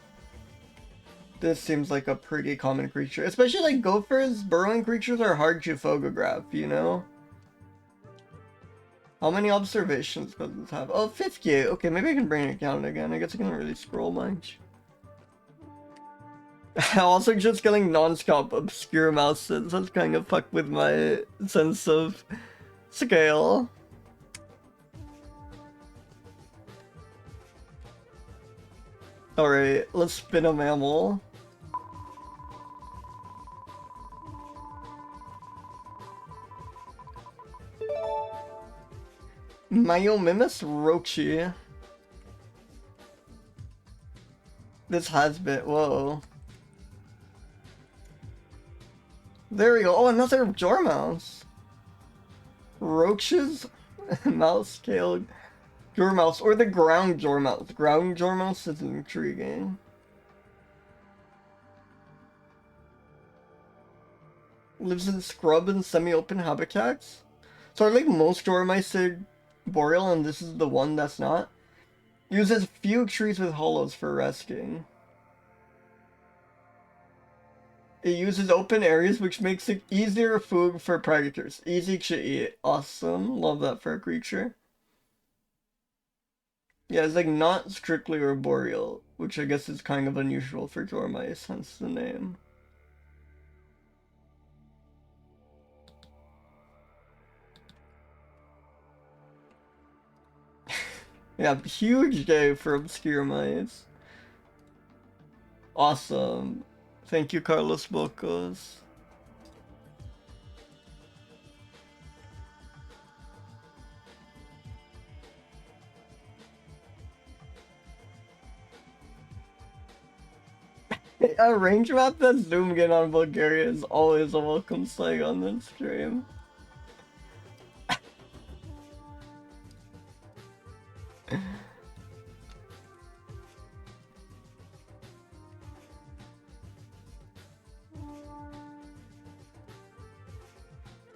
This seems like a pretty common creature. Especially like gophers, burrowing creatures are hard to photograph, you know? How many observations does this have? Oh, 58. Okay, maybe I can bring it down again. I guess I can't really scroll much. Also just getting non-stop obscure mouses. That's kind of fucked with my sense of scale. Alright, let's spin a mammal. Myomimus roachi. This has been, whoa. There we go. Oh, another Dormouse. Roaches? Mouse-tailed Dormouse, or the ground Dormouse. Ground Dormouse is intriguing. Lives in scrub and semi-open habitats. So I like most Dormice are boreal, and this is the one that's not. Uses few trees with hollows for resting. It uses open areas, which makes it easier food for predators. Easy to eat. Awesome. Love that for a creature. Yeah, it's like not strictly arboreal, which I guess is kind of unusual for Dormice, hence the name. Yeah, huge day for obscure mice. Awesome. Thank you, Carlos Bocos. A range map that's zoomed in on Bulgaria is always a welcome sight on this stream.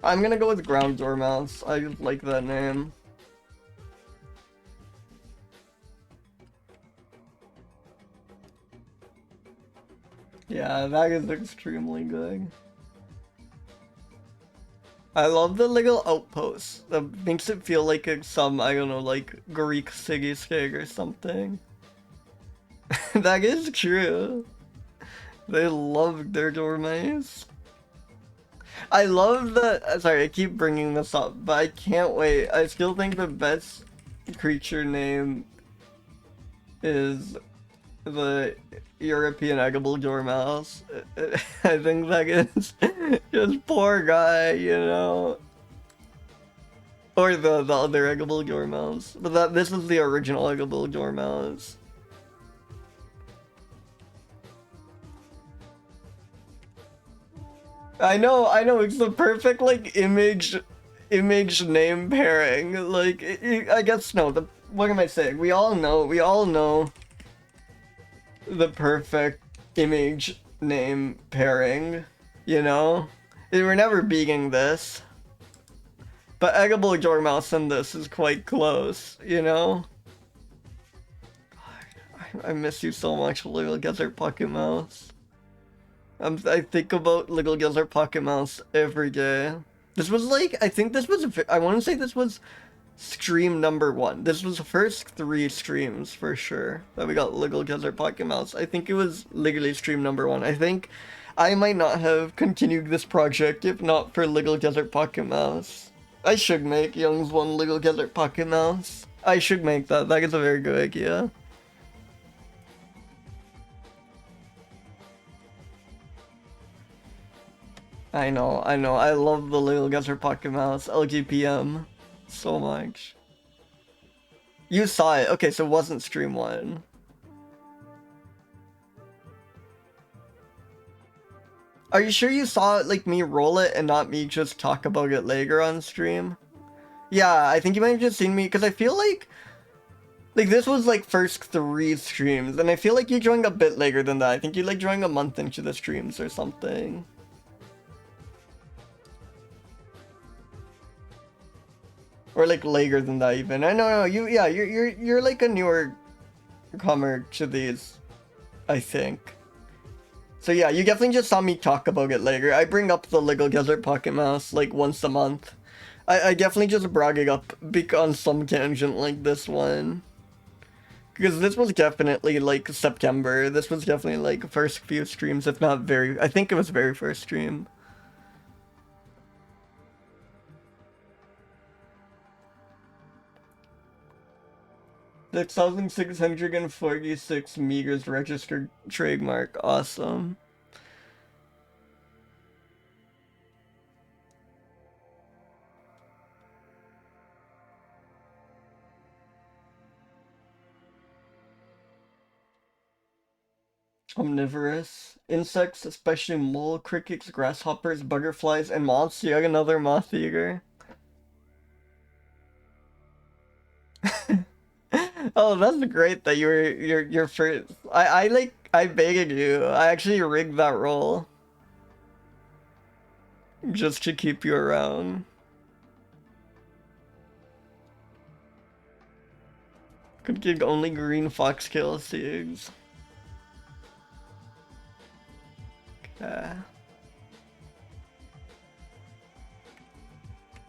I'm gonna go with ground dormouse. I just like that name. Yeah, that is extremely good. I love the little outposts. That makes it feel like it's some, I don't know, like Greek city-state or something. That is true. They love their dormice. I love the. Sorry, I keep bringing this up, but I can't wait. I still think the best creature name is the European eggable dormouse. I think that is just poor guy, you know. Or the other eggable dormouse. But this is the original eggable dormouse. I know, it's the perfect, like, image name pairing. Like, I guess, no, what am I saying? We all know the perfect image name pairing, you know? We're never beating this. But eggable dormouse and this is quite close, you know? I miss you so much, little desert pocket mouse. I think about little desert pocket mouse every day. This was like, I think this was, I want to say this was stream number 1. This was the first 3 streams for sure that we got little desert pocket mouse. I think it was literally stream number 1. I think I might not have continued this project if not for little desert pocket mouse. I should make Young's One little desert pocket mouse. I should make that. That is a very good idea. I know. I love the little desert pocket mouse, LGPM, so much. You saw it. Okay, so it wasn't stream 1. Are you sure you saw it, like, me roll it and not me just talk about it later on stream? Yeah, I think you might have just seen me, because I feel like this was, like, first 3 streams, and I feel like you joined a bit later than that. I think you, like, joined a month into the streams or something. Or like later than that even. I know, you're like a newer comer to these, I think. So yeah, you definitely just saw me talk about it later. I bring up the Lego Desert Pocket Mouse like once a month. I definitely just brought it up on some tangent like this one. Because this was definitely like September. This was definitely like first few streams, if not I think it was very first stream. 6,646 meters registered trademark. Awesome. Omnivorous. Insects, especially mole, crickets, grasshoppers, butterflies, and moths. You have another moth eater. Oh, that's great that you're first. I baited you. I actually rigged that roll. Just to keep you around. Could get only green foxtail seeds. Okay.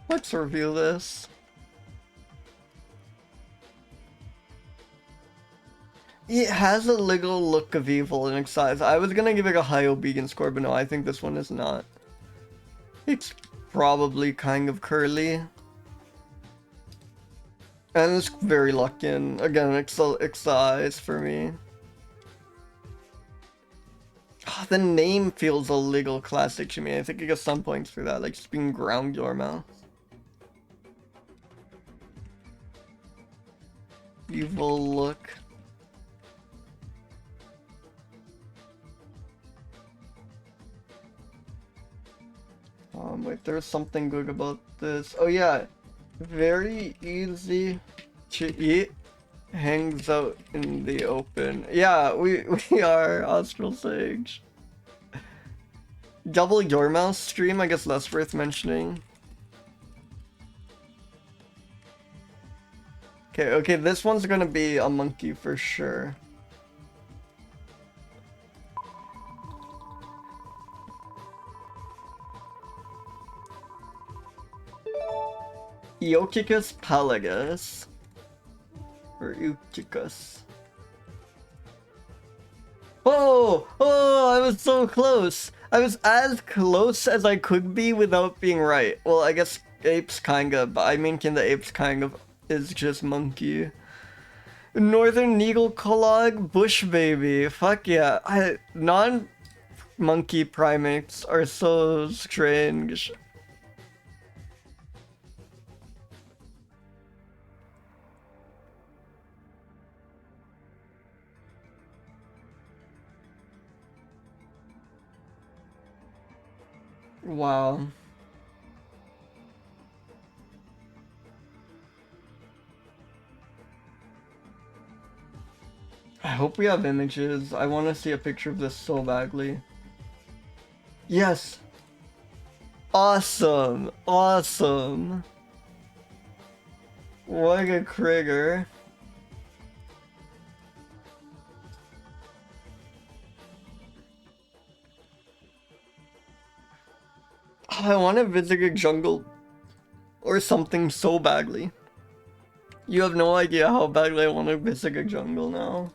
Let's review this. It has a little look of evil in its size. I was gonna give it a high obedience score, but no, I think this one is not. It's probably kind of curly. And it's very locked in. Again, it's size for me. Oh, the name feels a little classic to me. I think I get some points for that, like just being ground dormouse. Evil look. Wait, there's something good about this. Oh yeah, very easy to eat. Hangs out in the open. Yeah, we are Austral Sage. Double Dormouse stream, I guess that's worth mentioning. Okay, this one's gonna be a monkey for sure. Euoticus pallidus. Or Euoticus. Oh! Oh, I was so close! I was as close as I could be without being right. Well, I guess apes kinda, but I mean, the apes kind of is just monkey. Northern Needle Collog Bush Baby. Fuck yeah. Non-monkey primates are so strange. Wow. I hope we have images. I want to see a picture of this so badly. Yes! Awesome! Awesome! What a Krieger. I want to visit a jungle or something so badly. You have no idea how badly I want to visit a jungle now.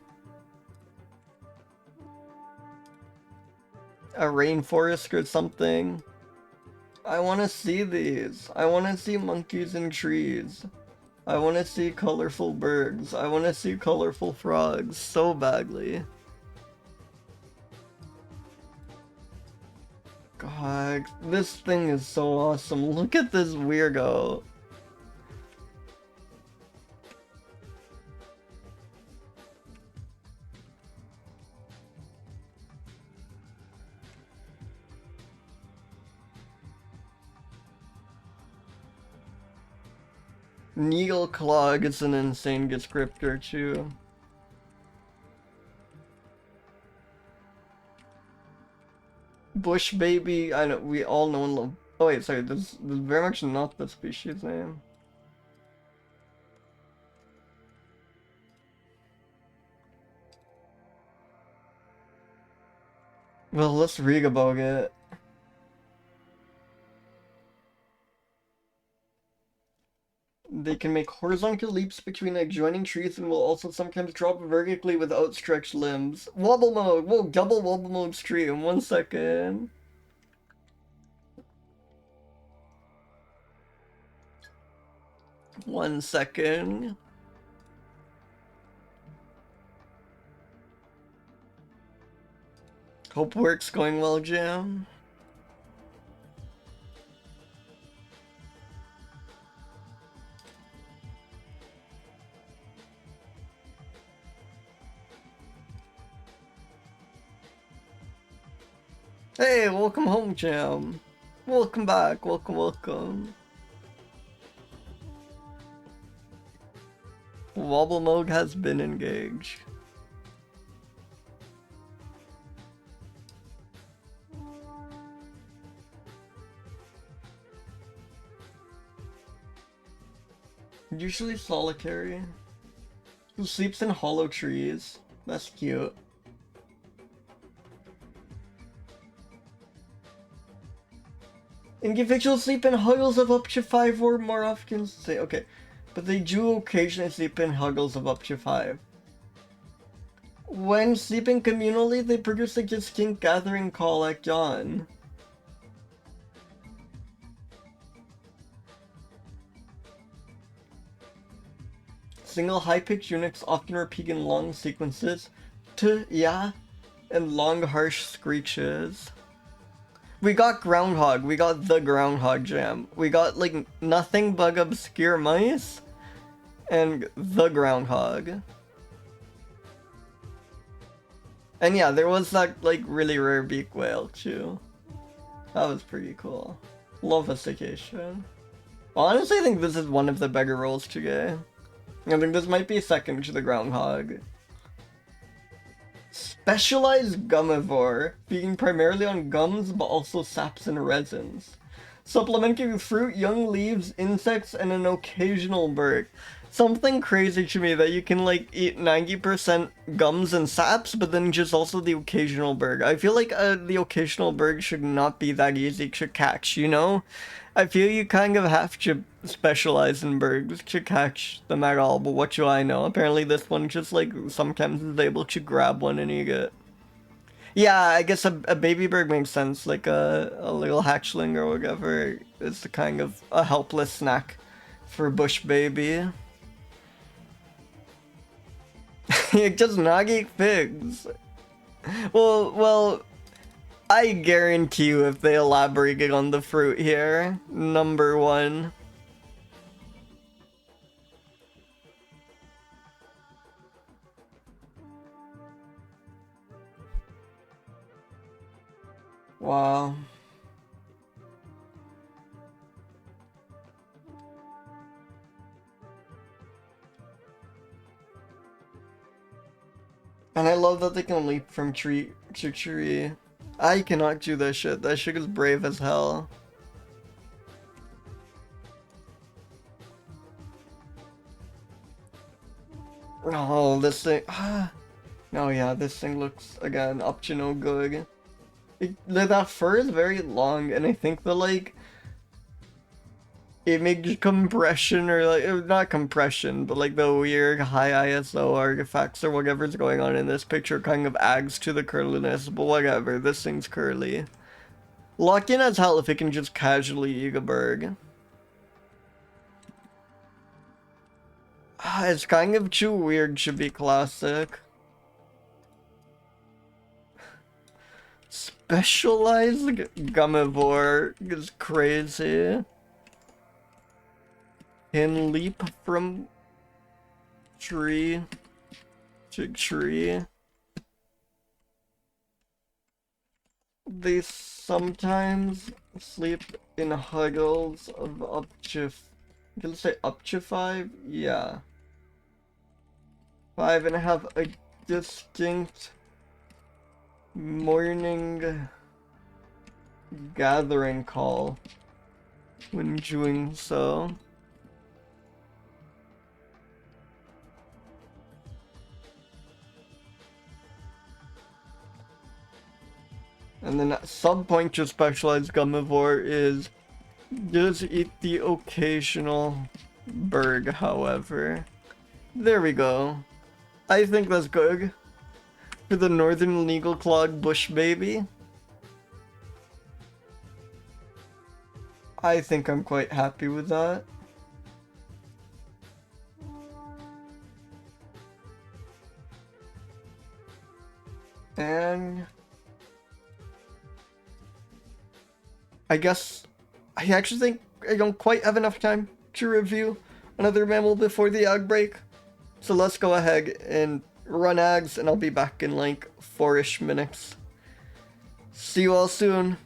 A rainforest or something. I want to see these. I want to see monkeys in trees. I want to see colorful birds. I want to see colorful frogs so badly. God, this thing is so awesome. Look at this weirdo. Needle Clog is an insane descriptor too. Bush Baby, I know, we all know and love. Oh wait, sorry, this is very much not the species name. Well, let's read about it. They can make horizontal leaps between adjoining trees and will also sometimes drop vertically with outstretched limbs. Wobble mode! Whoa, double wobble mode stream. 1 second. One second. Hope work's going well, Jam. Hey, welcome home, Jam. Welcome back. Welcome. Wobble mode has been engaged. Usually solitary. Who sleeps in hollow trees. That's cute. Individuals sleep in huddles of up to 5 or more often. Say okay, but they do occasionally sleep in huddles of up to 5. When sleeping communally, they produce a distinct gathering call at dawn. Single high-pitched units often repeat in long sequences, yeah, and long harsh screeches. We got Groundhog, we got the Groundhog Jam. We got, like, Nothing But Obscure Mice, and the Groundhog. And yeah, there was that, like, really rare beak whale, too. That was pretty cool. Love Pithecia. Honestly, I think this is one of the better rolls today. I think this might be second to the groundhog. Specialized gumivore, feeding primarily on gums but also saps and resins. Supplementing with fruit, young leaves, insects, and an occasional berg. Something crazy to me that you can like eat 90% gums and saps, but then just also the occasional berg. I feel like the occasional berg should not be that easy to catch, you know? I feel you kind of have to specialize in bergs to catch them at all, but what do I know? Apparently this one just like sometimes is able to grab one and eat it. Yeah, I guess a baby berg makes sense, like a little hatchling or whatever. It's the kind of a helpless snack for bush baby. You just not eat figs. Well, I guarantee you if they elaborated on the fruit here, number one. Wow. And I love that they can leap from tree to tree. I cannot do that shit. That shit is brave as hell. Oh, this thing. Oh yeah, this thing looks, again, up to no good. That fur is very long, and I think the, like, image compression, or, like, not compression, but, like, the weird high ISO artifacts or whatever's going on in this picture kind of adds to the curliness, but whatever, this thing's curly. Locked in as hell if it can just casually eat a berg. It's kind of too weird to be classic. Specialized gumivore is crazy. Can leap from tree to tree. They sometimes sleep in huddles of up to, can I say up to 5? Yeah. 5 and have a distinct morning gathering call when doing so. And then sub point to specialized gumivore is does eat the occasional berg, however. There we go. I think that's good. For the northern legal clawed bush baby. I think I'm quite happy with that. And I guess I actually think I don't quite have enough time to review another mammal before the ag break. So let's go ahead and run ags, and I'll be back in like 4-ish minutes. See you all soon.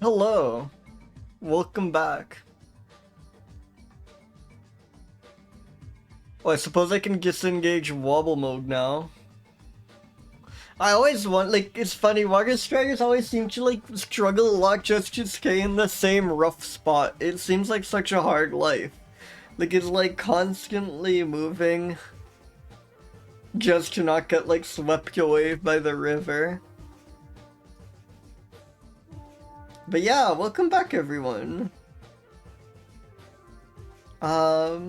Hello. Welcome back. Oh, I suppose I can disengage wobble mode now. I always want, like, it's funny, water striders always seem to, like, struggle a lot just to stay in the same rough spot. It seems like such a hard life. Like, it's, like, constantly moving just to not get, like, swept away by the river. But yeah, welcome back, everyone. I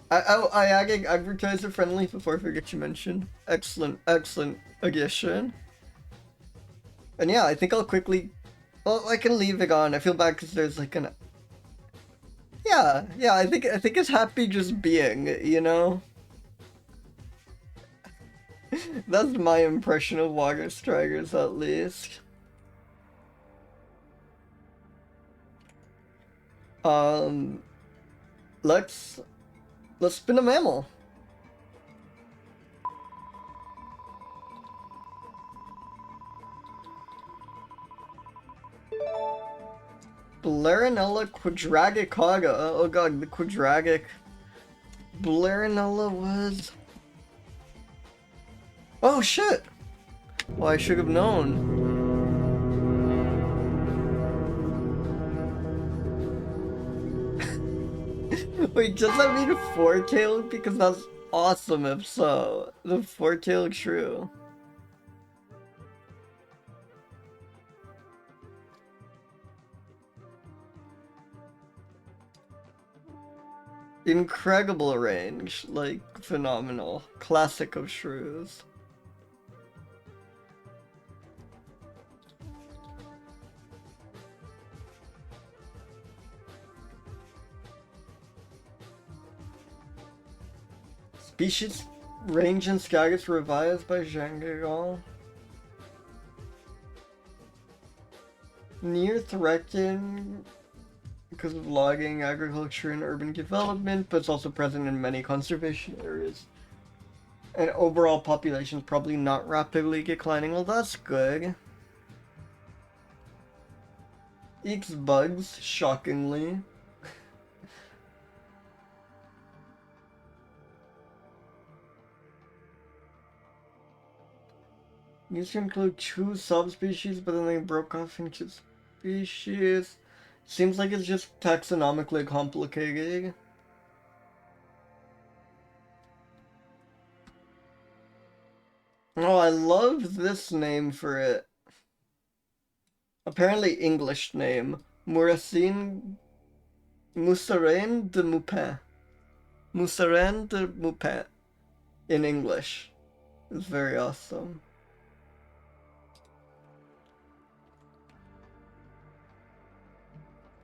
advertised it friendly before I forget to mention. Excellent addition. And yeah, I think I'll quickly... Well, I can leave it on. I feel bad because there's like an... Yeah, I think it's happy just being, you know? That's my impression of water striders, at least. Let's spin a mammal. Blarinella quadraticauda. Oh god, the quadratic. Blarinella was... Oh shit! Well, I should have known. Wait, does that mean four-tailed? Because that's awesome if so. The four-tailed shrew. Incredible range, like phenomenal. Classic of shrews. Species range and Skagus revised by Zhang. Near threatened because of logging, agriculture, and urban development, but it's also present in many conservation areas. And overall population is probably not rapidly declining. Well, that's good. Eats bugs, shockingly. Used to include 2 subspecies, but then they broke off into species. Seems like it's just taxonomically complicated. Oh, I love this name for it. Apparently English name. Moussarin de Moupin. Moussarin de Moupin. In English. It's very awesome.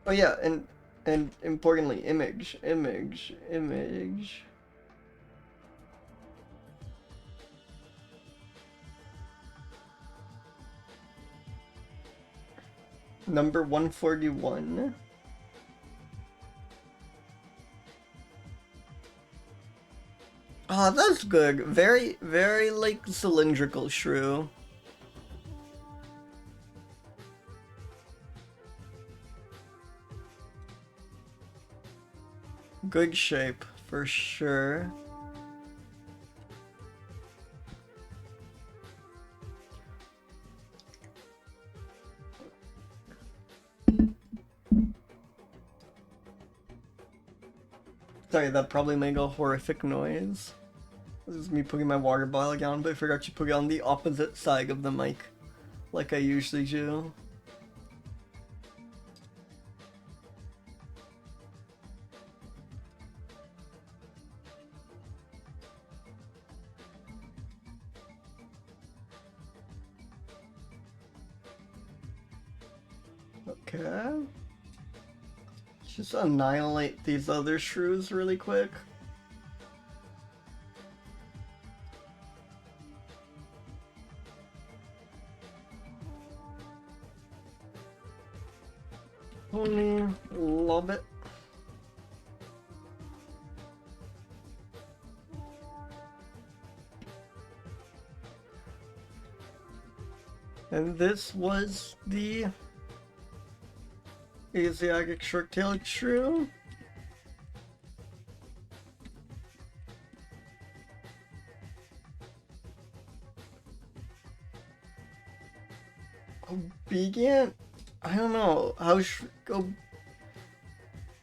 Oh yeah, and importantly, image. Number 141. Oh, that's good. Very, very, like, cylindrical shrew. Good shape, for sure. Sorry, that probably made a horrific noise. This is me putting my water bottle down, but I forgot to put it on the opposite side of the mic, like I usually do. Okay. Just annihilate these other shrews really quick. Pony, love it. And this was the Asiatic short-tailed shrew. Obedient? I don't know.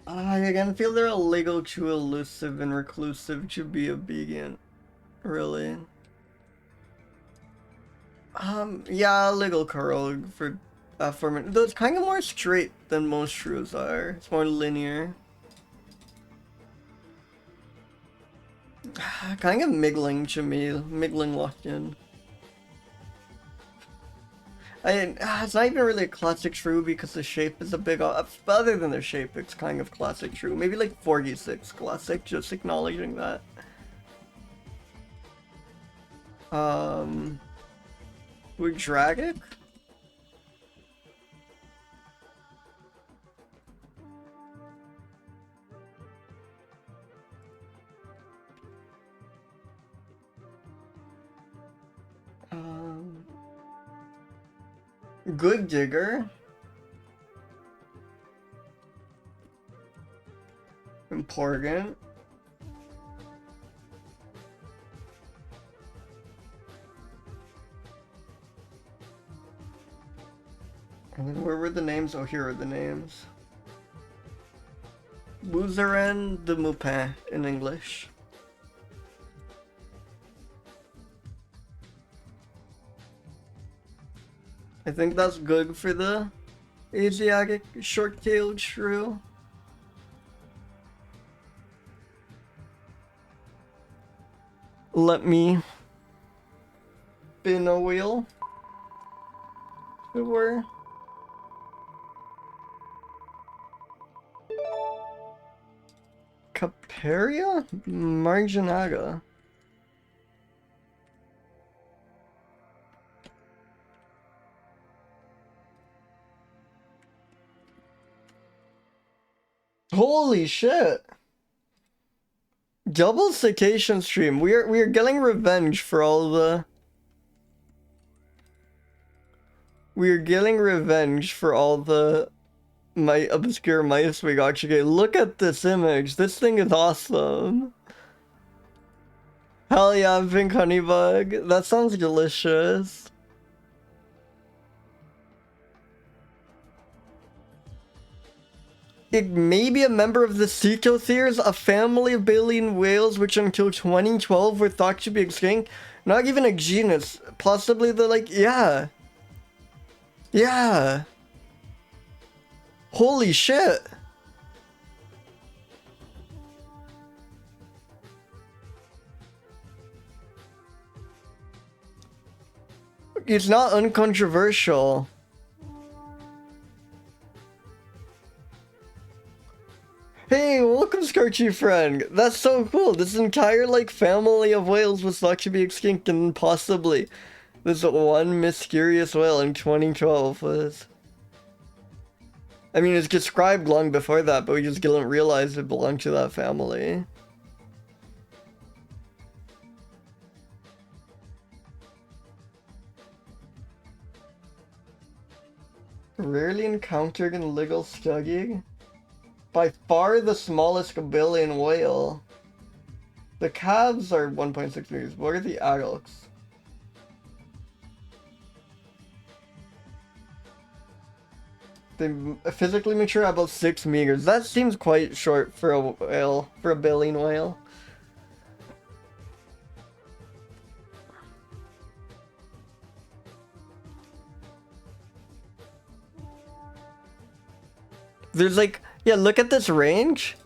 I again feel they're a little too elusive and reclusive to be obedient. Really. Yeah, a little curl for me. Though it's kind of more straight than most shrews are. It's more linear. Kind of miggling to me. Miggling locked in. It's not even really a classic shrew because the shape is a bit off. But other than the shape, it's kind of classic shrew. Maybe like 46 classic, just acknowledging that. Quadratic? Good digger. Important. And then where were the names? Oh, here are the names. Buzaren de Moupin in English. I think that's good for the Asiatic short-tailed shrew. Let me spin a wheel. If it were. Caperea? Marginata. Holy shit! Double citation stream. We are getting revenge for all the. We are getting revenge for all the obscure mice we got to get. Look at this image. This thing is awesome. Hell yeah, pink honeybug. That sounds delicious. It may be a member of the Cetotheres, a family of baleen whales which until 2012 were thought to be extinct. Not even a genus. Possibly the yeah. Yeah. Holy shit. It's not uncontroversial. Hey, welcome Scorchy friend. That's so cool. This entire family of whales was thought to be extinct, and possibly this one mysterious whale in 2012 was. I mean, it's described long before that, but we just didn't realize it belonged to that family. Rarely encountered in legal study. By far the smallest Gabellian whale. The calves are 1.6 meters. What are the adults? They physically mature at about 6 meters. That seems quite short for a whale, for a baleen whale. There's yeah, look at this range.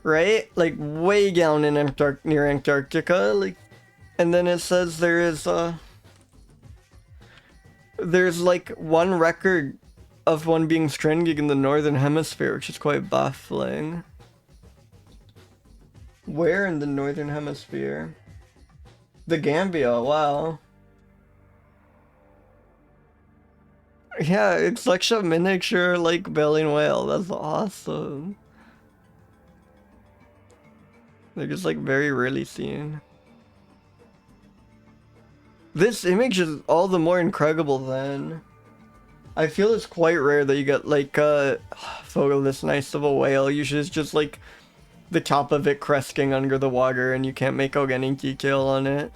Right? Way down in near Antarctica. And then it says there is, there's one record of one being stranded in the northern hemisphere, which is quite baffling. Where in the northern hemisphere? The Gambia, wow. Yeah, it's such a miniature baleen whale. That's awesome. They're just very rarely seen. This image is all the more incredible then. I feel it's quite rare that you get like a photo this nice of a whale. Usually it's just like the top of it cresting under the water and you can't make out any detail on it.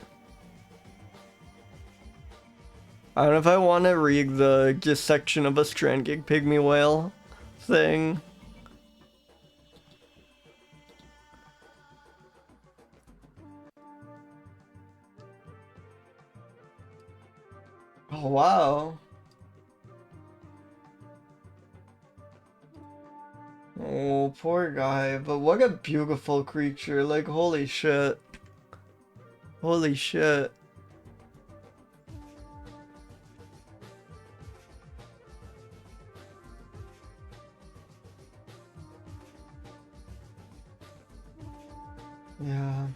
I don't know if I want to rig the dissection of a strand-gig pygmy whale thing. Oh, wow. Oh, poor guy, but what a beautiful creature, like, holy shit. Holy shit. Yeah.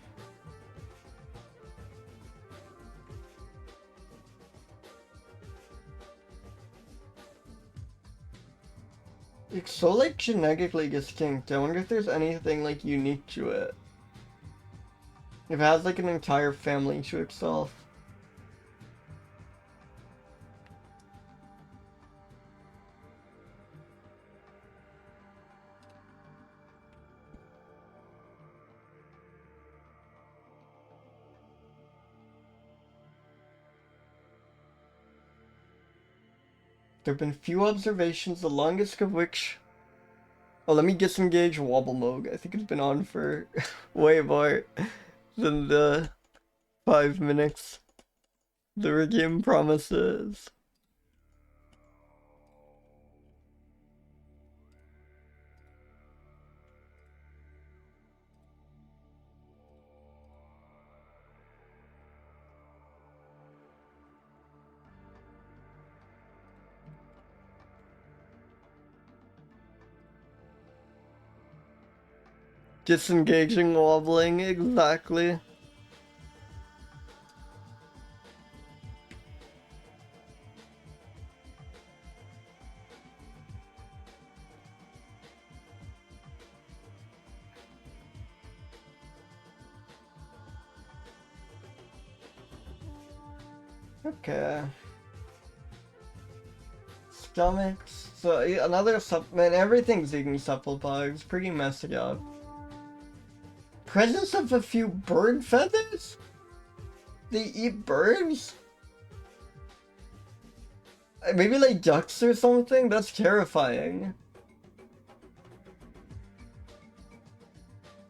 It's so, like, genetically distinct. I wonder if there's anything, like, unique to it. If it has, like, an entire family to itself. There have been few observations, the longest of which... Oh, let me disengage Wobble Mode. I think it's been on for way more than the 5 minutes the game promises. Disengaging wobbling, exactly. Okay. Stomachs. So another man, everything's eating cephalopods. Pretty messed up. Presence of a few bird feathers? They eat birds? Maybe like ducks or something? That's terrifying.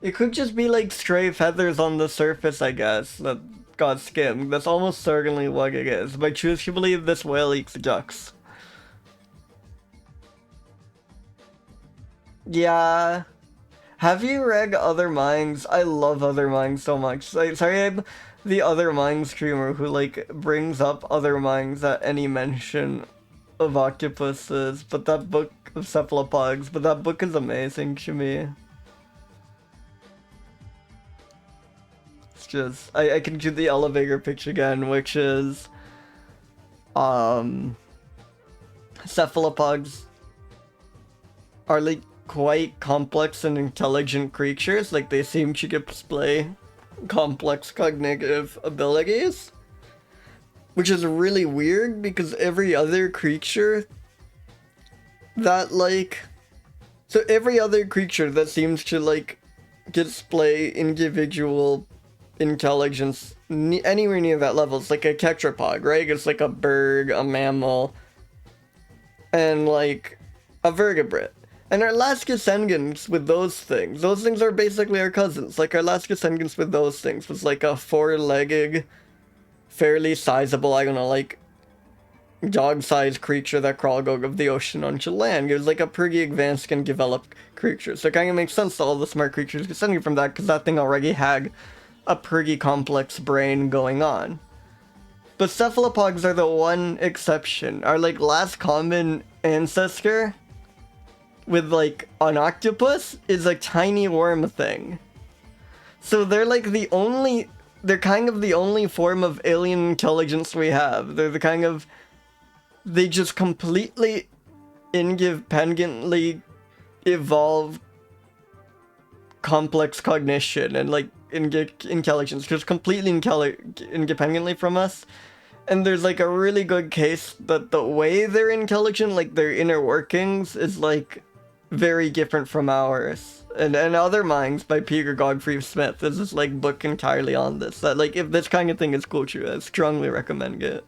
It could just be like stray feathers on the surface, I guess, that got skimmed. That's almost certainly what it is. But I choose to believe this whale eats ducks. Yeah. Have you read Other Minds? I love Other Minds so much. Like, sorry, I'm the Other Minds streamer who, like, brings up Other Minds at any mention of octopuses, but that book of cephalopods, but that book is amazing to me. It's just, I can do the elevator pitch again, which is, cephalopods are, like, quite complex and intelligent creatures. Like, they seem to display complex cognitive abilities, which is really weird because every other creature that, like, so every other creature that seems to, like, display individual intelligence anywhere near that level, it's like a tetrapod, right? It's like a bird, a mammal, and, like, a vertebrate. And our last descendants with those things are basically our cousins. Like, our last descendants with those things was like a four-legged, fairly sizable, I don't know, like, dog-sized creature that crawled out of the ocean onto land. It was like a pretty advanced and developed creature. So it kind of makes sense that all the smart creatures descending from that, because that thing already had a pretty complex brain going on. But cephalopods are the one exception. Our, like, last common ancestor with, like, an octopus is a tiny worm thing. So they're, like, they're kind of the only form of alien intelligence we have. They're the kind of, they just completely independently evolve complex cognition and, like, intelligence, just completely independently from us. And there's like a really good case that the way they're intelligent, like their inner workings, is like very different from ours. And Other Minds by Peter Godfrey Smith. This is like book entirely on this. That like if this kind of thing is cool to you, I strongly recommend it.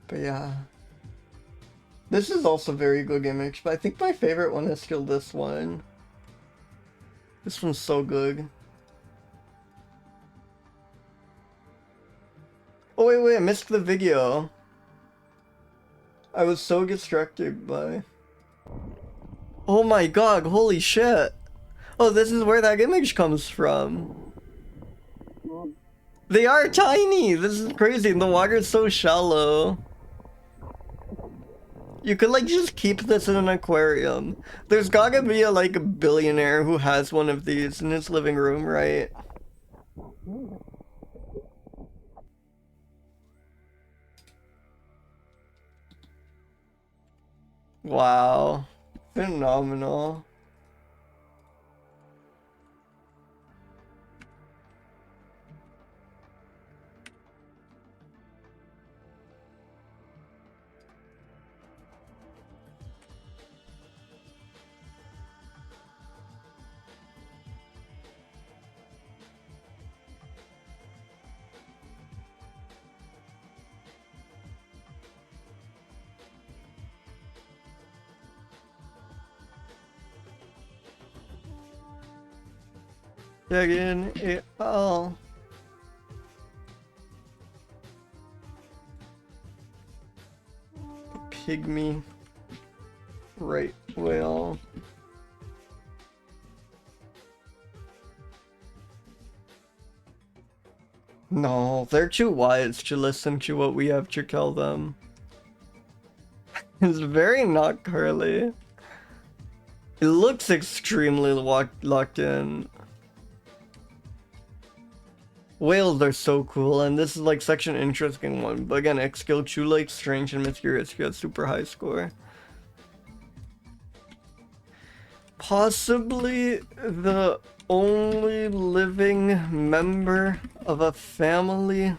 But yeah. This is also a very good image, but I think my favorite one is still this one. This one's so good. Oh wait, I missed the video. I was so distracted by... Oh my god, holy shit. Oh, this is where that image comes from. They are tiny! This is crazy, and the water's so shallow. You could like just keep this in an aquarium. There's gotta be a like a billionaire who has one of these in his living room, right? Wow. Phenomenal. Checking it all. Pygmy right whale. No, they're too wise to listen to what we have to tell them. It's very not curly. It looks extremely locked in. Whales are so cool, and this is like such an interesting one. But again, X-Skill, Chew Lake, Strange, and Mysterious get super high score. Possibly the only living member of a family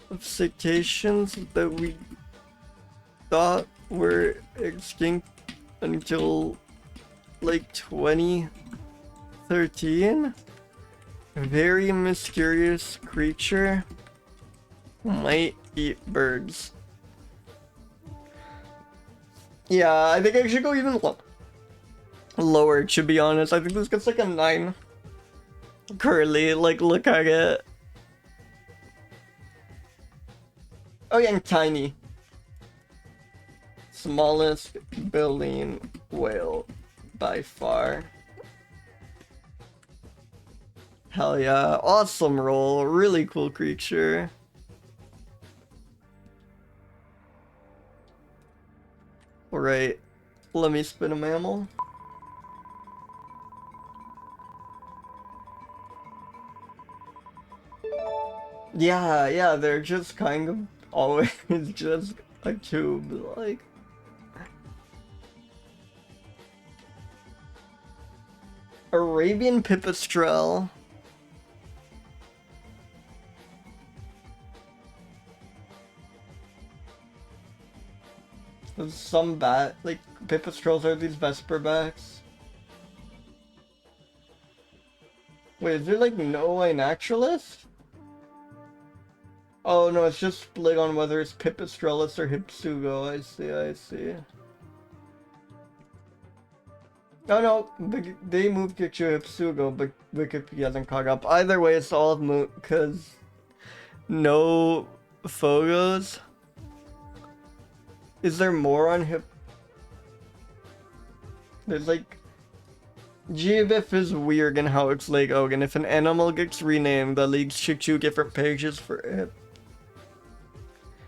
of cetaceans that we thought were extinct until like 2013. Very mysterious creature. Might eat birds. Yeah, I think I should go even lower, to be honest. I think this gets like a 9. Curly, like, look at it. Oh yeah, and tiny. Smallest baleen whale by far. Hell yeah, awesome roll, really cool creature. Alright, let me spin a mammal. Yeah, they're just kind of always just a tube, like. Arabian pipistrelle. There's some bat, like, pipistrelles are these vesperbacks. Wait, is there like no naturalist? Oh no, it's just split on whether it's Pipistrellus or Hypsugo. I see. Oh no, they moved to Hypsugo, but Wikipedia hasn't caught up. Either way, it's all moot, because no photos. Is there more on There's like... GBIF is weird in how it's like, oh, and if an animal gets renamed, that leads to 2 different pages for it.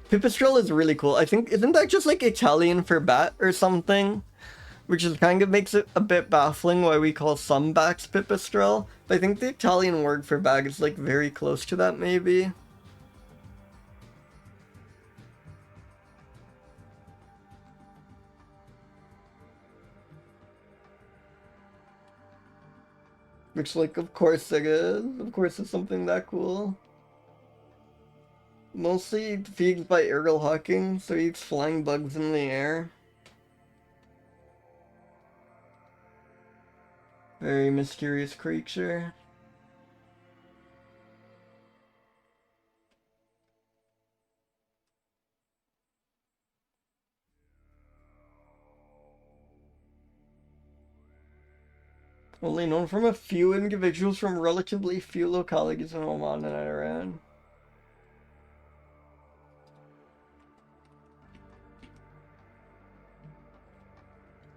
Pipistrelle is really cool. I think, isn't that just like Italian for bat or something? Which is kind of makes it a bit baffling why we call some bats Pipistrelle. But I think the Italian word for bat is like very close to that maybe. Which, like, of course it is. Of course it's something that cool. Mostly feeds by aerial hawking, so he eats flying bugs in the air. Very mysterious creature. Only known from a few individuals from relatively few localities in Oman and Iran.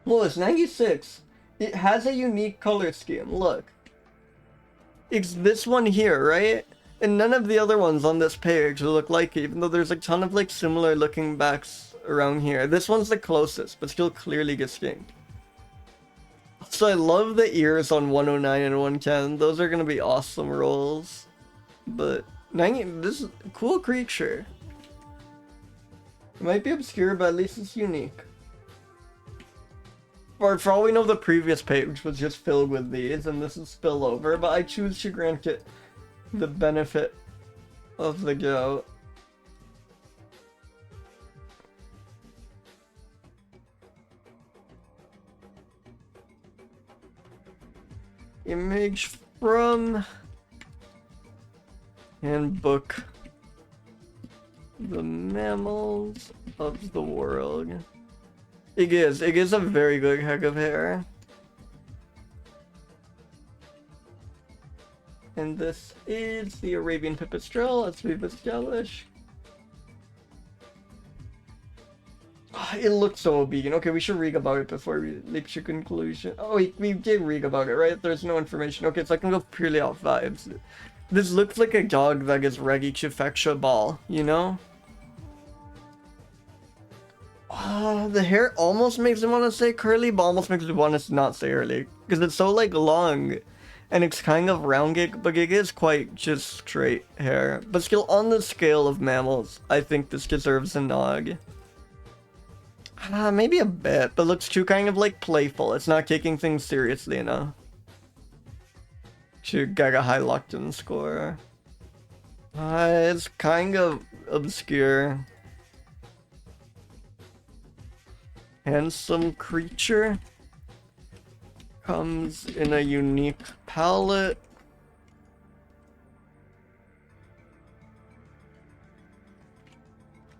Well, it's 96. It has a unique color scheme. Look. It's this one here, right? And none of the other ones on this page look like it, even though there's a ton of like similar looking backs around here. This one's the closest, but still clearly distinct. So I love the ears on 109 and 110. Those are gonna be awesome rolls. But 90, this is a cool creature. It might be obscure, but at least it's unique. Or for all we know, the previous page was just filled with these, and this is spillover, but I choose to grant it the benefit of the doubt. Image from Handbook the Mammals of the World. It is a very good heck of hair. And this is the Arabian pipistrelle, as we've established. It looks so obedient. Okay, we should read about it before we leap to conclusion. Oh, we did read about it, right? There's no information. Okay, so I can go purely off vibes. This looks like a dog that is ready to fetch a ball, you know? The hair almost makes me want to say curly, but almost makes me want to not say curly. Because it's so, like, long. And it's kind of rounded, but it is quite just straight hair. But still, on the scale of mammals, I think this deserves a nog. Maybe a bit, but looks too kind of, like, playful. It's not taking things seriously enough to get a high locked-in score. It's kind of obscure. Handsome creature. Comes in a unique palette.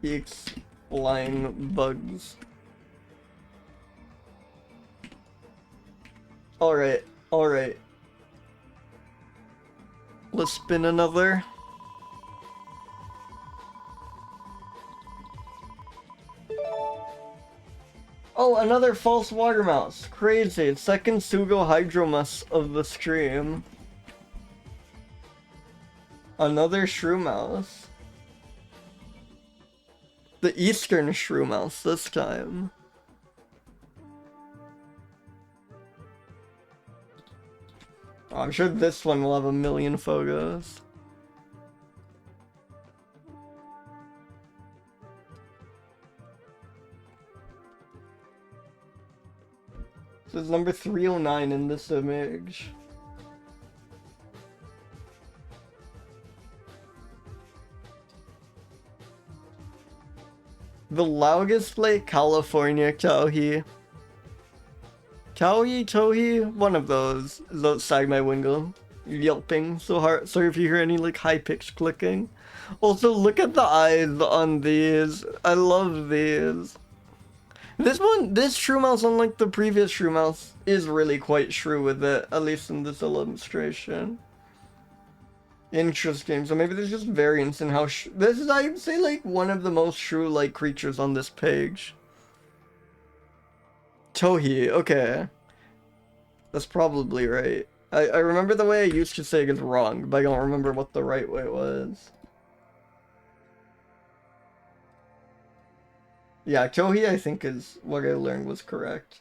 Eats flying bugs. Alright, alright. Let's spin another. Oh, another false water mouse. Crazy. Second Sugo Hydromus of the stream. Another shrew mouse. The eastern shrew mouse this time. Oh, I'm sure this one will have a million photos. This is number 309 in this image. The loudest Lake California Towhee. Towhee, one of those is outside my window, yelping so hard. Sorry if you hear any like high-pitched clicking. Also, look at the eyes on these. I love these. This shrew mouse, unlike the previous shrew mouse, is really quite shrew with it, at least in this illustration. Interesting. So maybe there's just variance in how this is, I'd say, like one of the most shrew-like creatures on this page. Towhee, okay. That's probably right. I remember the way I used to say it is wrong, but I don't remember what the right way was. Yeah, Towhee I think is what I learned was correct.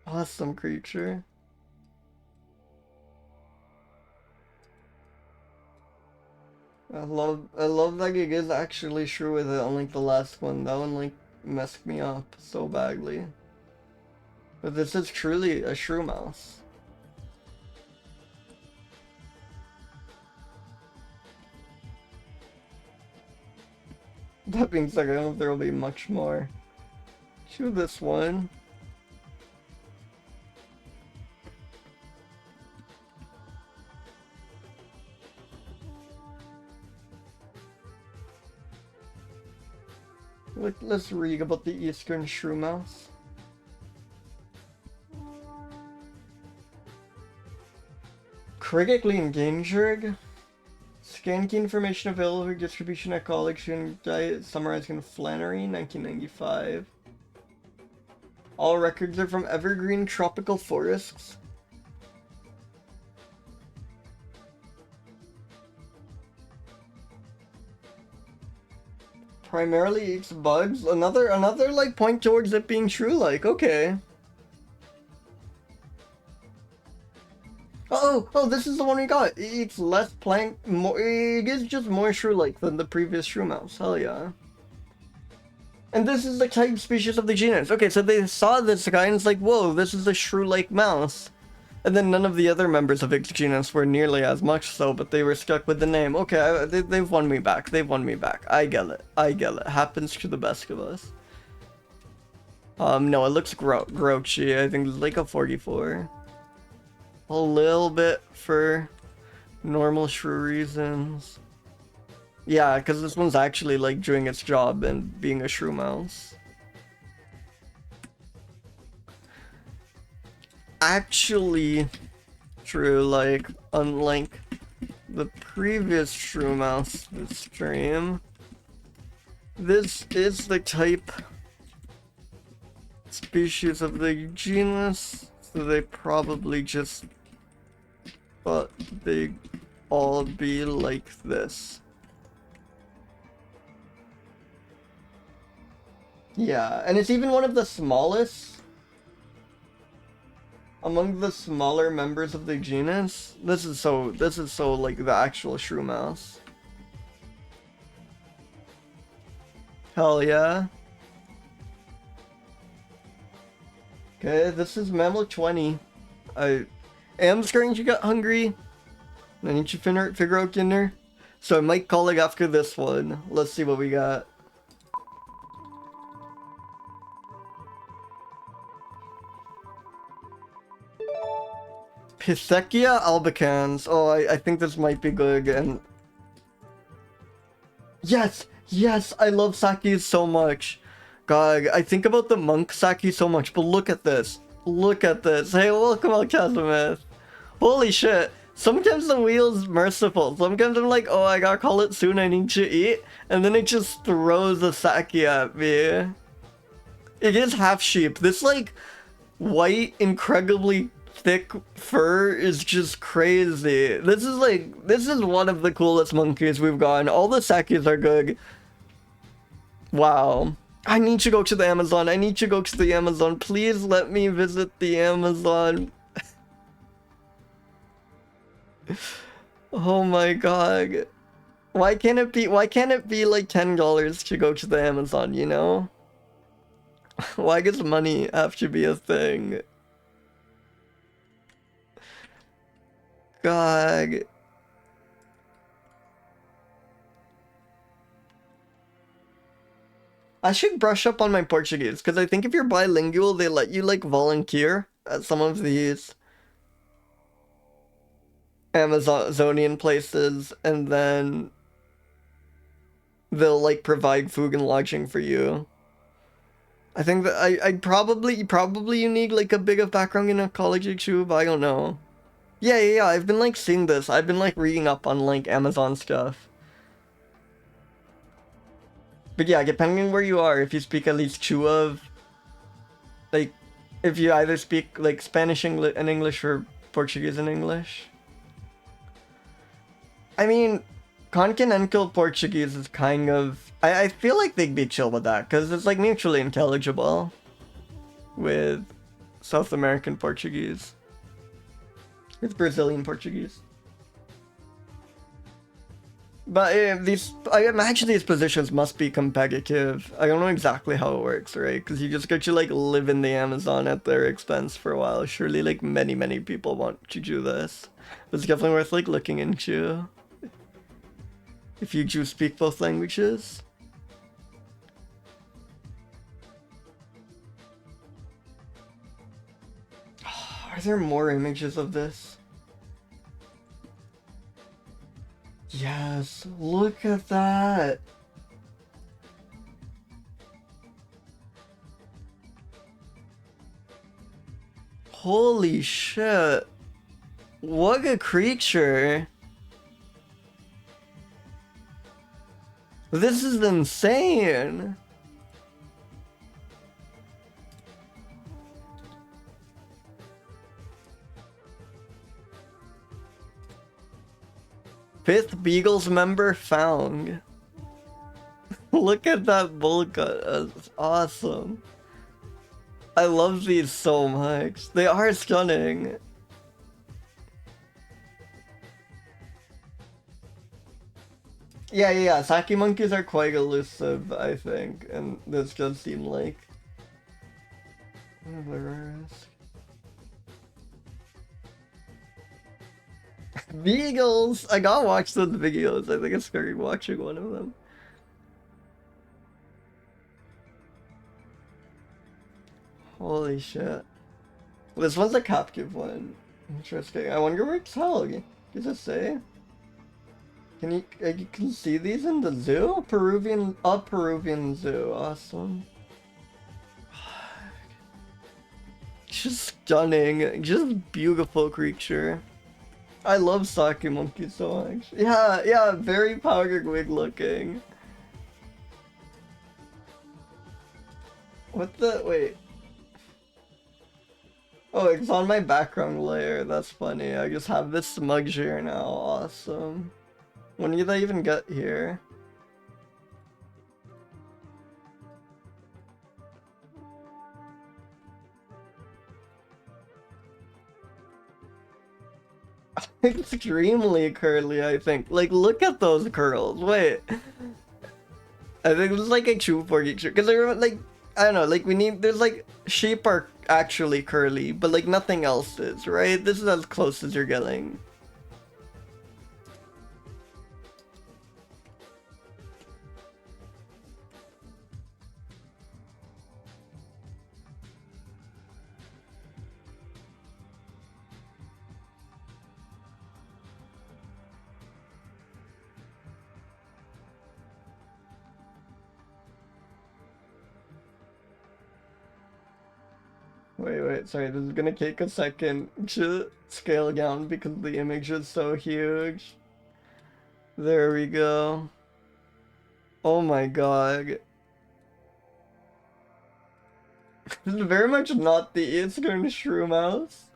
Awesome creature. I love that it is actually true with it, unlike the last one. That one like messed me up so badly. But this is truly a shrew mouse. That being said, I don't know if there will be much more. To this one. Let's read about the eastern shrew mouse. Critically endangered. Scanty information available for distribution ecology and diet summarized in Flannery, 1995. All records are from evergreen tropical forests. Primarily eats bugs. Another like point towards it being true, like, okay. Oh, this is the one we got. It eats less plank, more, it is just more shrew-like than the previous shrew mouse. Hell yeah. And this is the type species of the genus. Okay, so they saw this guy and it's like, whoa, this is a shrew-like mouse. And then none of the other members of its genus were nearly as much so, but they were stuck with the name. Okay, they've won me back. They've won me back. I get it. I get it. Happens to the best of us. No, it looks roachi. I think it's like a 44. A little bit for normal shrew reasons. Yeah, because this one's actually like doing its job and being a shrew mouse. Actually true, like unlike the previous shrew mouse stream, this is the type species of the genus, so they probably just thought they'd all be like this. Yeah, and it's even one of the smallest among the smaller members of the genus. This is so like the actual shrew mouse. Hell yeah. Okay, this is Mammal 20. I am starting to get hungry. I need to figure out dinner. So I might call it after this one. Let's see what we got. Pithecia albicans. Oh, I think this might be good. And yes, I love Saki so much. God, I think about the monk Saki so much, but look at this. Look at this. Hey, welcome out, Casimir. Holy shit. Sometimes the wheel's merciful. Sometimes I'm like, oh, I gotta call it soon, I need to eat. And then it just throws a Saki at me. It is half sheep. This, like, white, incredibly thick fur is just crazy. This is one of the coolest monkeys we've gotten. All the Sakis are good. Wow. I need to go to the Amazon. I need to go to the Amazon. Please let me visit the Amazon. Oh my god. Why can't it be like $10 to go to the Amazon, you know? Why does money have to be a thing? God. I should brush up on my Portuguese, because I think if you're bilingual, they let you, like, volunteer at some of these Amazonian places, and then they'll, like, provide food and lodging for you. I think that I'd probably you need, like, a bit of background in ecology too, but I don't know. Yeah, I've been, like, seeing this. I've been, like, reading up on, like, Amazon stuff. But yeah, depending on where you are, if you speak at least two of, like, if you either speak, like, Spanish and English or Portuguese and English. I mean, continental Portuguese is kind of, I feel like they'd be chill with that, because it's, like, mutually intelligible with South American Portuguese. It's Brazilian Portuguese. But I imagine these positions must be competitive. I don't know exactly how it works, right? Because you just get to like live in the Amazon at their expense for a while. Surely like many people want to do this. It's definitely worth like looking into. If you do speak both languages. Are there more images of this? Yes, look at that. Holy shit. What a creature. This is insane. Fifth Beagles member found. Look at that bowl cut. That's awesome. I love these so much. They are stunning. Yeah. Saki monkeys are quite elusive, I think, and this does seem like one of the rarest. Beagles! I gotta watch those videos. I think I started watching one of them. Holy shit. This one's a captive one. Interesting. I wonder where it's held. Does it say? Can you can see these in the zoo? Peruvian zoo. Awesome. Just stunning. Just beautiful creature. I love sake monkey so much. Yeah, very powdered wig looking. What the wait. Oh, it's on my background layer. That's funny. I just have this smudge here now. Awesome. When did I even get here? Extremely curly, I think. Like, look at those curls. Wait. I think it's like a true forky shirt. Because they're like, I don't know, like there's like, sheep are actually curly, but like nothing else is, right? This is as close as you're getting. Wait, sorry, this is gonna take a second to scale down because the image is so huge. There we go. Oh my god. This is very much not the Eastern Shrew Mouse.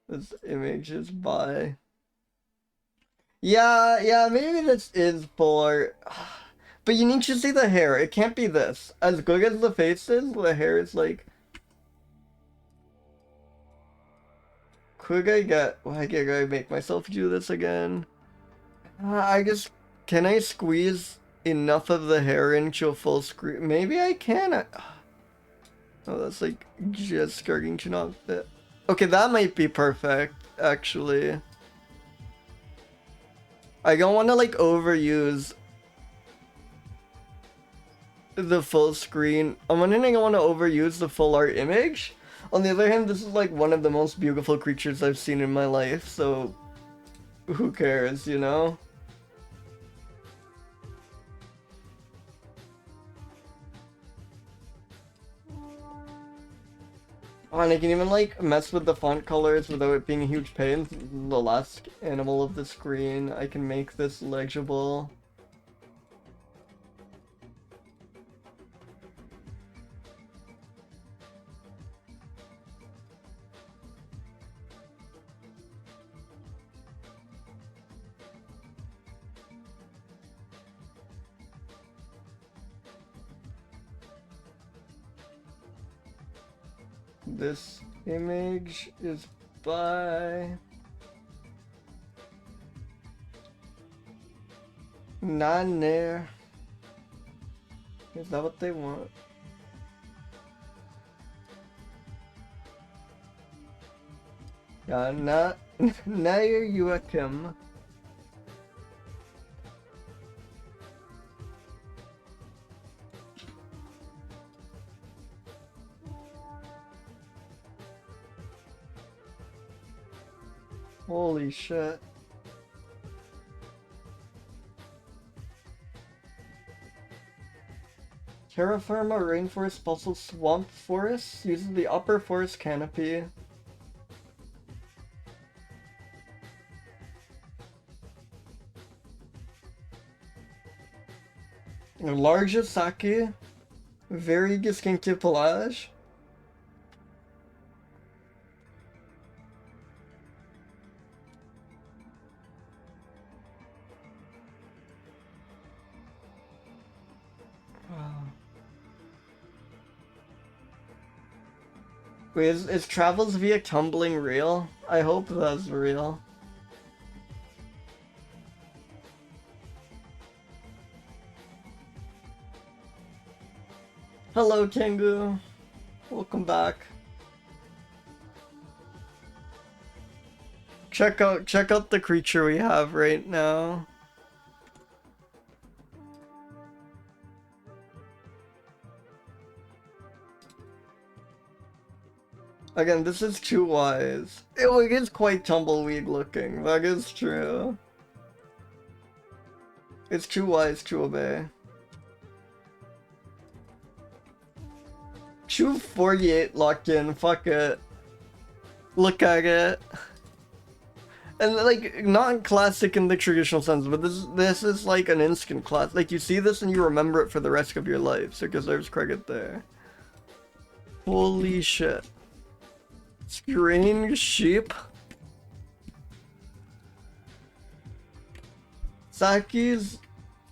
This image is by... Yeah, maybe this is for... But you need to see the hair. It can't be this. As good as the face is, the hair is like... Could I get... Why can't I make myself do this again? I just... Can I squeeze enough of the hair into a full screen? Maybe I can. Oh, that's like just starting to not fit. Okay, that might be perfect, actually. I don't want to like overuse the full screen. I'm wondering if I want to overuse the full art image. On the other hand, this is like one of the most beautiful creatures I've seen in my life, so who cares, you know? Oh, and I can even like mess with the font colors without it being a huge pain. The last animal of the screen, I can make this legible. This image is by... None there. Is that what they want? Yeah, not near Euoticus. Holy shit. Terra firma rainforest fossil swamp forest uses the upper forest canopy. Largest sake, very distinctive pelage. Wait, is travels via tumbling real? I hope that's real. Hello, Tengu. Welcome back. Check out the creature we have right now. Again, this is too wise. It is quite tumbleweed looking. That is true. It's too wise to obey. 248 locked in, fuck it. Look at it. And like, not classic in the traditional sense, but this is like an instant class. Like, you see this and you remember it for the rest of your life, so it deserves credit there. Holy shit. Strange sheep. Sakis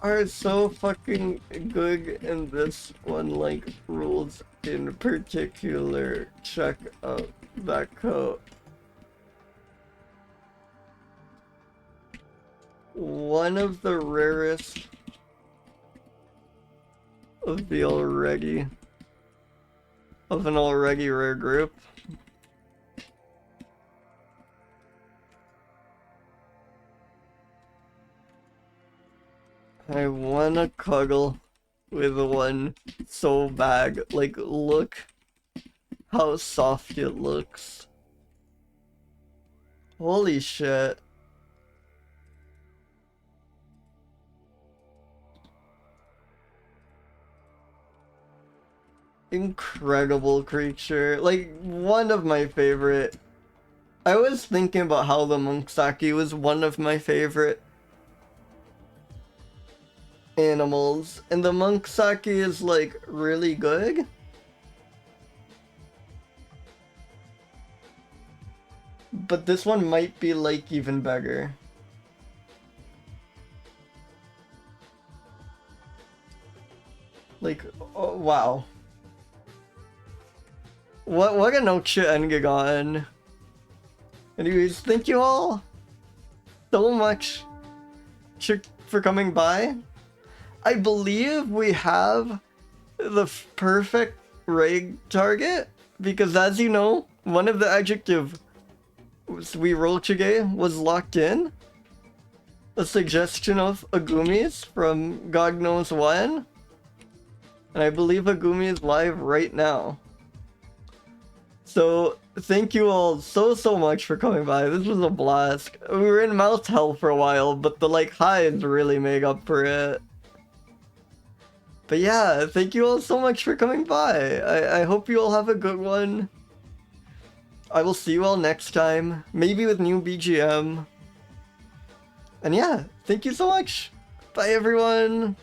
are so fucking good, and this one like rules in particular. Check out that coat. One of the rarest of an already rare group. I wanna cuddle with one so bad. Like, look how soft it looks. Holy shit. Incredible creature. Like, one of my favorite. I was thinking about how the Monksaki was one of my favorite animals, and the Monksaki is like really good. But this one might be like even better. Like, oh wow. What a Noksha Engagon. Anyways, thank you all so much for coming by. I believe we have the perfect rig target, because as you know, one of the adjectives we rolled today was locked in. A suggestion of Agumi's from God knows when. And I believe Agumi is live right now. So thank you all so much for coming by. This was a blast. We were in mouth hell for a while, but the like hides really made up for it. But yeah, thank you all so much for coming by. I hope you all have a good one. I will see you all next time. Maybe with new BGM. And yeah, thank you so much. Bye everyone.